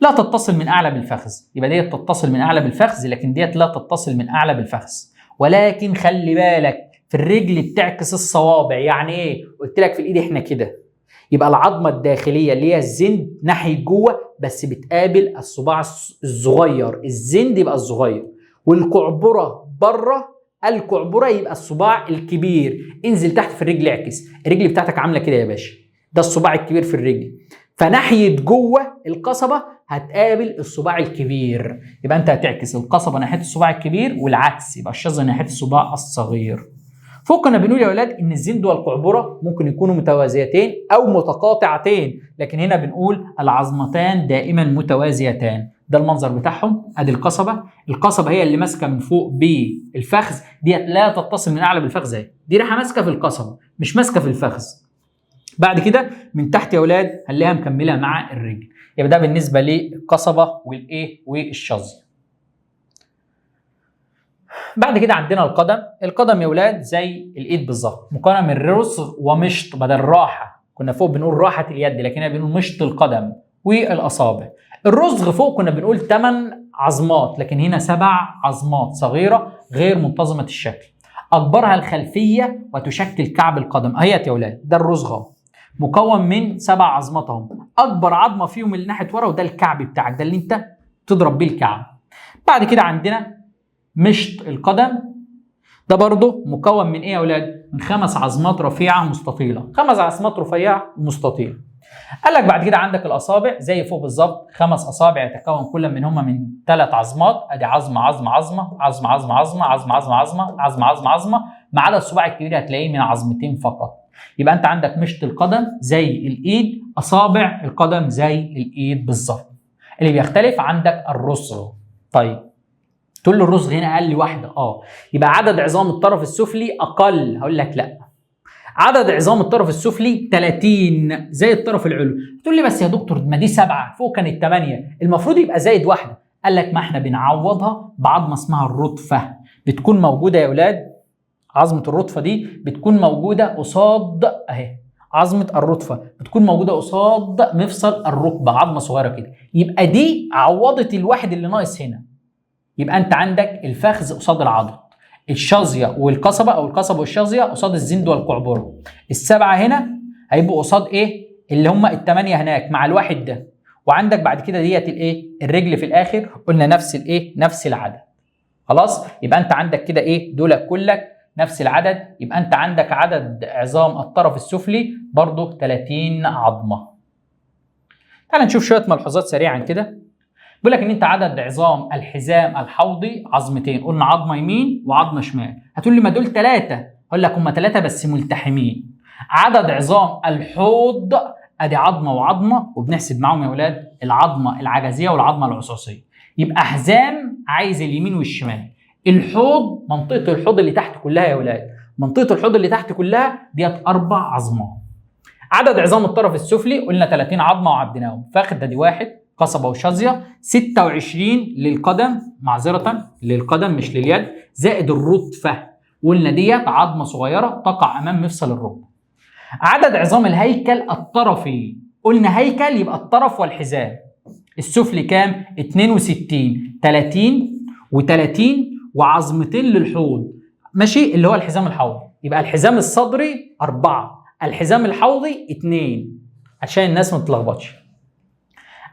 لا تتصل من اعلى بالفخذ، يبقى ديت تتصل من اعلى بالفخذ، لكن ديت لا تتصل من اعلى بالفخذ. ولكن خلي بالك في الرجل بتعكس الصوابع. يعني ايه؟ قلت لك في الايد احنا كده، يبقى العظمه الداخليه اللي هي الزند ناحيه جوه بس بتقابل الصباع الصغير، الزند يبقى الصغير، والقعبره بره، القعبره يبقى الصباع الكبير. انزل تحت في الرجل اعكس، الرجل بتاعتك عامله كده يا باشا، ده الصباع الكبير في الرجل، فناحيه جوه القصبه هتقابل الصباع الكبير، يبقى انت هتعكس القصبه ناحيه الصباع الكبير والعكس، يبقى الشظيه ناحيه الصباع الصغير. فوق كنا بنقول يا اولاد ان الزند والقعبره ممكن يكونوا متوازيتين او متقاطعتين، لكن هنا بنقول العظمتان دائما متوازيتان. ده المنظر بتاعهم، ادي القصبه هي اللي ماسكه من فوق بالفخذ، ديت لا تتصل من اعلى بالفخذ اهي، دي رايحه ماسكه في القصبه مش ماسكه في الفخذ. بعد كده من تحت يا اولاد هنلاقيها مكمله مع الرجل، يبقى ده بالنسبه للقصبه والايه والشظيه. بعد كده عندنا القدم يا اولاد زي الايد بالظبط، مكونه من رسغ ومشط، بدل راحه كنا فوق بنقول راحه اليد، لكن هنا بنقول مشط القدم والاصابع. الرسغ فوق كنا بنقول 8 عظمات، لكن هنا 7 عظمات صغيره غير منتظمه الشكل، اكبرها الخلفيه وتشكل كعب القدم. اهيت يا اولاد ده الرسغ مكون من 7 عظمات اهم، اكبر عظمه فيهم اللي ناحيه ورا، وده الكعب بتاعك، ده اللي انت تضرب بيه الكعب. بعد كده عندنا مشط القدم، ده برضه مكون من ايه يا اولاد؟ من 5 عظمات رفيعه مستطيله، 5 عظمات رفيعه مستطيله. قال لك بعد كده عندك الاصابع زي فوق بالظبط، 5 اصابع يتكون كل منهما من 3 عظمات، ادي عظمه عظمه عظمه عظمه عظمه عظمه عظمه عظمه عظمه عظمه عظمه عظمه، ما عدا الصباع الكبير هتلاقيه من عظمتين فقط. يبقى انت عندك مشط القدم زي الايد، اصابع القدم زي الايد بالظبط. اللي بيختلف عندك الرسغ. طيب تقول له الرسغ هنا اقل واحده، يبقى عدد عظام الطرف السفلي اقل، هقول لك لا، عدد عظام الطرف السفلي 30 زي الطرف العلوي. تقول لي بس يا دكتور ما دي 7 فوق كانت 8، المفروض يبقى زايد واحده. قال لك ما احنا بنعوضها بعظمه اسمها الرطفه، بتكون موجوده يا اولاد، عظمه الرطفه دي بتكون موجوده قصاد اهي، عظمه الرطفه بتكون موجوده قصاد مفصل الركبه، عظمه صغيره كده، يبقى دي عوضت الواحد اللي ناقص هنا. يبقى انت عندك الفخذ قصاد العضد، الشظيه والقصبه او القصبه والشظيه قصاد الزند والقعبره، السبعه هنا هيبقوا قصاد ايه؟ اللي هم الثمانيه هناك مع الواحد ده، وعندك بعد كده ديت الايه؟ الرجل في الاخر، قلنا نفس الايه؟ نفس العدد. خلاص؟ يبقى انت عندك كده ايه؟ دول كلك نفس العدد، يبقى انت عندك عدد عظام الطرف السفلي برضه 30 عظمه. تعال نشوف شويه ملحوظات سريعا كده. بيقول لك ان انت عدد عظام الحزام الحوضي عظمتين، قلنا عظمه يمين وعظمه شمال. هتقول لي ما دول 3، اقول لك هم 3 بس ملتحمين. عدد عظام الحوض ادي عظمه وعظمه، وبنحسب معاهم يا اولاد العظمه العجزيه والعظمه العصاصيه. يبقى حزام عايز اليمين والشمال، الحوض منطقه الحوض اللي تحت كلها يا اولاد، منطقه الحوض اللي تحت كلها ديت 4 عظمات. عدد عظام الطرف السفلي قلنا 30 عظمه وعديناهم، فخذ دي 1، قصبه وشظيه 26 للقدم، معذره للقدم مش لليد، زائد الرطفه قلنا ديت عظمه صغيره تقع امام مفصل الركبه. عدد عظام الهيكل الطرفي، قلنا هيكل يبقى الطرف والحزام، السفلي كام؟ 62، 30 و30 وعظمتين للحوض، ماشي، اللي هو الحزام الحوضي. يبقى الحزام الصدري 4، الحزام الحوضي 2 عشان الناس ما تتلخبطش.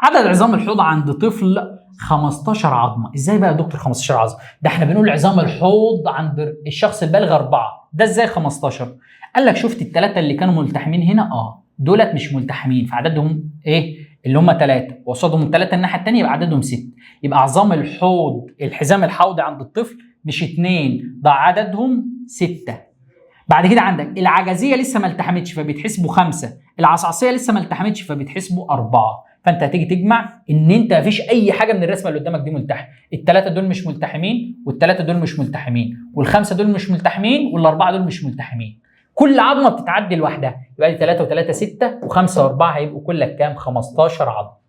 عدد عظام الحوض عند طفل 15 عظمه. ازاي بقى يا دكتور 15 عظمه؟ ده احنا بنقول عظام الحوض عند الشخص البالغ 4. ده ازاي 15؟ قال لك شفت الثلاثه اللي كانوا ملتحمين هنا؟ دولت مش ملتحمين، فعددهم ايه؟ اللي هم 3 وقصادهم الثلاثه الناحيه الثانيه يبقى عددهم 6. يبقى عظام الحوض، الحزام الحوضي عند الطفل مش 2، ده عددهم 6. بعد كده عندك العجزيه لسه ما التحمتش فبيتحسبوا 5، العصعصيه لسه ما التحمتش فبيتحسبوا 4. فانت هتيجي تجمع ان انت مفيش اي حاجه من الرسمه اللي قدامك دي ملتحم. الثلاثه دول مش ملتحمين، والثلاثه دول مش ملتحمين، والخمسه دول مش ملتحمين، والاربعه دول مش ملتحمين. كل عظمه بتتعدي لوحدها. يبقى دي 3 و3 6 و5 و4 هيبقوا كلك كام؟ 15 عظمه.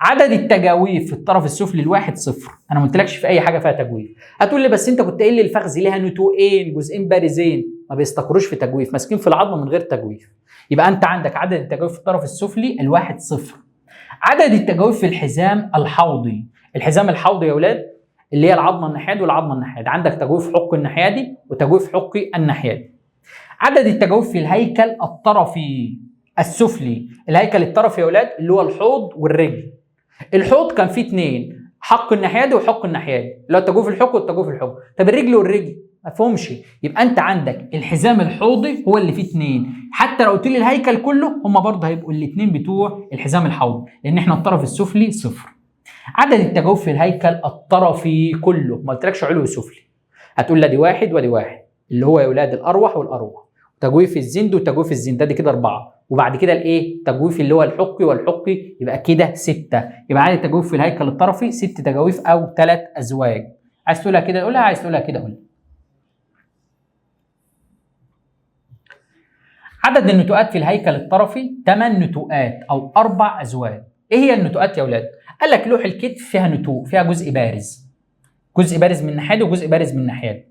عدد التجاويف في الطرف السفلي الواحد 0. انا ما قلتلكش في اي حاجه فيها تجويف. هتقول لي بس انت كنت قايل لي الفخذ ليها نتوءين، جزئين بارزين ما بيستقروش في تجويف، ماسكين في العظمه من غير تجويف. يبقى انت عندك عدد التجاويف في الطرف السفلي الواحد 0. عدد التجاويف في الحزام الحوضي. الحزام الحوضي يا اولاد اللي هي العظمه الناحيادي والعظمه الناحيادي، عندك تجويف حقي الناحيادي وتجويف حقي الناحيادي. عدد التجاويف في الهيكل الطرفي السفلي. الهيكل الطرفي يا اولاد اللي هو الحوض والرجل. الحوض كان فيه 2، حق الناحيادي وحق الناحيادي، اللي هو التجويف الحقي والتجويف الحقي. طب الرجل والرجل ما فهمش. يبقى انت عندك الحزام الحوضي هو اللي فيه 2، حتى لو قلت لي الهيكل كله هم برضه هيبقوا الاثنين بتوع الحزام الحوضي، لان احنا الطرف السفلي 0. عدد التجاويف في الهيكل الطرفي كله، ما قلتلكش علوي وسفلي. هتقول لي دي 1 ودي 1، اللي هو يا اولاد الاروح والاروح، تجويف الزند وتجويف الزند، دي كده 4. وبعد كده الايه؟ تجويف اللي هو الحقي والحقي، يبقى كده 6. يبقى عدد التجويف في الهيكل الطرفي 6 تجاويف او 3 ازواج. عايز تقولها كده قولها، عايز تقولها كده قولها. عدد النتوءات في الهيكل الطرفي 8 نتوءات او 4 ازواج. ايه هي النتوءات يا اولاد؟ قال لك لوح الكتف فيها نتوء، فيها جزء بارز، جزء بارز من ناحيه وجزء بارز من ناحيه.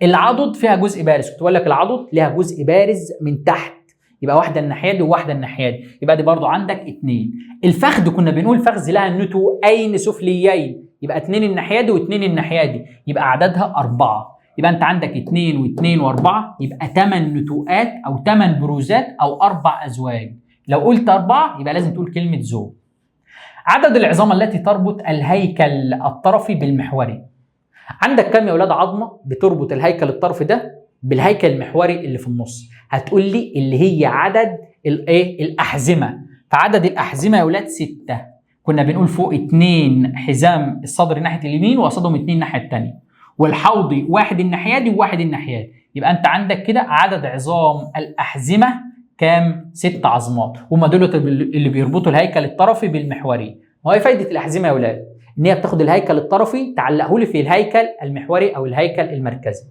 العضد فيها جزء بارز، كنت بقول لك العضد ليها جزء بارز من تحت، يبقى واحده الناحيه دي وواحده الناحيه دي، يبقى دي برضو عندك 2. الفخذ كنا بنقول فخذ لها نتوءين سفليين، يبقى 2 الناحيه دي و2 الناحيه دي، يبقى عددها 4. يبقى انت عندك 2 و2 و4، يبقى 8 نتوءات او 8 بروزات او 4 ازواج. لو قلت 4 يبقى لازم تقول كلمه زوج. عدد العظام التي تربط الهيكل الطرفي بالمحوري. عندك كام يا اولاد عظمه بتربط الهيكل الطرفي ده بالهيكل المحوري اللي في النص؟ هتقول لي اللي هي عدد الايه؟ الاحزمه. فعدد الاحزمه يا اولاد 6. كنا بنقول فوق 2 حزام الصدر ناحيه اليمين وقصادهم 2 الناحيه الثانيه، والحوضي 1 الناحيادي و1 الناحيادي. يبقى انت عندك كده عدد عظام الاحزمه كام؟ 6 عظمات، هم دول اللي بيربطوا الهيكل الطرفي بالمحوري. وهي فايده الاحزمه يا اولاد ان هي بتاخد الهيكل الطرفي تعلقه لي في الهيكل المحوري او الهيكل المركزي.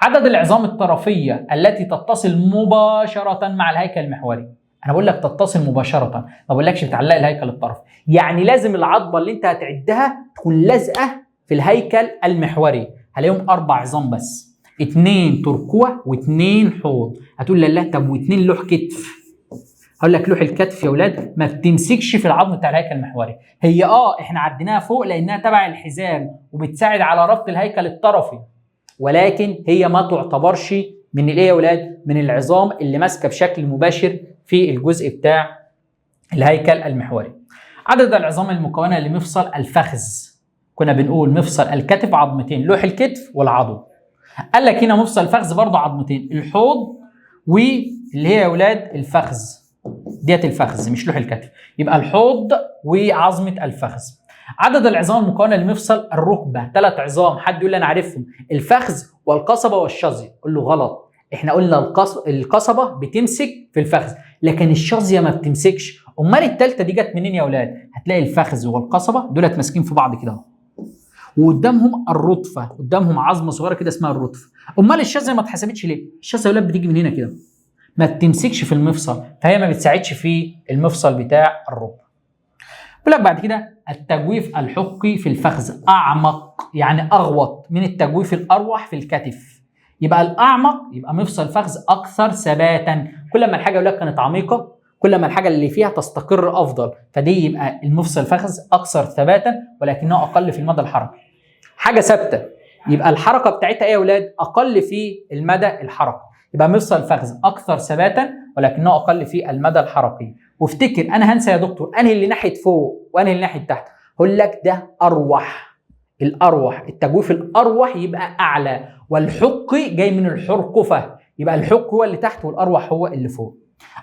عدد العظام الطرفيه التي تتصل مباشره مع الهيكل المحوري. انا بقول لك تتصل مباشره، ما بقولكش بتعلق الهيكل الطرفي. يعني لازم العظمه اللي انت هتعدها تكون لازقه في الهيكل المحوري. هلاقيهم 4 عظام بس، 2 ترقوه و2 حوض. هتقول لي لا طب و2 لوح كتف. هقول لك لوح الكتف يا اولاد ما بتمسكش في العظم بتاع الهيكل المحوري. هي احنا عديناها فوق لانها تبع الحزام وبتساعد على ربط الهيكل الطرفي، ولكن هي ما تعتبرش من الايه يا اولاد؟ من العظام اللي ماسكه بشكل مباشر في الجزء بتاع الهيكل المحوري. عدد العظام المكونه لمفصل الفخذ. كنا بنقول مفصل الكتف عظمتين، لوح الكتف والعضد. قال لك هنا مفصل الفخذ برضه عظمتين، الحوض واللي هي يا اولاد الفخذ، ديت الفخذ مش لوح الكتف، يبقى الحوض وعظمه الفخذ. عدد العظام المكونه لمفصل الركبه 3 عظام. حد يقول لي انا عارفهم، الفخذ والقصبه والشظيه. قول له غلط، احنا قلنا القصبه بتمسك في الفخذ لكن الشظيه ما بتمسكش. امال الثالثه دي جت منين يا اولاد؟ هتلاقي الفخذ والقصبه دولت ماسكين في بعض كده اهو، وقدامهم الرطفه، قدامهم عظمه صغيره كده اسمها الرطفه. امال الشظيه ما اتحسبتش ليه؟ الشظيه يا اولاد بتيجي من هنا كده، ما بتمسكش في المفصل، فهي ما بتساعدش في المفصل بتاع الركبه. بيقول لك بعد كده التجويف الحقي في الفخذ اعمق، يعني اغوط من التجويف الاروح في الكتف. يبقى الاعمق يبقى مفصل الفخذ اكثر ثباتا. كل ما الحاجه يقول لك كانت عميقه كل ما الحاجه اللي فيها تستقر افضل، فدي يبقى المفصل الفخذ اكثر ثباتا ولكنه اقل في المدى الحركي. حاجه ثابته يبقى الحركه بتاعتها ايه يا اولاد؟ اقل في المدى الحركي. يبقى مفصل الفخذ اكثر ثباتا ولكنه اقل في المدى الحركي. وافتكر انا هنسى يا دكتور انهي اللي ناحيه فوق وانهي اللي ناحيه تحت، هقول لك ده اروح. الاروح التجويف الاروح يبقى اعلى، والحق جاي من الحرقفه، يبقى الحق هو اللي تحت والاروح هو اللي فوق.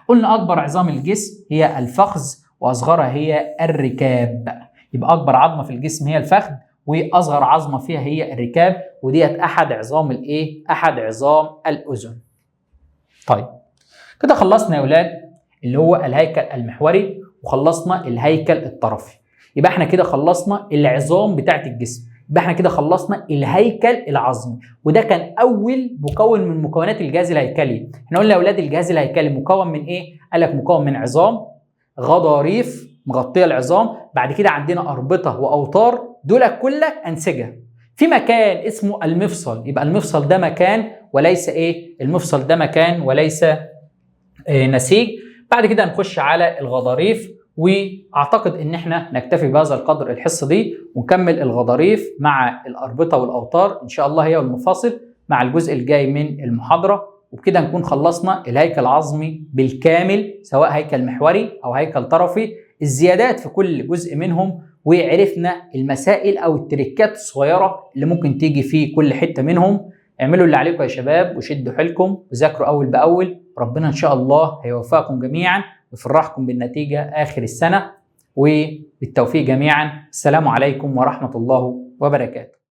قلنا اكبر عظام الجسم هي الفخذ واصغرها هي الركاب، يبقى اكبر عظمه في الجسم هي الفخذ واصغر عظمه فيها هي الركاب، وديت احد عظام الايه؟ احد عظام الاذن. طيب كده خلصنا يا اولاد اللي هو الهيكل المحوري وخلصنا الهيكل الطرفي. يبقى احنا كده خلصنا العظام بتاعت الجسم، يبقى احنا كده خلصنا الهيكل العظمي، وده كان اول مكون من مكونات الجهاز الهيكلي. احنا قلنا يا اولاد الجهاز الهيكلي مكون من ايه؟ قال لك مكون من عظام، غضاريف مغطيه العظام، بعد كده عندنا اربطه واوتار، دول كلك انسجه. في مكان اسمه المفصل، يبقى المفصل ده مكان وليس ايه؟ المفصل ده مكان وليس نسيج. بعد كده نخش على الغضاريف، واعتقد ان احنا نكتفي بهذا القدر الحصه دي، ونكمل الغضاريف مع الاربطه والاوتار ان شاء الله هي والمفاصل مع الجزء الجاي من المحاضره. وبكده نكون خلصنا الهيكل العظمي بالكامل، سواء هيكل محوري او هيكل طرفي، الزيادات في كل جزء منهم، وعرفنا المسائل او التريكات الصغيره اللي ممكن تيجي في كل حته منهم. اعملوا اللي عليكم يا شباب وشدوا حيلكم وذاكروا اول باول، ربنا ان شاء الله هيوفقكم جميعا ويفرحكم بالنتيجه اخر السنه، وبالتوفيق جميعا. السلام عليكم ورحمه الله وبركاته.